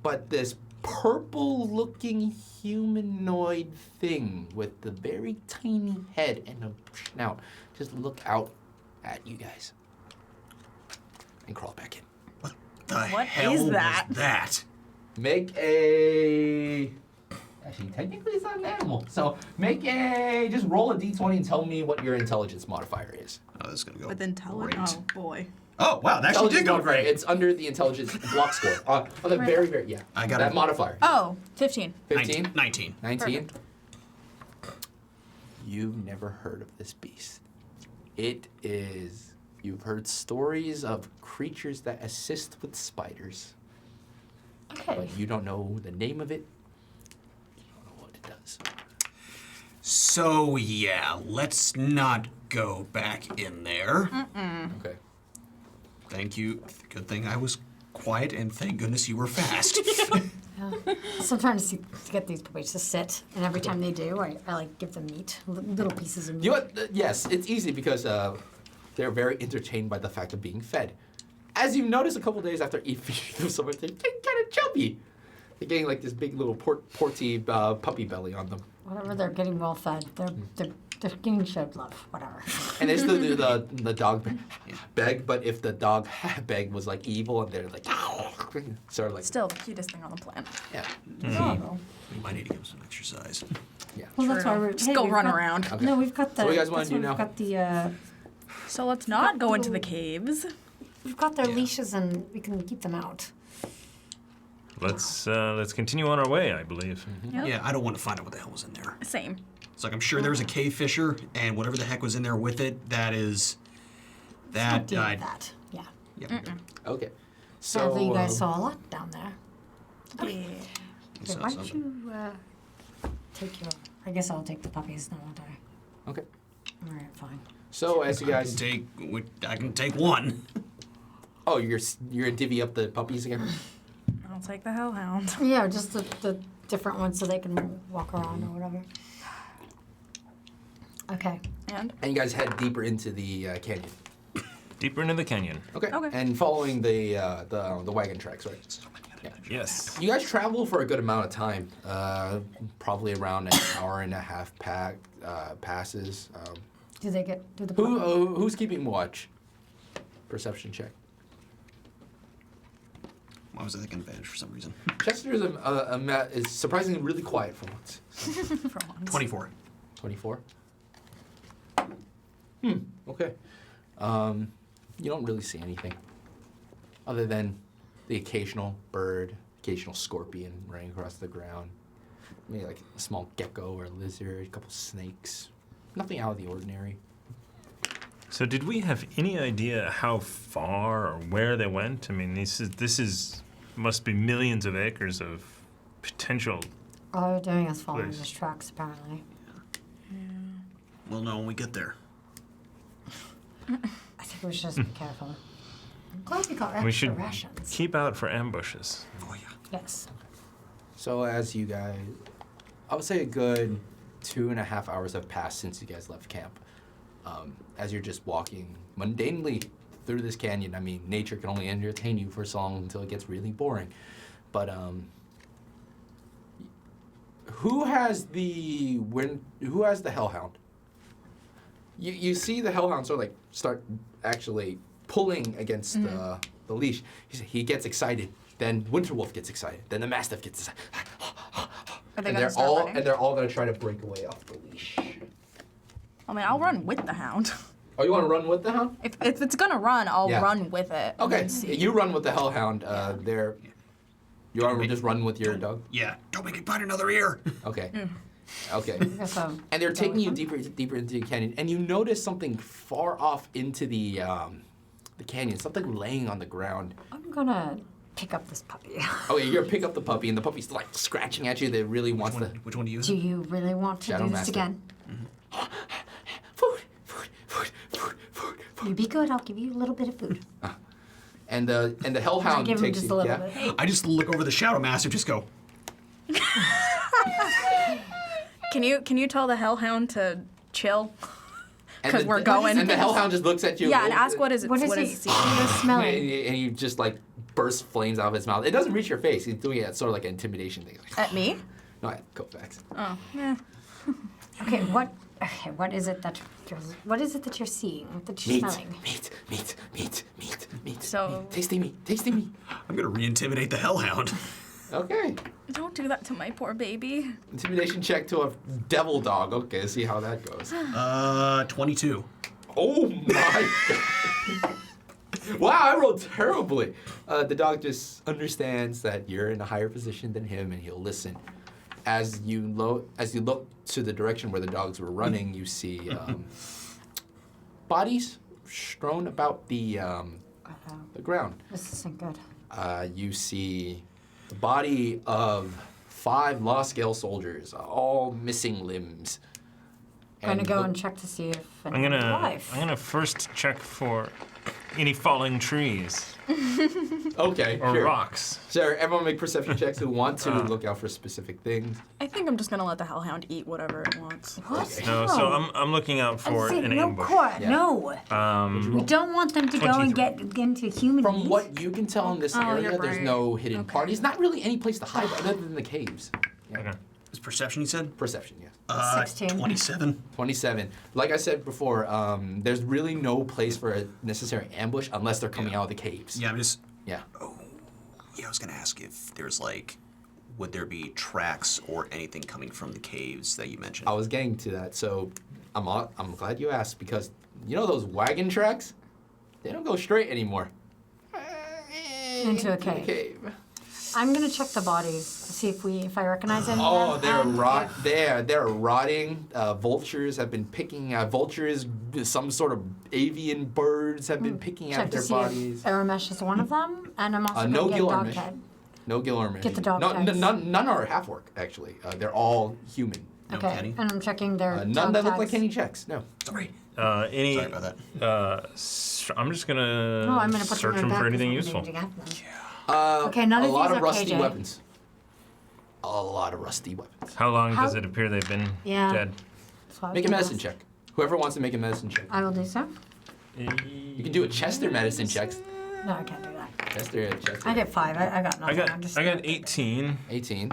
but this purple-looking humanoid thing with the very tiny head and a snout just look out at you guys and crawl back in. The What hell is was that? that? Make a... Actually, technically it's not an animal. So just roll a d20 and tell me what your intelligence modifier is. Oh, this is gonna go. With intelligence. Oh boy. Oh wow, that actually did go modifier, great. it's under the intelligence block score. On the very, yeah. I got that it. modifier. Oh, 15. 15? 19. 19? You've never heard of this beast. It is... You've heard stories of creatures that assist with spiders. Okay. But you don't know the name of it. You don't know what it does. So yeah, let's not go back in there. Okay. Thank you. Good thing I was quiet, and thank goodness you were fast. So I'm trying to get these puppies to sit, and every time they do, I like give them meat, little pieces of meat. You know what? Yes, it's easy because they're very entertained by the fact of being fed. As you notice a couple days after feeding them so much, they're getting kind of chubby. They're getting like this big little porty puppy belly on them. Whatever, they're getting well fed. They're getting showed love. Whatever. And there's the dog beg, but if the dog beg was like evil and they're like sort of like Still the cutest thing on the planet. yeah. We might need to give him some exercise. Yeah. Well, that's why True. we're Just go we've run got- around. Okay. No, we've got the. So what do you guys wanna that's do why now? We've got the. So let's not go into the caves. We've got their leashes, and we can keep them out. Let's continue on our way, I believe. Yep. Yeah, I don't want to find out what the hell was in there. Same. It's like I'm sure there was a cave fisher, and whatever the heck was in there with it, that Not deal with died. that. Yeah. Yeah. Okay. Sadly, So you guys saw a lot down there. Yeah. We Okay, saw why don't something. you take your? I guess I'll take the puppies now, won't I? okay. All right, fine. So as you guys I can take one. oh you're gonna divvy up the puppies again. I'll take the hellhound. Yeah, just the different ones so they can walk around or whatever. Okay. And? And you guys head deeper into the canyon. Deeper into the canyon. Okay. Okay. And following the wagon tracks, right? Yeah. Yes. You guys travel for a good amount of time, probably around an hour and a half passes. Do they get? Do the puppies? Who's keeping watch? Perception check. Why was I thinking advantage for some reason? Chester's is surprisingly really quiet for once. For once. 24. 24. Okay. You don't really see anything other than the occasional bird, occasional scorpion running across the ground, maybe like a small gecko or lizard, a couple snakes. Nothing out of the ordinary. So did we have any idea how far or where they went? I mean, this is must be millions of acres of potential. All they're doing is following Please. his tracks, apparently. We'll know when we get there. I think we should just be careful. I'm glad we got extra We should rations. keep out for ambushes. Oh yeah. Yes. So as you guys, I would say a good 2.5 hours have passed since you guys left camp. As you're just walking mundanely through this canyon, I mean, nature can only entertain you for so long until it gets really boring. But who has the hellhound? You see the hellhound sort of like start actually pulling against the leash. He gets excited. Then Winterwolf gets excited. Then the Mastiff gets excited. Are they And gonna they're start all running? and they're all gonna try to break away off the leash. I mean, I'll run with the hound. Oh, you want to run with the hound? If it's gonna run, I'll Yeah. run with it. and Okay, then see. you run with the hellhound. You want to just run with your dog? Yeah. Don't make it bite another ear. Okay. Okay. I guess I'll And they're go taking with you them. deeper into the canyon, and you notice something far off into the canyon. Something laying on the ground. I'm gonna pick up this puppy. Okay, you're gonna pick up the puppy, and the puppy's like scratching at you. That really wants to. Which one do you use? Do you really want to Shadow do this Master. again? Food. You be good. I'll give you a little bit of food. And the I hellhound give him takes just you. a little Yeah. bit. I just look over the Shadow Master, just go. Can you tell the hellhound to chill? 'Cause we're going. And the hellhound just looks at you. Yeah, and ask what is it? What is he it? see? You're smelling. And you just like burst flames out of his mouth. It doesn't reach your face. He's doing it at sort of like an intimidation thing. Like, At me? no, at Kovacs. Oh, yeah. Okay, what is it that you're seeing? That you're Meat, smelling? meat. So- Tasting me. I'm gonna re-intimidate the hellhound. Okay. Don't do that to my poor baby. Intimidation check to a devil dog. Okay, see how that goes. 22. Oh my god. Wow, I rolled terribly. The dog just understands that you're in a higher position than him, and he'll listen. As you look to the direction where the dogs were running, you see bodies strewn about the ground. This isn't good. You see the body of 5 lost-scale soldiers, all missing limbs. I'm gonna go the- and check to see if I'm anyone's gonna alive. first check for any falling trees Okay, or sure. rocks. Sure, everyone make perception checks who want to look out for specific things. I think I'm just gonna let the hellhound eat whatever it wants. What? No, so I'm looking out for Say, an no, ambush. Cora, Yeah. no. We don't want them to go and 23. get into human From meat. what you can tell in this area, you're there's right. no hidden parties. Not really any place to hide other than the caves. Yeah. Okay. Is perception, you said? Perception, yes. 16. 27. 27. Like I said before, there's really no place for a necessary ambush unless they're coming out of the caves. Yeah, I'm just. Yeah. Yeah, I was gonna ask if there's like, would there be tracks or anything coming from the caves that you mentioned? I was getting to that, so I'm glad you asked because you know those wagon tracks? They don't go straight anymore. Into a cave. I'm gonna check the bodies, see if I recognize any. Oh, of them. they're rotting. Vultures have been picking vultures. Some sort of avian birds have been picking Check out to their see bodies. if Aramesh is one of them, and I'm also No gonna get a gill dog Aramesh. head. No gill armor. Get the dog no, tags. none are half orc actually. They're all human. No Okay, Kenny? and I'm checking their None dog that look tags. like any checks. No. Sorry. Any? Sorry about that. I'm just gonna, No, I'm gonna put search them in them their for bag anything 'cause I'm useful. gonna have them. Okay, none a of lot these of are rusty KJ. weapons. A lot of rusty weapons. How long does How- it appear they've been Yeah. dead? That's what I was Make a gonna medicine ask. check. Whoever wants to make a medicine check. I will do so. You can do a Chester medicine checks. No, I can't do that. Chester. I get 5. I got I nothing. I'm just got 18. 18.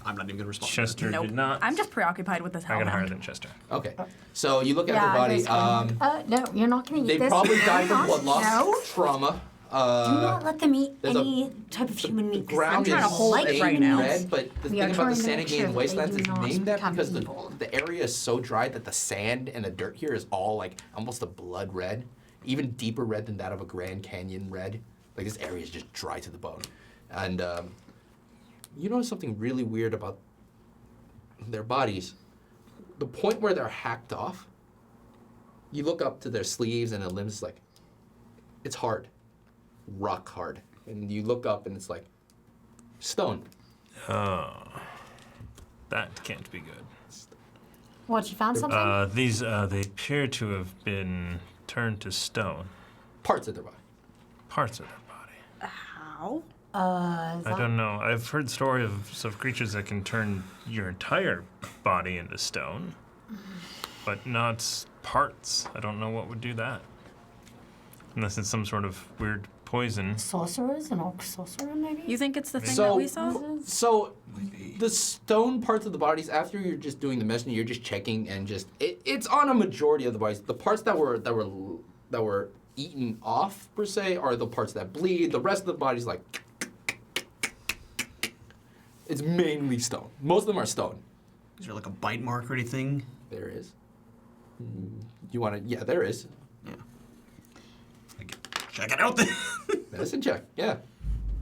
I'm not even gonna respond. Chester Nope. did not. I'm just preoccupied with this I got higher hellhound. than Chester. Okay. So you look at Yeah, their body. this one. No, you're not gonna eat They this. probably died from Not- blood loss, No. trauma. Do not let them eat there's a- any type of human meat. 'cause Ground I'm trying is to hold it stained right now. red, but the We thing are about the trying to make sure Sanagian that wastelands they is do not named that become because evil. the area is so dry that the sand and the dirt here is all like almost a blood red, even deeper red than that of a Grand Canyon red. Like this area is just dry to the bone. And you notice something really weird about their bodies. The point where they're hacked off, you look up to their sleeves and their limbs, like, it's hard. Rock hard. And you look up and it's like stone. Oh, that can't be good. What, you found something? These they appear to have been turned to stone. Parts of their body. Parts of their body. How? I don't know. I've heard stories of creatures that can turn your entire body into stone, but not parts. I don't know what would do that. Unless it's some sort of weird poison. Sorcerers? An orc sorcerer, maybe? You think it's the thing So- that we saw? So the stone parts of the bodies, after you're just doing the medicine, you're just checking and just it's on a majority of the bodies. The parts that were eaten off per se are the parts that bleed. The rest of the body's like it's mainly stone. Most of them are stone. Is there like a bite mark or anything? There is. You want to? Yeah, there is. Yeah. Check it out then. Medicine check. Yeah.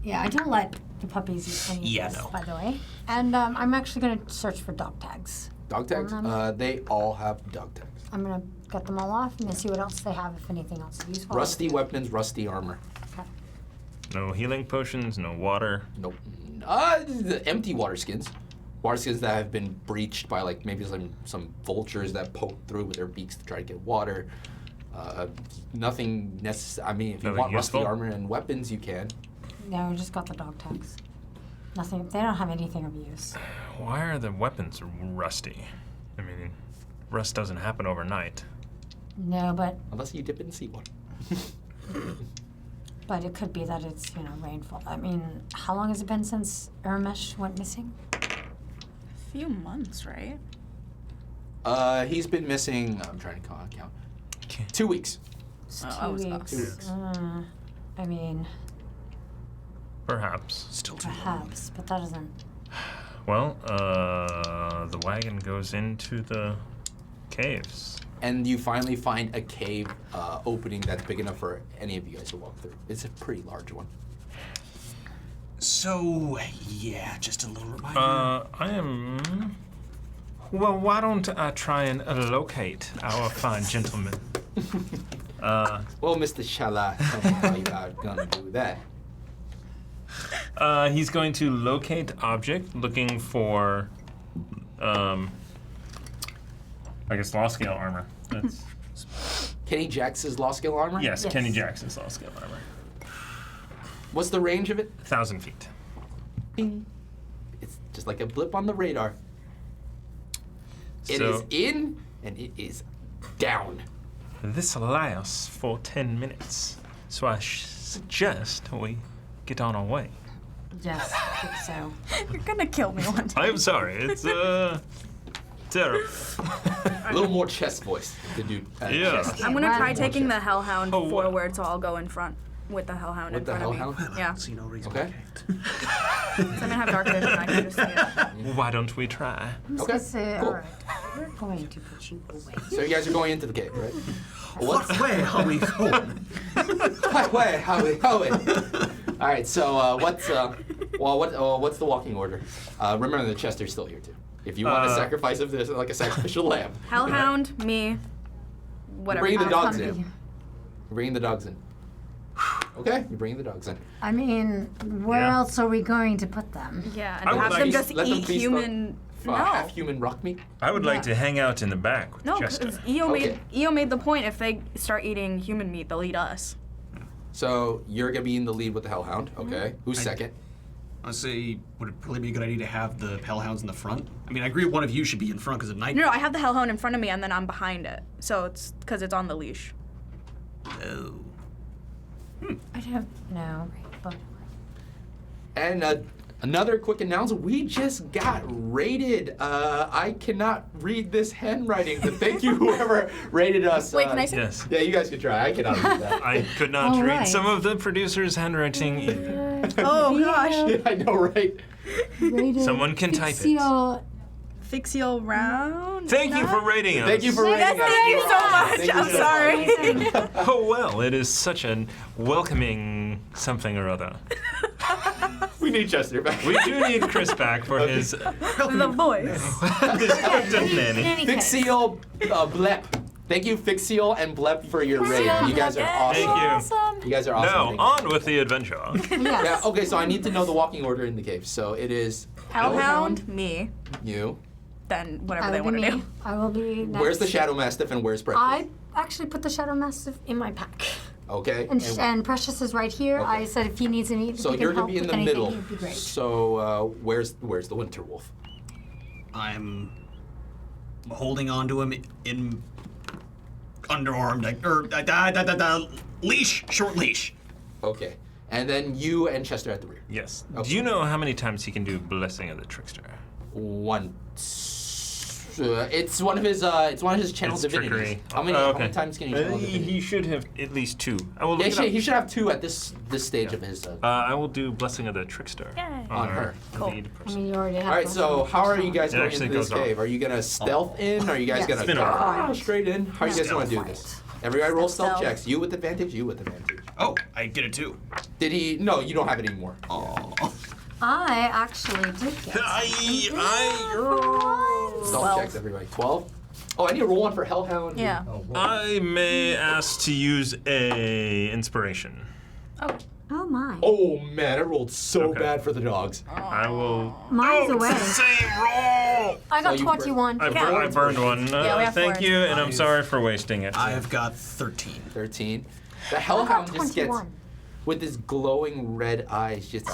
Yeah, I don't let the puppies eat any of Yeah, this, no. by the way. And I'm actually going to search for dog tags. Dog tags. They all have dog tags. I'm going to get them all off and then see what else they have, if anything else is useful. Rusty weapons, rusty armor. Okay. No healing potions, no water. Nope. The empty water skins. Water skins that have been breached by like maybe some vultures that poke through with their beaks to try to get water. Nothing necessary. I mean, if you Nothing want useful? rusty armor and weapons, you can. No, we just got the dog tags. Nothing. They don't have anything of use. Why are the weapons rusty? I mean, rust doesn't happen overnight. No, but Unless you dip it in seawater. it could be that it's rainfall. I mean, how long has it been since Ermesh went missing? A few months, right? He's been missing, I'm trying to count, 2 weeks. It's Oh, 2 I was weeks. 2 weeks. I mean, Perhaps. Still too long. perhaps, but that doesn't. Well, the wagon goes into the caves. And you finally find a cave opening that's big enough for any of you guys to walk through. It's a pretty large one. So, yeah, just a little reminder. I am. Well, why don't I try and locate our fine gentleman? Well, Mr. Shalat, tell me how you are gonna do that. He's going to locate object, looking for, I guess, law scale armor. That's, Kenny Jax's law skill armor? yes, Yes. Kenny Jackson's law scale armor. What's the range of it? 1,000 feet. Bing. It's just like a blip on the radar. It So- is in and it is down. This lasts for 10 minutes, so I suggest we get on our way. Yes, I think so. You're gonna kill me one day. I'm sorry, it's terrible. A little more chest voice to do. Yeah. Chest. I'm gonna Well, try taking the Hellhound Oh, wow. forward, so I'll go in front with the Hellhound With in the front of me. Hellhound? Yeah, See no reason Okay. so I'm gonna have dark vision. I can just see it. Why don't we try? I'm just Okay, gonna say, cool. all right, we're going to put you away. So you guys are going into the cave, right? What's Way are we going? Wait, how we going? All right. So what's what's the walking order? Remember the Chester's still here too. If you want to sacrifice of this like a sacrificial lamb, Hellhound, me, whatever. bringing the I'll dogs come to in. you. You're bringing the dogs in. Okay, you're bringing the dogs in. I mean, where Yeah. else are we going to put them? Yeah, I and would have like them to just let them eat feast human. No, Half human rock meat. I would like to hang out in the back with no, Chester. because EO Okay. made the point. If they start eating human meat, they'll eat us. So you're gonna be in the lead with the Hellhound. Okay. Who's second? I say, would it probably be a good idea to have the Hellhounds in the front? I mean, I agree one of you should be in front because at night. No, I have the Hellhound in front of me, and then I'm behind it. So it's because it's on the leash. Oh. I don't know, but And another quick announcement: we just got rated. I cannot read this handwriting, but thank you whoever rated us. Wait, can I say? Yes. Yeah, you guys can try. I cannot read that. I could not All read right. some of the producer's handwriting either. Oh gosh. Yeah, I know, right? Someone can type it. Fixio- Fixio round. Thank you for rating us. Thank you for rating Yes, us. thank you so much. Thank you I'm so sorry. Oh well, it is such a welcoming something or other. We need Chester back. We do need Chris back for his The voice. nanny. In any case, Fixio Blep. Thank you, Fixio and Blep, for your rating. You guys are awesome. Thank you. awesome. You guys are awesome. Now Thank you. on with the adventure. Yes. Yeah, okay, so I need to know the walking order in the cave. So it is Hellhound, me, you. then whatever I they will want be to me. do. I will be next. Where's the Shadow Mastiff and where's Precious? I actually put the Shadow Mastiff in my pack. Okay. And Precious is right here. Okay. I said if he needs any, if so he you're can gonna help be in with the anything, middle. he'd be great. So where's the Winter Wolf? I'm holding on to him in underarm, leash, short leash. Okay. And then you and Chester at the rear. Yes. Okay. Do you know how many times he can do Blessing of the Trickster? Once. It's one of his channel It's divinities. trickery. How many times can he channel divinity? He should have at least 2. I will Yeah, look it up. he should have 2 at this stage of his. I will do Blessing of the Trickster Yay. On her. Cool. lead I person. mean, you already have. All right, so how are you guys It going actually into this goes off. cave? Are you gonna stealth in? Or are you guys Yes. gonna Spin over. straight in? How are you guys gonna do Stealth. this? Everybody roll stealth Stealth. checks. You with advantage. You with advantage. Oh, I get it too. Did he? No, you don't have it anymore. Oh. I actually did get. Stealth checks, everybody. 12. Oh, I need to roll one for Hellhound. Yeah. I may ask to use a inspiration. Oh my. Oh man, I rolled so Okay. bad for the dogs. I will. Mine's away. Same roll. I got you 21. I burned one. Yeah, we have thank 4. you, and I'm sorry for wasting it. I've got 13. 13. The I got Hellhound just gets, 21. with his glowing red eyes, just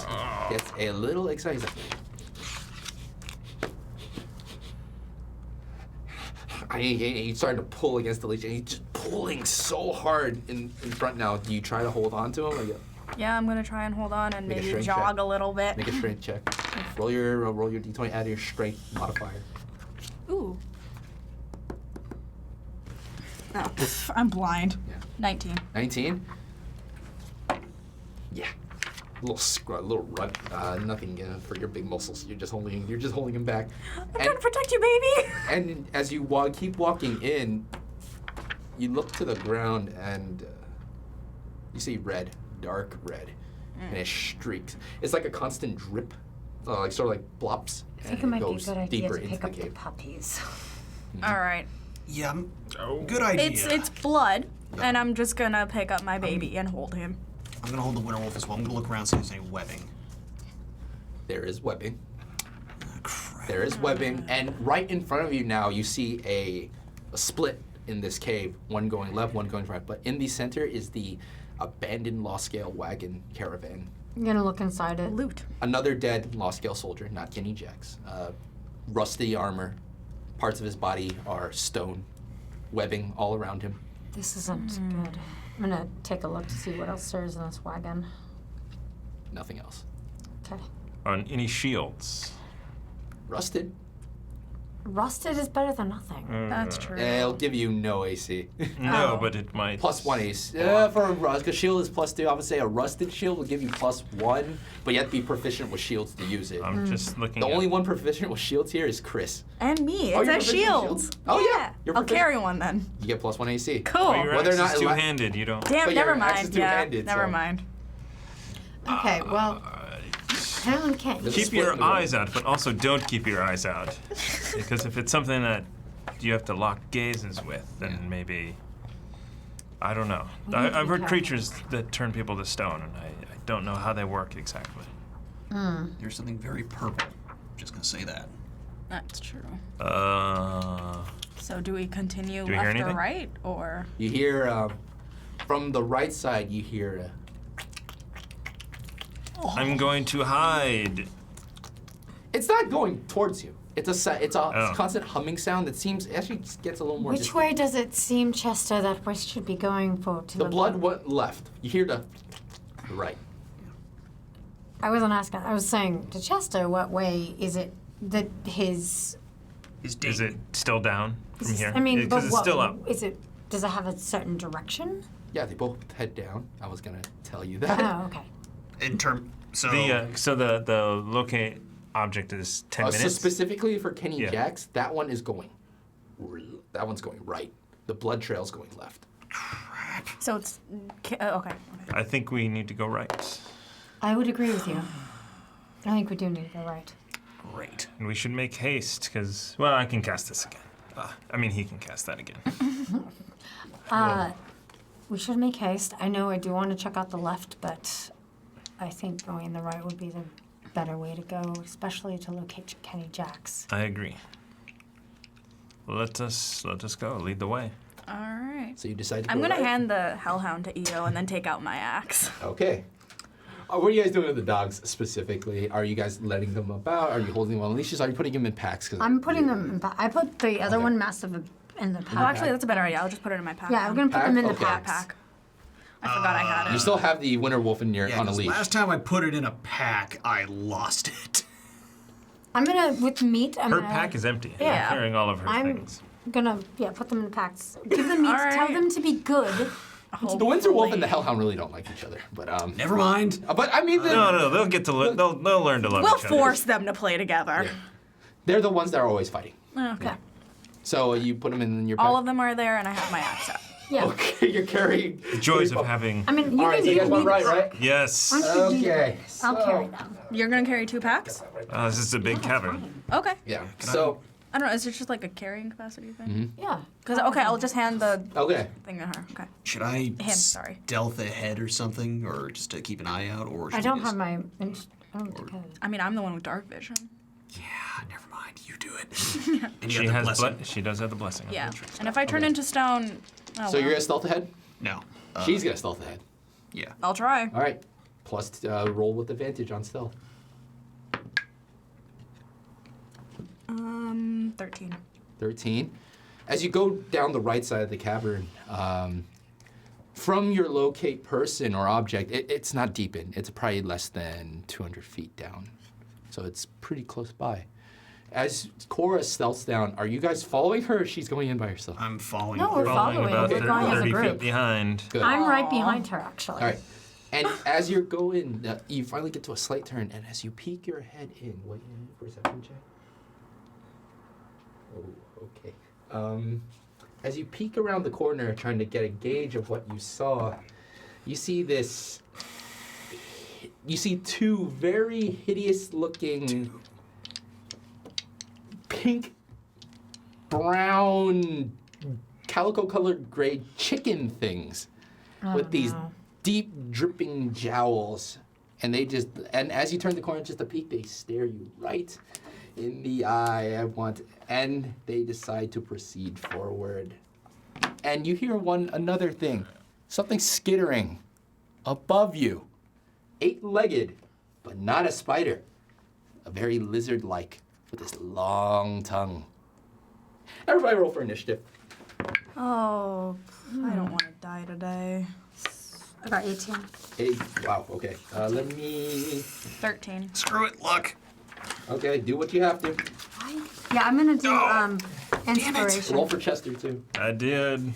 gets a little excited. He's like, he's starting to pull against the leash, and he just pulling so hard in front now. Do you try to hold on to him? Like, Yeah, I'm gonna try and hold on and Make a maybe strength jog check. a little bit. make a strength check. Roll your d20, add your strength modifier. Ooh. Oh, pff, I'm blind. Yeah. 19. 19. Yeah. Little run. Nothing for your big muscles. You're just holding him back. I'm trying to protect you, baby. And as you keep walking in, you look to the ground and you see red, dark red, and it streaks. It's like a constant drip, like sort of like blops. I think it might be a goes good idea deeper to into pick the up the cave. puppies. All right. Yeah, good idea. It's blood, and I'm just gonna pick up my baby and hold him. I'm gonna hold the winter wolf as well. I'm gonna look around see if there's any webbing. There is webbing. Crap. There is webbing, and right in front of you now, you see a split in this cave. One going left, one going right. But in the center is the abandoned Lost Scale wagon caravan. I'm gonna look inside it. Loot. Another dead Lost Scale soldier, not Kenny Jax. Rusty armor. Parts of his body are stone. Webbing all around him. This isn't good. I'm gonna take a look to see what else there is in this wagon. Nothing else. Okay. On any shields? Rusted. Rusted is better than nothing. That's true. It'll give you no AC. No, Oh. but it might. Plus 1 AC. For a rust, because shield is +2. I would say a rusted shield will give you +1, but you have to be proficient with shields to use it. I'm just looking. The at only one proficient with shields here is Chris. And me. Oh, It's you're a proficient with shield. shields? Oh, yeah. You're I'll proficient. carry one then. You get +1 AC. Cool. Oh, your Whether or axe not is it la- two-handed. You don't. Damn, But never your axe is mind. Yeah, two-handed, never so- mind. Okay, well, Helen can't. There's a Keep split your in the room. eyes out, but also don't keep your eyes out, because if it's something that you have to lock gazes with, then maybe. I don't know. We need to I've be heard careful. creatures that turn people to stone, and I don't know how they work exactly. There's something very purple. Just gonna say that. That's true. Uh, So do we continue Do we hear left or anything? right, or? You hear, from the right side, you hear, I'm going to hide. it's not going towards you. It's a Oh. constant humming sound that actually gets a little more Which distant. way does it seem, Chester, that we should be going for? To The look blood at? went left. You hear the right. I wasn't asking. I was saying to Chester, what way is it that his? His Is it still down from here? I mean, but because it's what still up. is it? Does it have a certain direction? Yeah, they both head down. I was gonna tell you that. Oh, okay. in term. So The locate object is 10 So minutes. specifically for Kenny Yeah. Jax, that one is going. That one's going right. The blood trail's going left. So it's okay. I think we need to go right, I would agree with you. I think we do need to go right. great. and we should make haste because I can cast this again. I mean, he can cast that again. We should make haste. I know I do want to check out the left, but I think going the right would be the better way to go, especially to locate Kenny Jax. I agree. Let us go. Lead the way. All right. So you decide to I'm go gonna right? hand the hellhound to Io and then take out my axe. Okay. What are you guys doing with the dogs specifically? Are you guys letting them about? Are you holding them on leashes? Are you putting them in packs? 'Cause I'm putting them in I put the other Okay. one massive in the Oh, pack. actually, that's a better idea. I'll just put it in my pack. Yeah, I'm gonna put them in the Okay. packs. backpack. I forgot I had it. You still have the winter wolf in your Yeah, on a 'cause leash. last time I put it in a pack, I lost it. I'm gonna with meat. I'm Her gonna, pack is empty. Yeah. I'm carrying all of her I'm things. gonna put them in packs. Give them meat. All Tell right. them to be good. The winter wolf and the hellhound really don't like each other, but Never mind. But I mean, No, they'll get to they'll learn to love We'll each other. force them to play together. they're the ones that are always fighting. Okay. So you put them in your pack. All of them are there, and I have my axe out. Yeah. Okay, you're carrying. The joys of having. I mean, you All right, can so you guys do want the right, pack. right? Yes. Why don't you do the Okay. pack? I'll carry them. You're gonna carry 2 packs? This is a big cavern. Okay. Yeah. So I don't know. Is it just like a carrying capacity thing? Yeah. Because okay, I'll just hand the okay. thing to her. Okay. Should I sorry. stealth ahead or something, or just to keep an eye out, or should I don't we have just... my. I don't think I. I mean, I'm the one with dark vision. Yeah, never mind. You do it. And you She have the has blessing. she does have the blessing. Yeah. And if I turn into stone, oh, So you're well. gonna stealth ahead. No. She's gonna stealth ahead. Yeah. I'll try. All right. Plus roll with advantage on stealth. 13. 13. As you go down the right side of the cavern, from your locate person or object, it's not deep in. It's probably less than 200 feet down. So it's pretty close by. As Cora stealths down, are you guys following her or she's going in by herself? I'm following. No, we're following. about We're going as a 30 feet group. behind. Good. I'm right behind her, actually. All right. And as you're going, you finally get to a slight turn, and as you peek your head in, what you need for a perception check? Oh, okay. As you peek around the corner, trying to get a gauge of what you saw, you see this. You see two very hideous-looking, pink, brown, calico-colored gray chicken things with these deep, dripping jowls. And as you turn the corner just a peek, they stare you right in the eye. And they decide to proceed forward. And you hear another thing, something skittering above you. 8-legged, but not a spider. A very lizard-like, with this long tongue. Everybody roll for initiative. Oh, I don't want to die today. I got 18. Wow, okay. Let me... 13. Screw it, luck. Okay, do what you have to. Yeah, I'm gonna do inspiration. Roll for Chester, too. I did.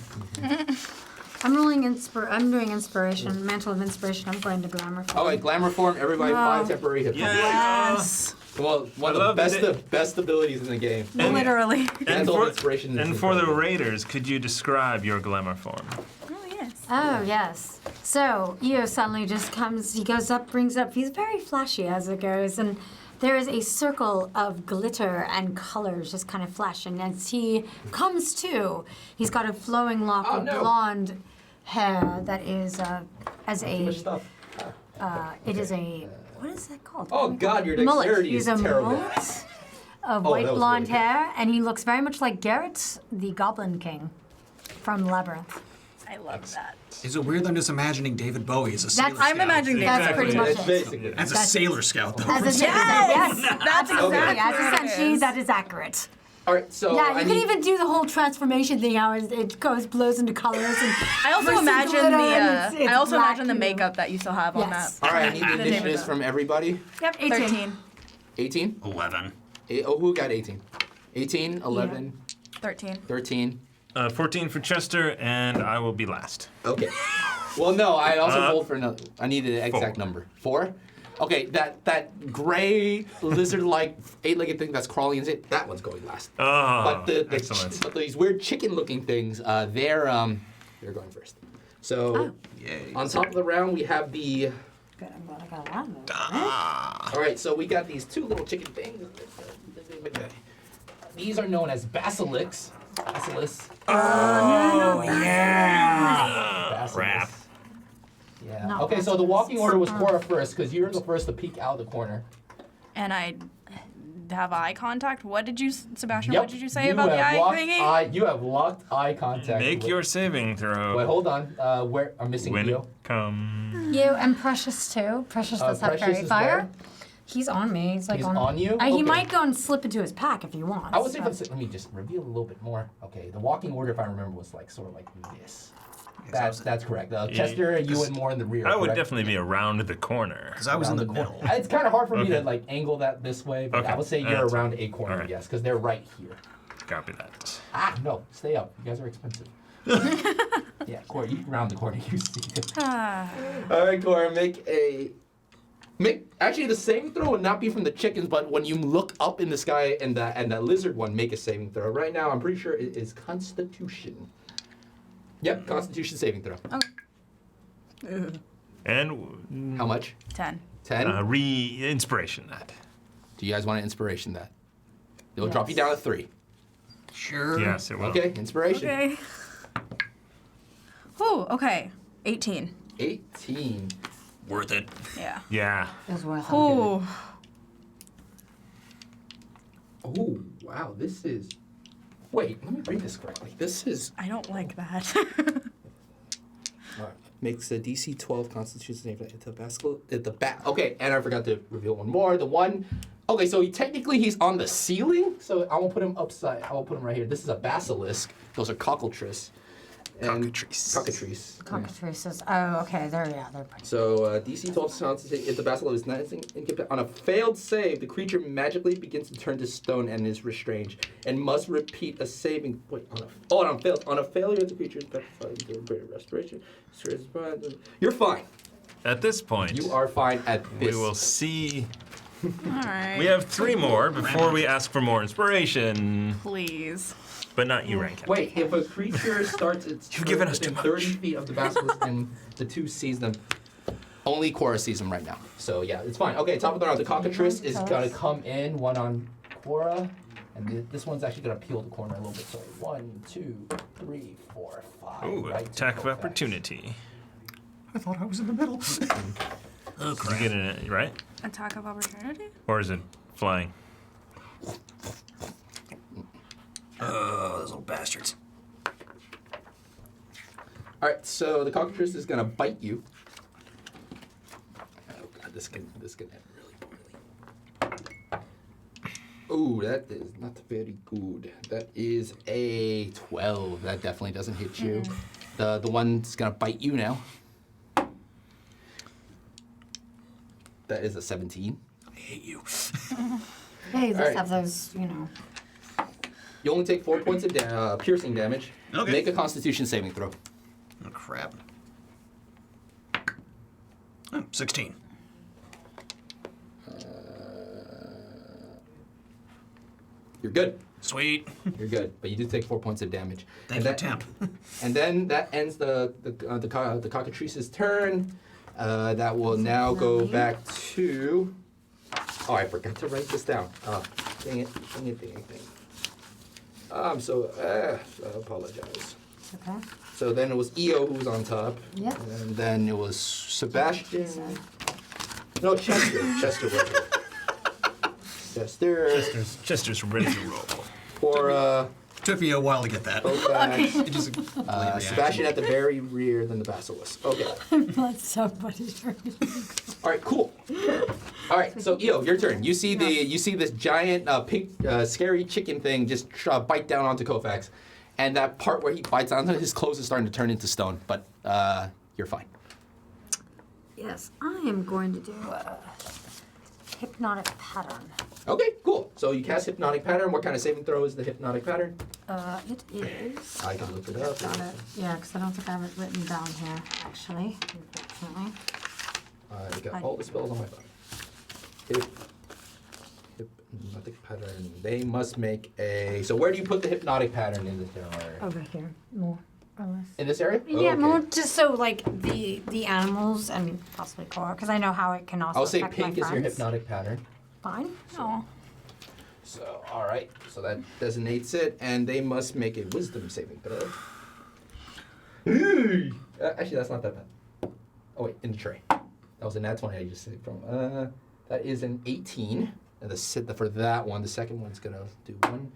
I'm rolling I'm doing inspiration, mantle of inspiration. I'm going to glamour form. Oh, wait, glamour form, everybody 5 temporary hit points. Yes. Well, one of the best abilities in the game. Literally. And Mantle of for, inspiration. and for the raiders, could you describe your glamour form? Oh, yes. Oh, yes. So, Io suddenly just comes, he goes up, brings up, he's very flashy as it goes, and there is a circle of glitter and colors just kind of flashing. As he comes to, he's got a flowing lock of blonde hair that is Too much stuff. it is a, what is that called? Oh, God, your Mullet. dexterity He's is a terrible. mullet of Oh, white that was blonde really good. hair, and he looks very much like Garrett, the Goblin King from Labyrinth. I love that. Is it weird that I'm just imagining David Bowie as a sailor That's- scout? I'm imagining That's Exactly. pretty much It's it. basically. As a sailor scout, though. As a Yes! yes, That's absolutely. exactly As what it essentially, is. that is accurate. All right, so Yeah, I you need, can even do the whole transformation thing. How it goes, blows into colors, and I also versus imagine glitter, the and it's I also black, imagine the you know. makeup that you still have on Yes. that. All right, I need the The name of initiatives it. from everybody. Yep, 18. 13. 18? 11. Who got 18? 18, 11, 13. 13. 14 for Chester, and I will be last. Okay. Well, no, I also rolled for another. I needed an exact 4. number. 4? Okay, that gray lizard-like 8-legged thing that's crawling in it, that one's going last. Oh, But excellent. but these weird chicken-looking things, they're going first. So Yay. on top of the round, we have the. Good, I'm glad I got a lot of them. All right, so we got these two little chicken things. These are known as basilisks. Basilisks. Oh, yeah. Basilisks. Crap. Yeah. Not Okay, so the walking order was basilisks. Cora first, because you're the first to peek out of the corner. And I have eye contact. What did you, Sebastian? Yep. What did you say about the have eye locked thingy? You have locked eye contact. Make with- your saving throw. Wait, hold on. Where I'm missing when Leo. it comes. You and Precious too. Precious does have Precious fairy is fire. where? He's on me. He's like He's on you? He Okay. might go and slip into his pack if he wants. I would say, but- let me just reveal a little bit more. Okay, the walking order, if I remember, was like sort of like this. Yes, That's correct. Chester, you went more in the rear. I would correct? definitely be around the corner. Because I was in Around the corner. middle. It's kind of hard for me Okay. to like angle that this way, but Okay, I would say you're that's around a corner, Alright. yes, because they're right here. Copy that. Ah, no, stay up. You guys are expensive. Yeah, Cora, you round the corner, you see it. All right, Cora, make actually the saving throw would not be from the chickens, but when you look up in the sky and that lizard one, make a saving throw. Right now, I'm pretty sure it is Constitution. Yep, Constitution saving throw. And How much? 10. 10? inspiration that. Do you guys want an inspiration that? It'll drop you down to 3. Sure. Yes, it will. Okay, inspiration. Okay. Ooh, okay. 18. 18. Worth it. Yeah. Yeah. It was worth it. Ooh. Oh, wow, this is... Wait, let me read this correctly. This is... I don't like that. Makes a DC 12 Constitution save at the basket. Okay, and I forgot to reveal one more. The one Okay, so technically he's on the ceiling. So I will put him upside. I will put him right here. This is a basilisk. Those are cockatrices. Cockatrice. Cockatrices. Oh, okay. They're pretty. So DC 12 sounds if the basilisk is not on a failed save, the creature magically begins to turn to stone and is restrained, and must repeat a saving. On a failure, the creature is petrified into restoration. You're fine. At this point, You are fine at this. we will see. All right. We have 3 more before we ask for more inspiration. Please. But not you, Rankin. Wait, if a creature starts its You've turn given us within too 30 feet of the basilisk and the 2 sees them, only Cora sees them right now. So yeah, it's fine. Okay, top of the round, the cockatrice is gonna come in, one on Cora, and this one's actually gonna peel the corner a little bit. So 1, 2, 3, 4, 5. Ooh, right to attack of Kofax. opportunity. I thought I was in the middle. Oh, Did crap. you get it right? Attack of opportunity? Or is it flying? Oh, those little bastards. All right, so the cockatrice is gonna bite you. Oh god, this can end really poorly. Ooh, that is not very good. That is a 12. That definitely doesn't hit you. The one's gonna bite you now. That is a 17. I hate you. Hey, let's Alright. have those, You only take 4 points of piercing damage. Okay. Make a Constitution saving throw. Oh, crap. Oh, 16. You're good. Sweet. You're good, but you do take 4 points of damage. Thank and you, that, Temp. And then that ends the cockatrice's turn. That will now go back to. Oh, I forgot to write this down. Dang it! I apologize. Okay. So then it was Io who was on top. Yep. And then it was Sebastian. No, Chester. Chester was it. Chester. Chester's ready to roll. For Took me a while to get that. Kofax. It just Sebastian at the very rear, then the basilisk. Okay. Let somebody turn. All right. Cool. All right. So Io, your turn. You see this giant pink scary chicken thing just bite down onto Kofax, and that part where he bites onto his clothes is starting to turn into stone. But you're fine. Yes, I am going to do a hypnotic pattern. Okay. Cool. So you cast hypnotic pattern. What kind of saving throw is the hypnotic pattern? It is. I can look it up. Got it. Yeah, because I don't think I have it written down here, actually. Unfortunately. I got all the spells on my phone. Hypnotic pattern. They must make a. So where do you put the hypnotic pattern in this area? Over here, more or less. In this area? Yeah, Okay. more just so like the animals and possibly Cora, because I know how it can also I'll say affect my pink is your friends. hypnotic pattern. Fine. Oh. So, all right. So that designates it, and they must make a wisdom saving throw. Actually, that's not that bad. Oh wait, in the tray. That was a nat 20 I just saved from. That is an 18. And for that one, the second one's gonna do 1.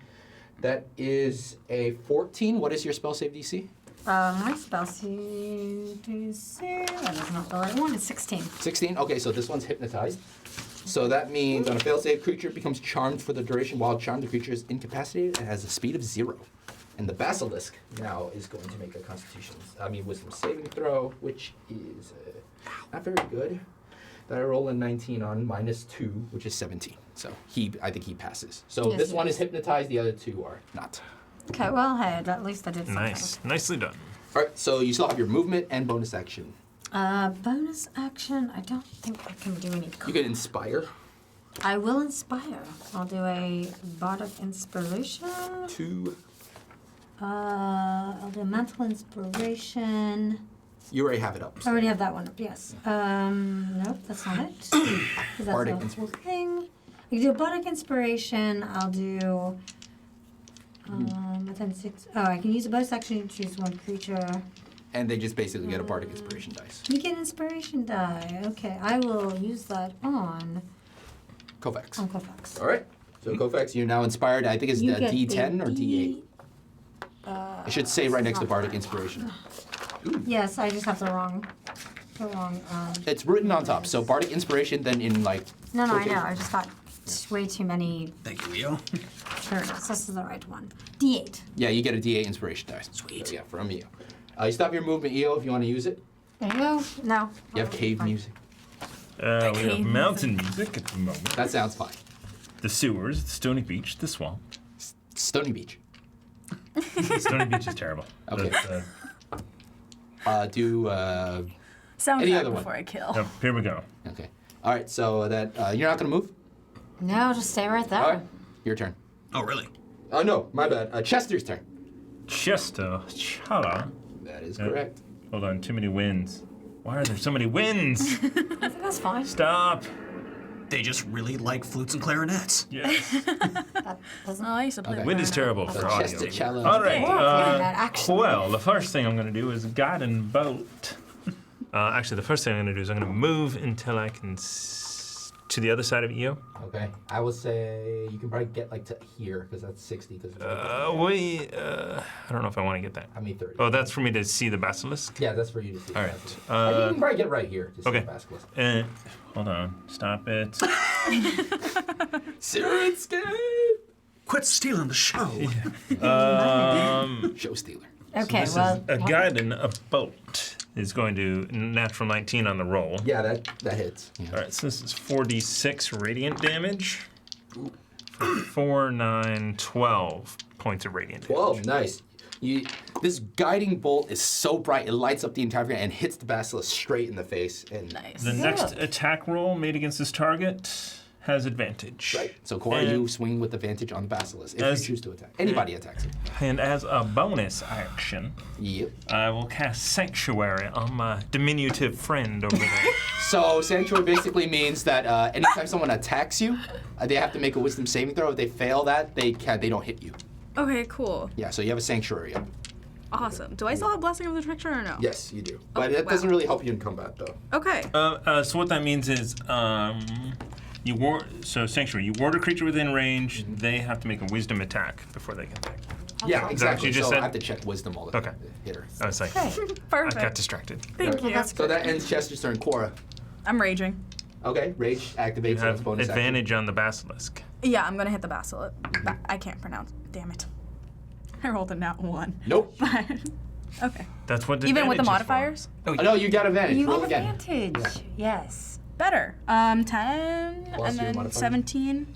That is a 14. What is your spell save DC? My spell DC, that is not the right one, it's 16. 16. Okay, so this one's hypnotized. So that means on a fail save, creature becomes charmed for the duration. While charmed, the creature is incapacitated and has a speed of 0. And the basilisk now is going to make a wisdom saving throw, which is not very good. That I roll a 19 on -2, which is 17. So I think he passes. So Yes, this he one does. is hypnotized. The other 2 are not. Okay, well, hey, at least I did something. Nice. Nicely done. All right. So you still have your movement and bonus action. Bonus action, I don't think I can do any. You can inspire. I will inspire. I'll do a bardic inspiration. 2. I'll do mental inspiration. You already have it up. I already have that one up, yes. Nope, that's not it. 'Cause that's Bardic a whole thing. You can do a bardic inspiration. I'll do within 6. Oh, I can use a bonus action to choose one creature. And they just basically get a bardic inspiration dice. You get inspiration die. Okay, I will use that on Kofax. Kofax. All right. So Kofax, you're now inspired. I think it's You a get D10 a or D8. I It should say right next to bardic inspiration. Yes, I just have the wrong. It's written on top. So bardic inspiration, then in like. No, I quotation- know. I just got It's way too many Thank you, Leo. turtles. This is the right one. D8. Yeah, you get a D8 inspiration dice. Sweet. So, yeah, from Eo. You stop your movement, Eo, if you want to use it. There you go. No. You have cave Fine. music. We have mountain music at the moment. That sounds fine. The sewers, the stony beach, the swamp. Stony Beach. Stony beach is terrible. Okay. But, Do Soundtrack Any other one? before I kill. yep, here we go. okay. All right. So that you're not gonna move. No, just stay right there. All right. Your turn. Oh, really? Oh no, my bad. Chester's turn. Chester, Chala. That is Yeah. correct. Hold on, too many wins. Why are there so many wins? I think that's fine. Stop. They just really like flutes and clarinets. Yes. That doesn't. Oh, I used to play Okay. Wind is terrible So for audio. Chester challenge. All right. that actually. Well, the first thing I'm going to do is guide and boat. Actually, the first thing I'm going to do is I'm going to move until I can to the other side of EO. Okay. I will say you can probably get like to here because that's 60. Because I don't know if I want to get that. I mean 30. Oh, that's for me to see the basilisk. Yeah, that's for you to see. All right. I think you can probably get right here to see okay. the basilisk. Hold on. Stop it. Sirenscape! Quit stealing the show. Show stealer. Okay, This well. is a guide and a boat is going to natural 19 on the roll. Yeah, that hits. Yeah. All right, so this is 4d6 radiant damage. For 4, 9, 12 points of radiant damage. 12, nice. This guiding bolt is so bright, it lights up the entire thing and hits the basilisk straight in the face. And Nice. The next attack roll made against this target has advantage. Right. So, Cora, And- you swing with advantage on the basilisk if As- you choose to attack. Anybody attacks it. And as a bonus action, Yep. I will cast Sanctuary on my diminutive friend over there. So, Sanctuary basically means that anytime someone attacks you, they have to make a wisdom saving throw. If they fail that, they don't hit you. Okay, cool. Yeah, so you have a Sanctuary up. Awesome. Do I still have Blessing of the Trickster or no? Yes, you do. But that wow. doesn't really help you in combat, though. Okay. So what that means is, so Sanctuary, you ward a creature within range, they have to make a wisdom attack before they can attack. Yeah, what exactly. you just so said? I have to check wisdom all the time. Okay. to hit her. I was like, Okay. I Perfect. got distracted. Thank you. So that ends Chester's turn. Cora. I'm raging. Okay, rage activates. You so that's have bonus action. advantage on the basilisk. Yeah, I'm gonna hit the basilisk. I can't pronounce. Damn it. I rolled a nat 1. Nope. But okay. That's what Even with the advantage is for. modifiers? Oh, no, you got advantage. You Roll have again. advantage. Yes. Better. 10 Plus and your then modifier? 17.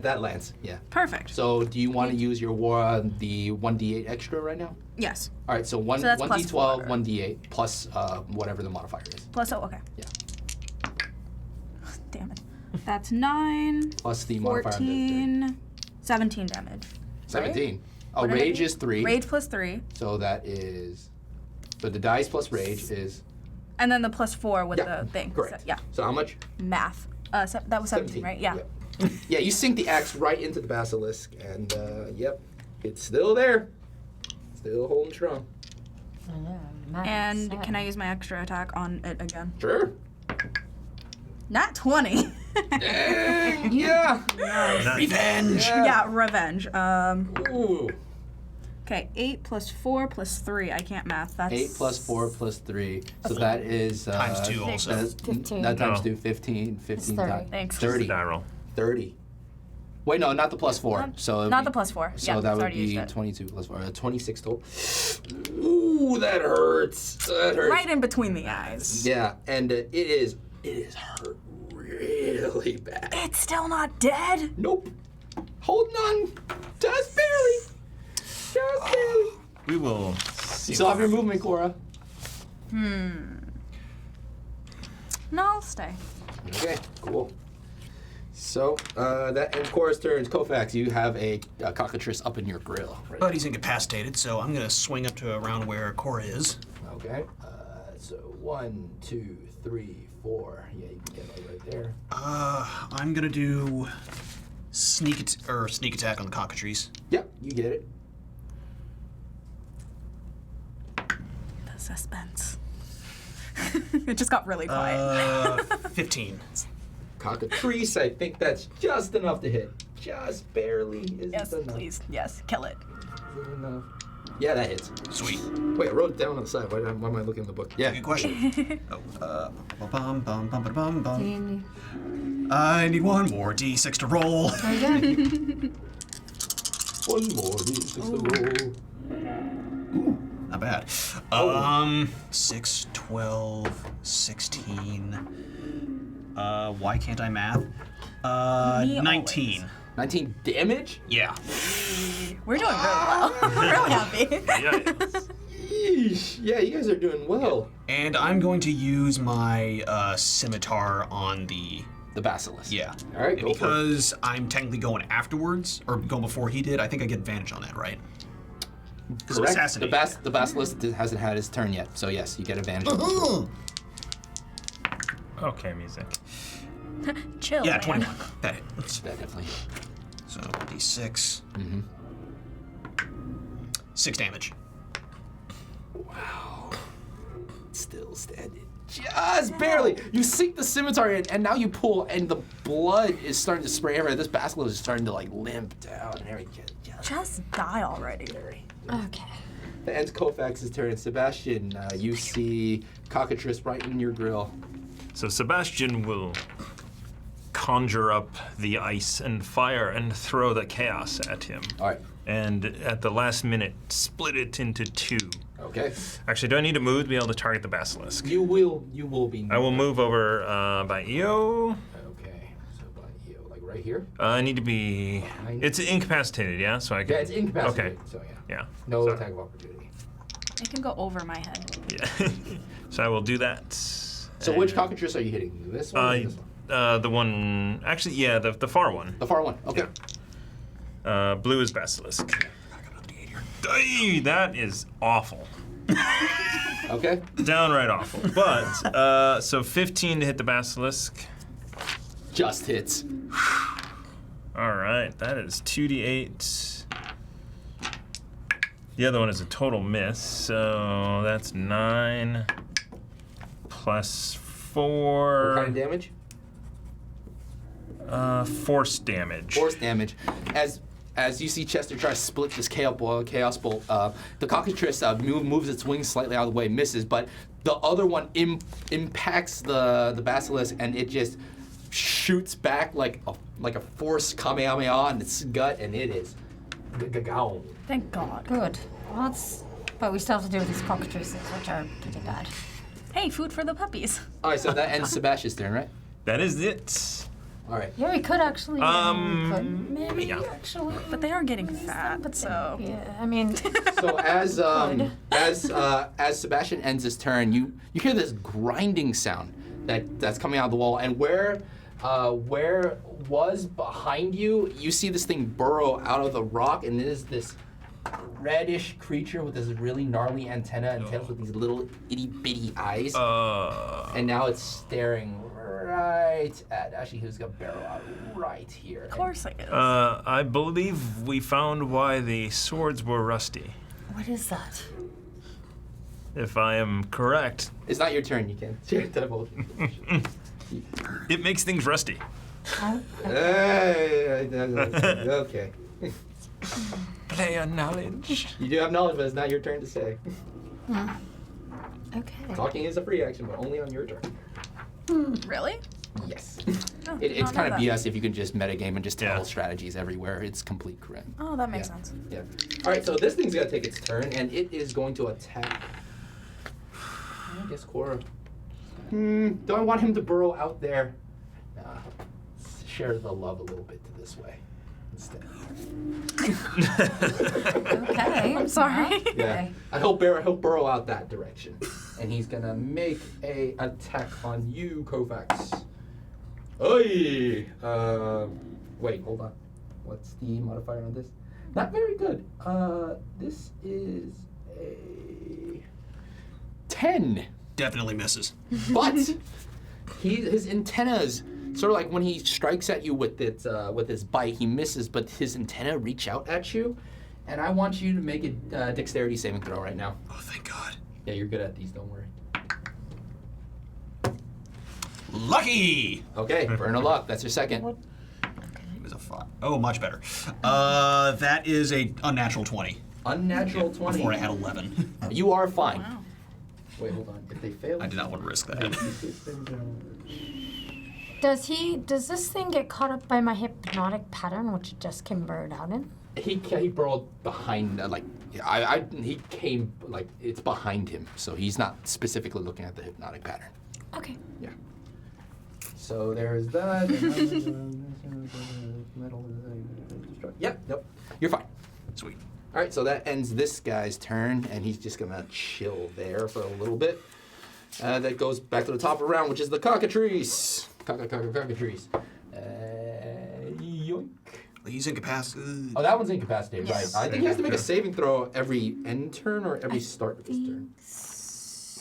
That lands. Yeah. Perfect. So do you want to use your war on the 1d8 extra right now? Yes. All right. So one So that's plus 1d12, 4. 1d8 plus whatever the modifier is. Plus, okay. Yeah. Damn it. That's 9, Plus the modifier. on the 14, 17 damage. 17. Oh, What did I rage do? is 3. Rage plus 3. So that is. So the dice plus rage is. And then the plus 4 with Yeah. the thing. Correct. So, yeah. So how much? Math. That was 17, right? Yeah. Yep. Yeah, you sink the axe right into the basilisk, and yep, it's still there. Still holding strong. And can I use my extra attack on it again? Sure. Not 20. Dang, yeah. Revenge! Yeah, revenge. Ooh. Okay, 8 plus 4 plus 3. I can't math. That's 8 plus 4 plus 3. So that is. Times 2 also. That's, 15. Not times No. 2, 15. 15 30. times. Thanks. 30. Die roll. 30. Wait, no, not the plus 4. So it would Not be- the plus 4. So yeah, that would already used be it. 22 plus 4. 26 total. Ooh, that hurts. That hurts. Right in between the eyes. Yeah, and it is hurt really bad. It's still not dead. Nope. Holding on. Just barely. Just barely. We will see. You still have your movement, Cora. No, I'll stay. Okay, cool. So, that ends Cora's turns. Kofax, you have a cockatrice up in your grill. Right? But he's incapacitated, so I'm gonna swing up to around where Cora is. Okay. So 1, 2, 3, 4. Yeah, you can get it right there. I'm gonna do sneak attack on the cockatrice. Yep, you get it. The suspense. It just got really quiet. 15. Cockatrice, I think that's just enough to hit. Just barely is Yes, enough. please. Yes, kill it. Is it enough? Yeah, that hits. Sweet. Wait, I wrote it down on the side. Why am I looking at the book? Yeah. Good question. Bum, bum, bum, bum, bum. Do you need- I need one more D6 to roll. There you go. One more. Just a roll. Not bad. 6, 12, 16. Why can't I math? Me 19. always. 19 damage? Yeah. We're doing really well. We're real happy. Yikes. Yeesh. Yeah, you guys are doing well. And I'm going to use my scimitar on the... The basilisk. Yeah. All right, And go for it. because I'm technically going afterwards, or going before he did, I think I get advantage on that, right? Because Correct. assassinate. The basilisk hasn't had his turn yet, so yes, you get advantage. Okay, music. Chill. Yeah, man. 21. That hit. That definitely. So, D6. Mm-hmm. 6 damage. Wow. Still standing. Just barely. You sink the scimitar in, and now you pull, and the blood is starting to spray everywhere. This basilisk is starting to like limp down and everything. Just die already. Okay. That ends Koufax's turn. Sebastian, you see cockatrice right in your grill. So Sebastian will conjure up the ice and fire and throw the chaos at him. All right. And at the last minute, split it into 2. Okay. Actually, do I need to move to be able to target the basilisk? You will be. I will move over by EO. Okay. So by you, like right here. I need to be. Behind It's incapacitated, yeah. So I can. Yeah, it's incapacitated. Okay. So yeah. Yeah. No so, attack of opportunity. It can go over my head. Yeah. So I will do that. So which cockatrice are you hitting? This one or this one? The one. Actually, yeah, the far one. The far one. Okay. Blue is basilisk. Ay, that is awful. Okay. Downright awful. But so 15 to hit the basilisk. Just hits. All right, that is 2d8. The other one is a total miss, so that's 9 plus 4. What kind of damage? Force damage. Force damage. As you see Chester try to split this chaos bolt, the cockatrice moves its wings slightly out of the way, misses, but the other one impacts the basilisk, and it just shoots back like a force kamehameha on its gut, and it is gone. Thank God. Good. Well, but we still have to deal with these cockatrices, which are pretty bad. Hey, food for the puppies. All right, so that ends Sebastian's turn, right? That is it. All right. Yeah, we could actually. Maybe yeah. actually. But they are getting fat, so. Yeah, I mean. So as Sebastian ends his turn, you hear this grinding sound that's coming out of the wall, and where was behind you, you see this thing burrow out of the rock, and it is this reddish creature with this really gnarly antenna and tails with these little itty bitty eyes, and now it's staring right at. Actually, he's gonna barrel out right here. Of course it is. I believe we found why the swords were rusty. What is that? If I am correct, It's not your turn. You can divulge. it makes things rusty. Okay. Player knowledge. You do have knowledge, but it's not your turn to say. Okay. Talking is a free action, but only on your turn. Really? Yes. Oh, It's not kind know of that. BS if you can just metagame and just tell Yeah. strategies everywhere. It's complete crap. Oh, that makes Yeah. sense. Yeah. All right, so this thing's gonna take its turn, and it is going to attack. I guess Cora. Do I want him to burrow out there? Nah. Share the love a little bit to this way instead. Okay. I'm sorry. Yeah. He'll burrow out that direction, and he's gonna make a attack on you, Koufax. Oy! Wait, hold on. What's the modifier on this? Not very good. This is a 10. Definitely misses. But his antennas, sort of like when he strikes at you with his bite, he misses, but his antenna reach out at you, and I want you to make a dexterity saving throw right now. Oh, thank God. Yeah, you're good at these. Don't worry. Lucky! Okay, burn a luck. That's your second. It was a 5. Oh, much better. That is a unnatural 20. Unnatural 20. Before I had 11. You are fine. Wow. Wait, hold on. If they fail, I did not want to risk that. Does this thing get caught up by my hypnotic pattern, which it just came buried out in? He burrowed behind, he came, like, it's behind him, so he's not specifically looking at the hypnotic pattern. Okay. Yeah. So there's that. Yep, nope. You're fine. Sweet. All right, so that ends this guy's turn, and he's just gonna chill there for a little bit. That goes back to the top of the round, which is the cockatrice. Cockatrice. Yoink. He's incapacitated. Oh, that one's incapacitated, Yes. right? I think he has to make a saving throw every end turn or every start of his turn.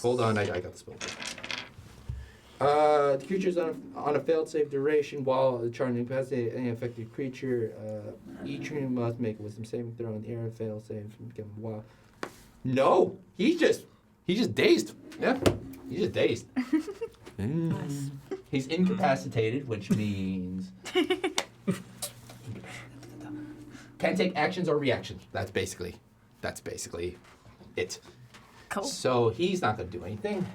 Hold on, I got the spell. The creature is on a failed save duration while charging incapacitated any affected creature. Each creature must make a wisdom saving throw in the air and fail save. Wow. No, he's just dazed. Yeah, he's just dazed. He's incapacitated, which means can't take actions or reactions. That's basically it. Cool. So he's not gonna do anything.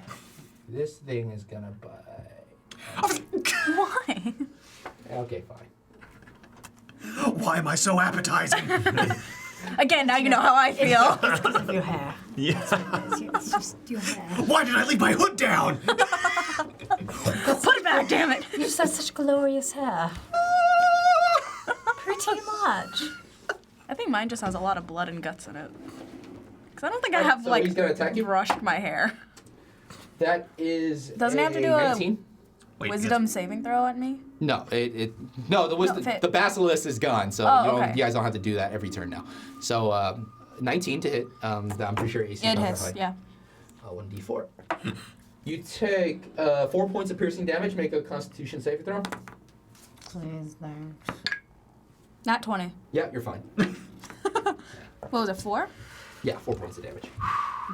This thing is gonna bite. Why? Okay, fine. Why am I so appetizing? Again, now you know how I feel. Because of your hair. Yeah. It's just your hair. Why did I leave my hood down? Put it back, damn it. You just have such glorious hair. Pretty much. I think mine just has a lot of blood and guts in it. Because I don't think I have, so he's gonna attack you? brushed my hair. That is. Doesn't it have to do a 19? Wait, wisdom saving throw at me? No, the wisdom. fit. The basilisk is gone, so Okay. you guys don't have to do that every turn now. So 19 to hit. I'm pretty sure AC. It is not hits, that high. yeah. 1d4. You take 4 points of piercing damage. Make a Constitution saving throw. Please, there. Not 20. Yeah, you're fine. What was it, 4? Yeah, 4 points of damage.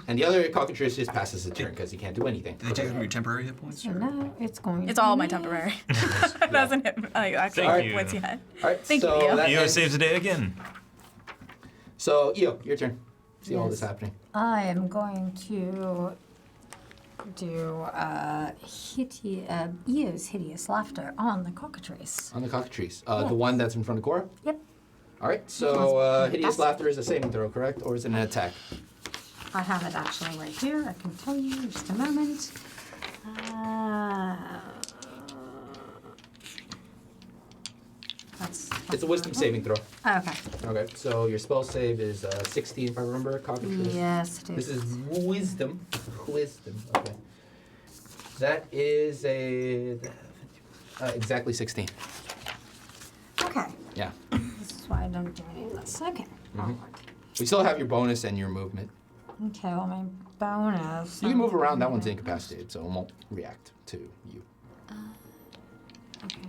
And the other cockatrice just passes his turn because he can't do anything. Did they take your temporary hit points? So now it's going. It's all my temporary. It doesn't hit actually Thank you. points yet. All right, Thank so you. that Eo ends- saves the day again. So Eo, your turn. See all this Yes. happening. I am going to do Eo's hideous laughter on the cockatrice. On the cockatrice, Yes. the one that's in front of Cora. Yep. All right. So hideous That's- laughter is a saving throw, correct, or is it an attack? I have it actually right here. I can tell you just a moment. It's a wisdom saving throw. Oh, okay. Okay. So your spell save is 16, if I remember. Cockatrice. Yes, it This is. is wisdom. Wisdom. Okay. That is exactly 16. Okay. Yeah. This is why I don't do any of this. Okay. Onward. We still have your bonus and your movement. Okay, well, my bonus. You can move around. That one's incapacitated, so it won't react to you. Okay.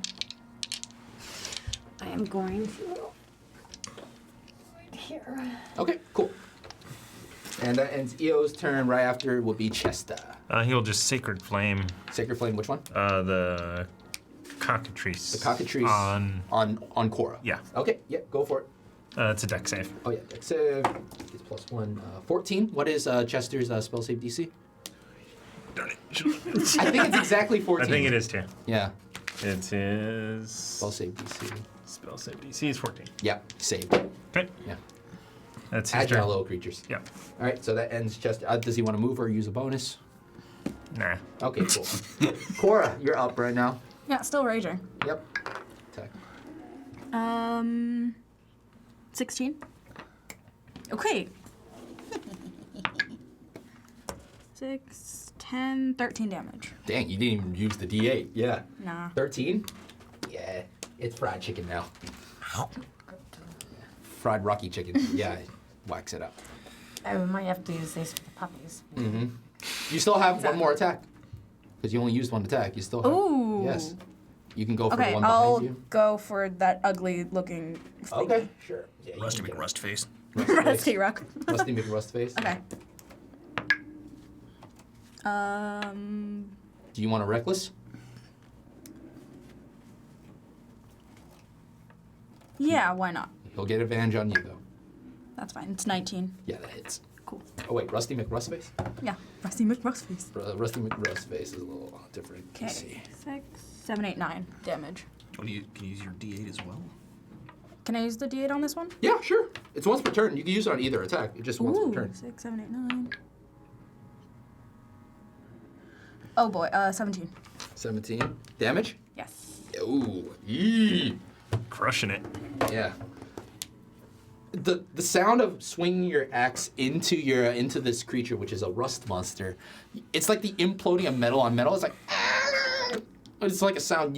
I am going to. Right here. Okay. Cool. And that ends Eo's turn. Right after will be Chesta. He'll just Sacred Flame Sacred Flame. Which one? the cockatrice. The cockatrice on Cora. Yeah. Okay. Yeah. Go for it. It's a deck save. Oh yeah. Dex save. It's +1. 14. What is Chester's spell save DC? Darn it. I think it's exactly 14. I think it is too. Yeah. It is. Spell save DC. Spell save DC is 14. Yeah. Saved. Okay. Yeah. That's his Agile turn. little creatures. Yeah. All right. So that ends Chester. Does he want to move or use a bonus? Nah. Okay. Cool. Cora, you're up right now. Yeah, still raging. Yep. Attack. 16. Okay. 6, 10, 13 damage. Dang, you didn't even use the D8. Yeah. Nah. 13? Yeah. It's fried chicken now. Fried Rocky chicken. Yeah. Wax it up. I might have to use these for the puppies. Mm-hmm. You still have one more attack. Because you only used one attack. You still have. Ooh. Yes. You can go for Okay, the one I'll behind you. go for that ugly looking thing. Okay, sure. Yeah, you Rusty can get McRust face. Rusty rock. Rusty McRust face. Okay. Do you want a reckless? Yeah, why not? He'll get advantage on you, though. That's fine. It's 19. Yeah, that hits. Cool. Oh wait, Rusty McRustface? Yeah. Rusty McRustface. Rusty McRustface is a little different. Okay. Let's see. 6, 7, 8, 9 damage. Can you use your D8 as well? Can I use the D8 on this one? Yeah, sure. It's once per turn. You can use it on either attack. It's just once per turn. 6, 7, 8, 9. Oh boy, 17. 17. Damage? Yes. Ooh. Yee. Crushing it. Yeah. The sound of swinging your axe into this creature, which is a rust monster, it's like the imploding of metal on metal. It's like it's like a sound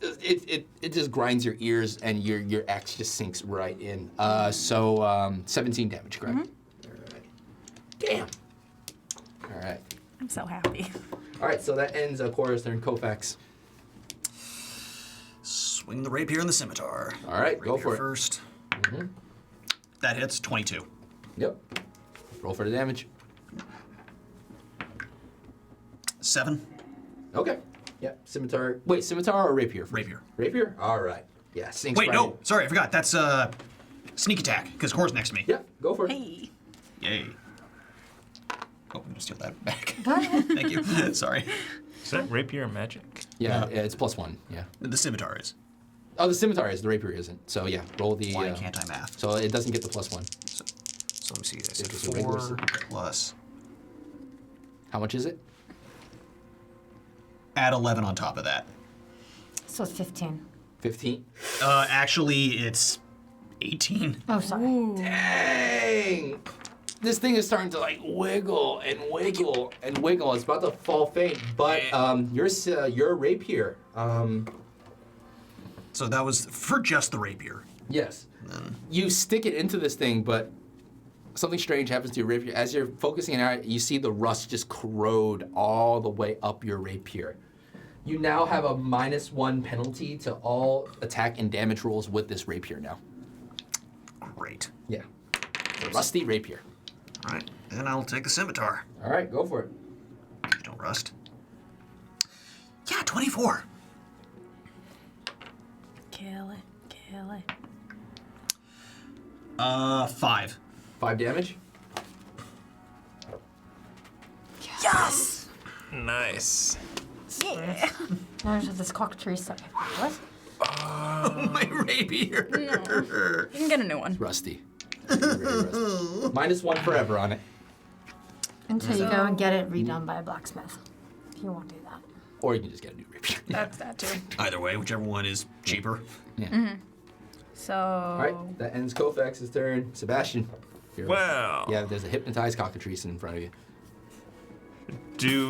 it just grinds your ears and your axe just sinks right in. 17 damage, correct? Mm-hmm. All right. Damn. All right. I'm so happy. All right, so that ends Cora's turn. Koufax. Swing the rapier and the scimitar. All right, Rapier go for it. first. Mm-hmm. That hits 22. Yep. Roll for the damage. 7. Okay. Yep. Scimitar. Wait, scimitar or rapier? Rapier. Rapier? All right. Yeah, sinks Wait, right no. in. Sorry, I forgot. That's sneak attack, because Core's next to me. Yeah, go for it. Hey. Yay. Oh, I'm going to steal that back. Go ahead. Thank you. Sorry. Is that rapier magic? Yeah, it's +1. Yeah. The scimitar is. Oh, the scimitar is. The rapier isn't. So yeah, roll the. Why can't I math? So it doesn't get the +1. So let me see. I said It's a regular 4 plus. How much is it? Add 11 on top of that. So it's 15. 15. Actually, it's 18. Oh, sorry. Dang! This thing is starting to like wiggle and wiggle and wiggle. It's about to fall faint, but your rapier. So that was for just the rapier. Yes. You stick it into this thing, but something strange happens to your rapier. As you're focusing it out, you see the rust just corrode all the way up your rapier. You now have a -1 penalty to all attack and damage rolls with this rapier now. Great. Yeah. The rusty rapier. All right, then I'll take the scimitar. All right, go for it. Don't rust. Yeah, 24. Kill it. Kill it. 5. 5 damage. Yes! Nice. Yeah. There's this cockatrice. Sorry. What? My rapier. No. You can get a new one. Rusty. Very rusty. -1 forever on it. Until you go and get it redone by a blacksmith. You won't do that. Or you can just get a new rapier. That's that too. Either way, whichever one is cheaper. Yeah. So. All right, that ends Koufax's turn. Sebastian. Wow. Yeah, there's a hypnotized cockatrice in front of you.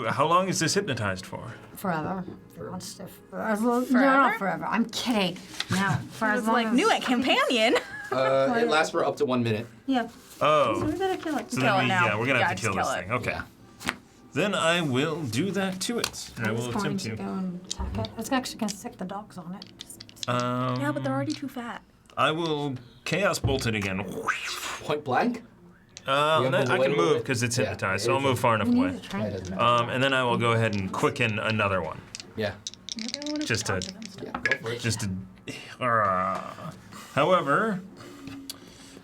How long is this hypnotized for? Forever. Wants to, no, not forever. I'm kidding. No, for as It's long like as... new at companion. It lasts for up to 1 minute. Yeah. So Oh. we better kill it. So Kill then it now. we're gonna have Yeah, to kill just this kill thing. it. Okay. Yeah. Then I will do that to it. I I'm will just going attempt to to. go and attack it. It's actually going to stick the dogs on it. Yeah, but they're already too fat. I will chaos bolt it again. Point blank? I move can away a little move bit? because it's Yeah, hypnotized, it so I'll is move far enough We away. need to train Yeah, it it. doesn't matter. And then I will go ahead and quicken another one. Yeah. Just to, Yeah, go for it. just to. However,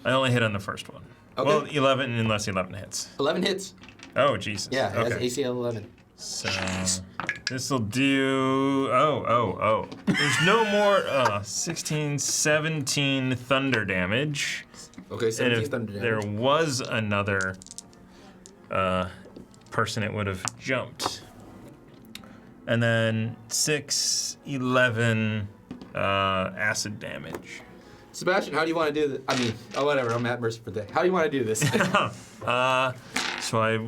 I only hit on the first one. Okay. Well, 11 unless 11 hits. 11 hits. Oh Jesus. Yeah, it has Okay. ACL 11. So this will do. Oh. There's no more. 16, 17 thunder damage. Okay, And 17 if thunder there damage. was another person, it would have jumped. And then 6, 11 acid damage. Sebastian, how do you want to do this? I mean, whatever, I'm at mercy for the day. How do you want to do this? So I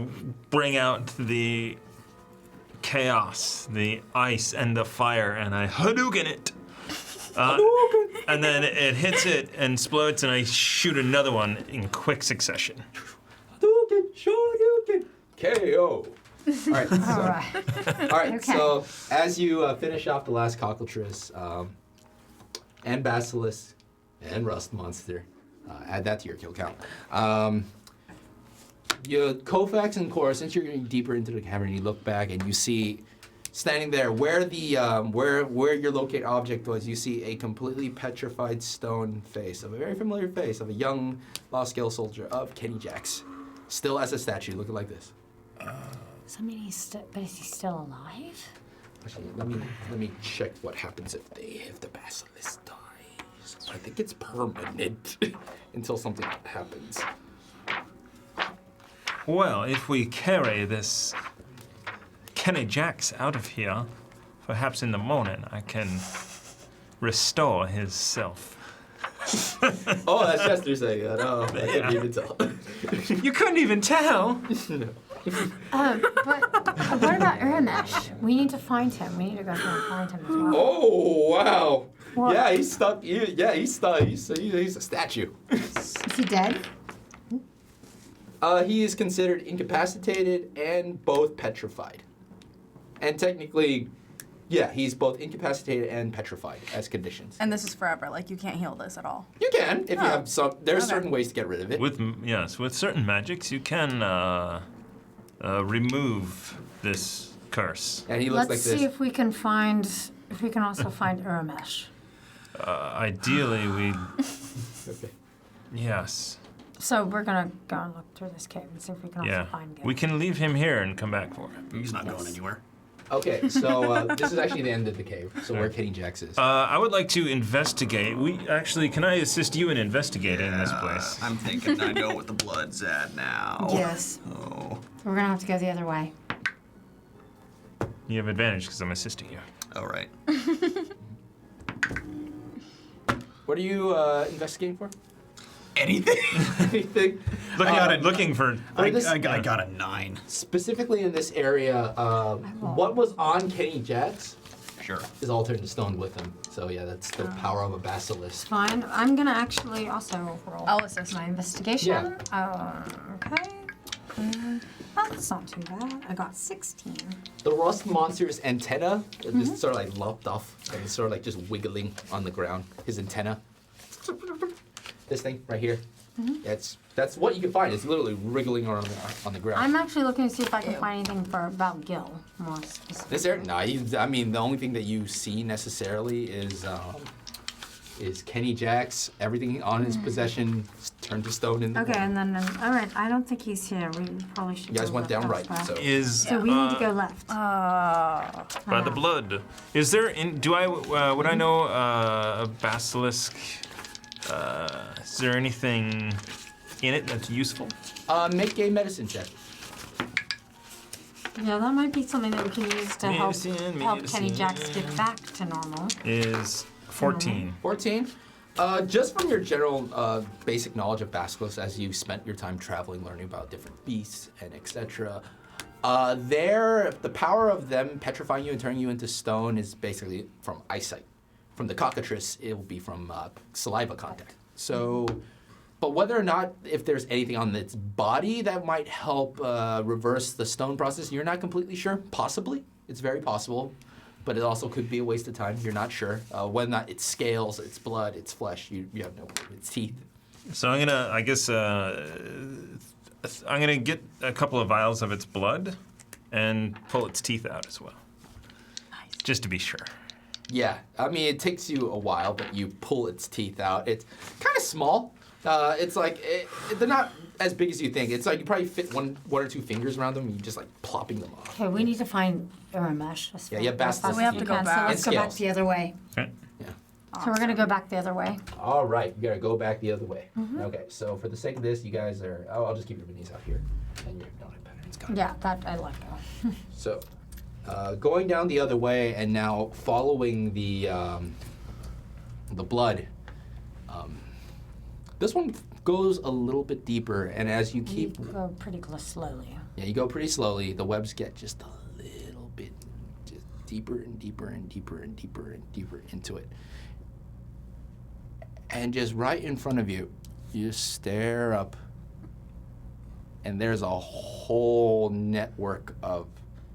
bring out the chaos, the ice, and the fire, and I Hadouken it. And then it hits it and explodes, and I shoot another one in quick succession. Hadouken, Shoryuken, KO. All right, so, All right. all right, Okay. so as you finish off the last cockatrice, and basilisk, and rust monster, add that to your kill count. Koufax and Cora, since you're getting deeper into the cavern, you look back and you see standing there, where the where your locate object was, you see a completely petrified stone face of a very familiar face of a young low-scale soldier of Kenny Jax, still as a statue, looking like this. So I mean, but is he still alive? Actually, let me check what happens if the basilisk dies. I think it's permanent until something happens. Well, if we carry this Kenny Jax out of here, perhaps in the morning I can restore his self. Oh, that's Chester saying that. Oh, I couldn't even tell. You couldn't even tell? But what about Uramesh? We need to find him. We need to go through and find him as well. Oh, wow. What? Yeah, he's stuck. Yeah, he's stuck. He's a statue. Is he dead? He is considered incapacitated and both petrified. And technically, yeah, he's both incapacitated and petrified as conditions. And this is forever. Like, you can't heal this at all. You can, if you have some. There's Okay. certain ways to get rid of it. With certain magics, you can remove this curse. And he looks Let's like see this. if we can also find Uramesh. Ideally, we. Okay. Yes. So we're gonna go and look through this cave and see if we can Yeah. also find him. We can leave him here and come back for him. He's not going anywhere. Okay, so this is actually the end of the cave. So where Kenny Jax is. I would like to investigate. Can I assist you in investigating this place? I'm thinking I know what the blood's at now. Yes. Oh. We're gonna have to go the other way. You have advantage because I'm assisting you. All right. What are you investigating for? Anything? Anything? Looking for. I this- got a 9. Specifically in this area, what was on Kenny Jax Sure. is all turned to stone with him. So yeah, that's the power of a basilisk. Fine. I'm gonna actually also roll I'll assist. my investigation. Okay. Oh, that's not too bad. I got 16. The rust monster's antenna just sort of like lopped off and it's sort of like just wiggling on the ground. His antenna. This thing right here. That's what you can find. It's literally wriggling on the ground. I'm actually looking to see if I can find anything about Gil more specifically. This area, no, I mean the only thing that you see necessarily is Kenny Jax. Everything on his possession turned to stone in the Okay, ground. and then all right. I don't think he's here. We probably should. You guys go went down right, left so So we need to go left. By the blood. Is there? Would I know a basilisk? Is there anything in it that's useful? make a medicine check. Yeah, that might be something that we can use to help Kenny medicine. Jax get back to normal. Is 14. 14. Just from your general basic knowledge of basilisks, as you spent your time traveling, learning about different beasts and etc., the power of them petrifying you and turning you into stone is basically from eyesight. From the cockatrice, it will be from saliva contact. So, but whether or not, if there's anything on its body that might help reverse the stone process, you're not completely sure. Possibly. It's very possible. But it also could be a waste of time. You're not sure. Whether or not it's scales, it's blood, it's flesh, you have no clue. It's teeth. So I'm gonna get a couple of vials of its blood and pull its teeth out as well. Nice. Just to be sure. Yeah, I mean, it takes you a while, but you pull its teeth out. It's kind of small. It's like, they're not as big as you think. It's like you probably fit one or two fingers around them and you just like plopping them off. Okay, we need to find Uramesh. Yeah, you have basilisk. So we have to go So back. let's go And back scales. the other way. Okay. Yeah. So we're gonna go back the other way. All right, you gotta go back the other way. Okay, so for the sake of this, you guys are, I'll just keep your minis out here. And your hypnotic patterns. Got it. Yeah, that I like that. So, going down the other way and now following the blood. This one goes a little bit deeper, and as you keep, You go pretty close slowly. yeah, you go pretty slowly. The webs get just a little bit, just deeper and deeper and deeper and deeper and deeper into it. And just right in front of you, you just stare up, and there's a whole network of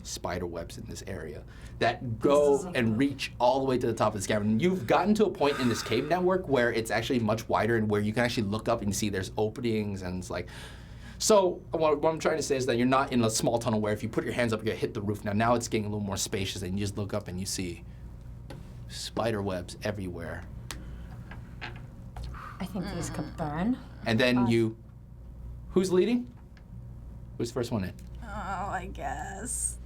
spider webs in this area that go and reach all the way to the top of this cavern. You've gotten to a point in this cave network where it's actually much wider and where you can actually look up and see there's openings, and it's like So what I'm trying to say is that you're not in a small tunnel where if you put your hands up, you're gonna hit the roof. Now it's getting a little more spacious, and you just look up and you see spider webs everywhere. I think these could burn. And then who's leading? Who's the first one in? Oh, I guess.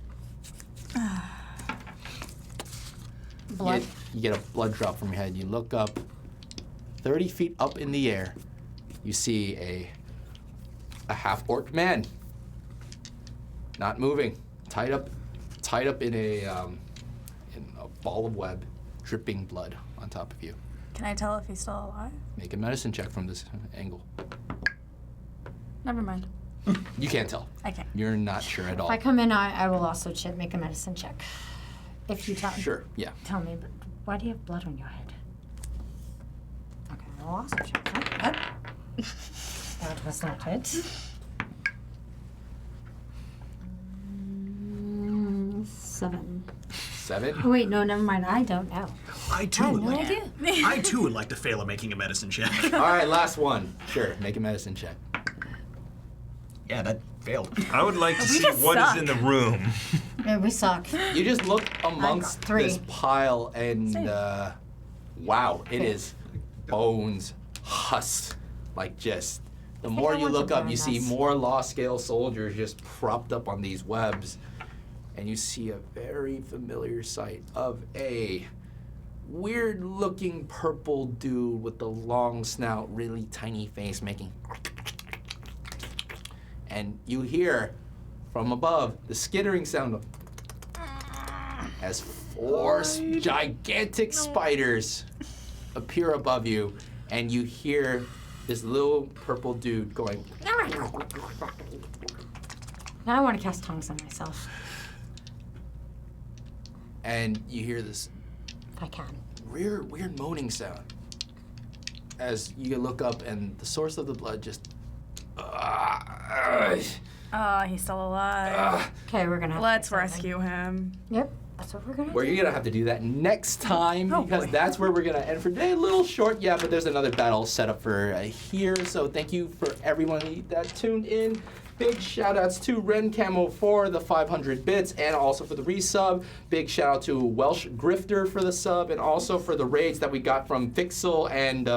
Blood. You get a blood drop from your head. You look up, 30 feet up in the air. You see a half-orc man, not moving, tied up in a ball of web, dripping blood on top of you. Can I tell if he's still alive? Make a medicine check from this angle. Never mind. You can't tell. I can't. You're not sure at all. If I come in, I will also make a medicine check. If you tell Sure, yeah. Tell me, but why do you have blood on your head? Okay, I will also check that. That was not it. 7. 7? Oh, wait, no, never mind. I don't know. I too I have would no like. idea. I too would like to fail at making a medicine check. All right, last one. Sure, make a medicine check. Yeah, that failed. I would like to see just what is suck. in the room. Yeah, we suck. You just look amongst got 3. this pile and, Same. wow, it is bones, husks, like just, the more I you want to look up, burn you see this. more law-scale soldiers just propped up on these webs, and you see a very familiar sight of a weird-looking purple dude with the long snout, really tiny face making, and you hear from above the skittering sound of as 4 gigantic spiders appear above you, and you hear this little purple dude going. Now I want to cast tongues on myself, And you hear this if I can. weird moaning sound as you look up, and the source of the blood just. Oh, he's still alive. Okay, we're gonna have Let's to do something. rescue him. Yep, that's what we're gonna Where do. you're gonna have to do that next time, Oh, because boy. that's where we're gonna end for today. A little short, yeah, but there's another battle set up for here. So thank you for everyone that tuned in. Big shout outs to Ren Camo for the 500 bits and also for the resub. Big shout out to Welsh Grifter for the sub and also for the raids that we got from Fixel and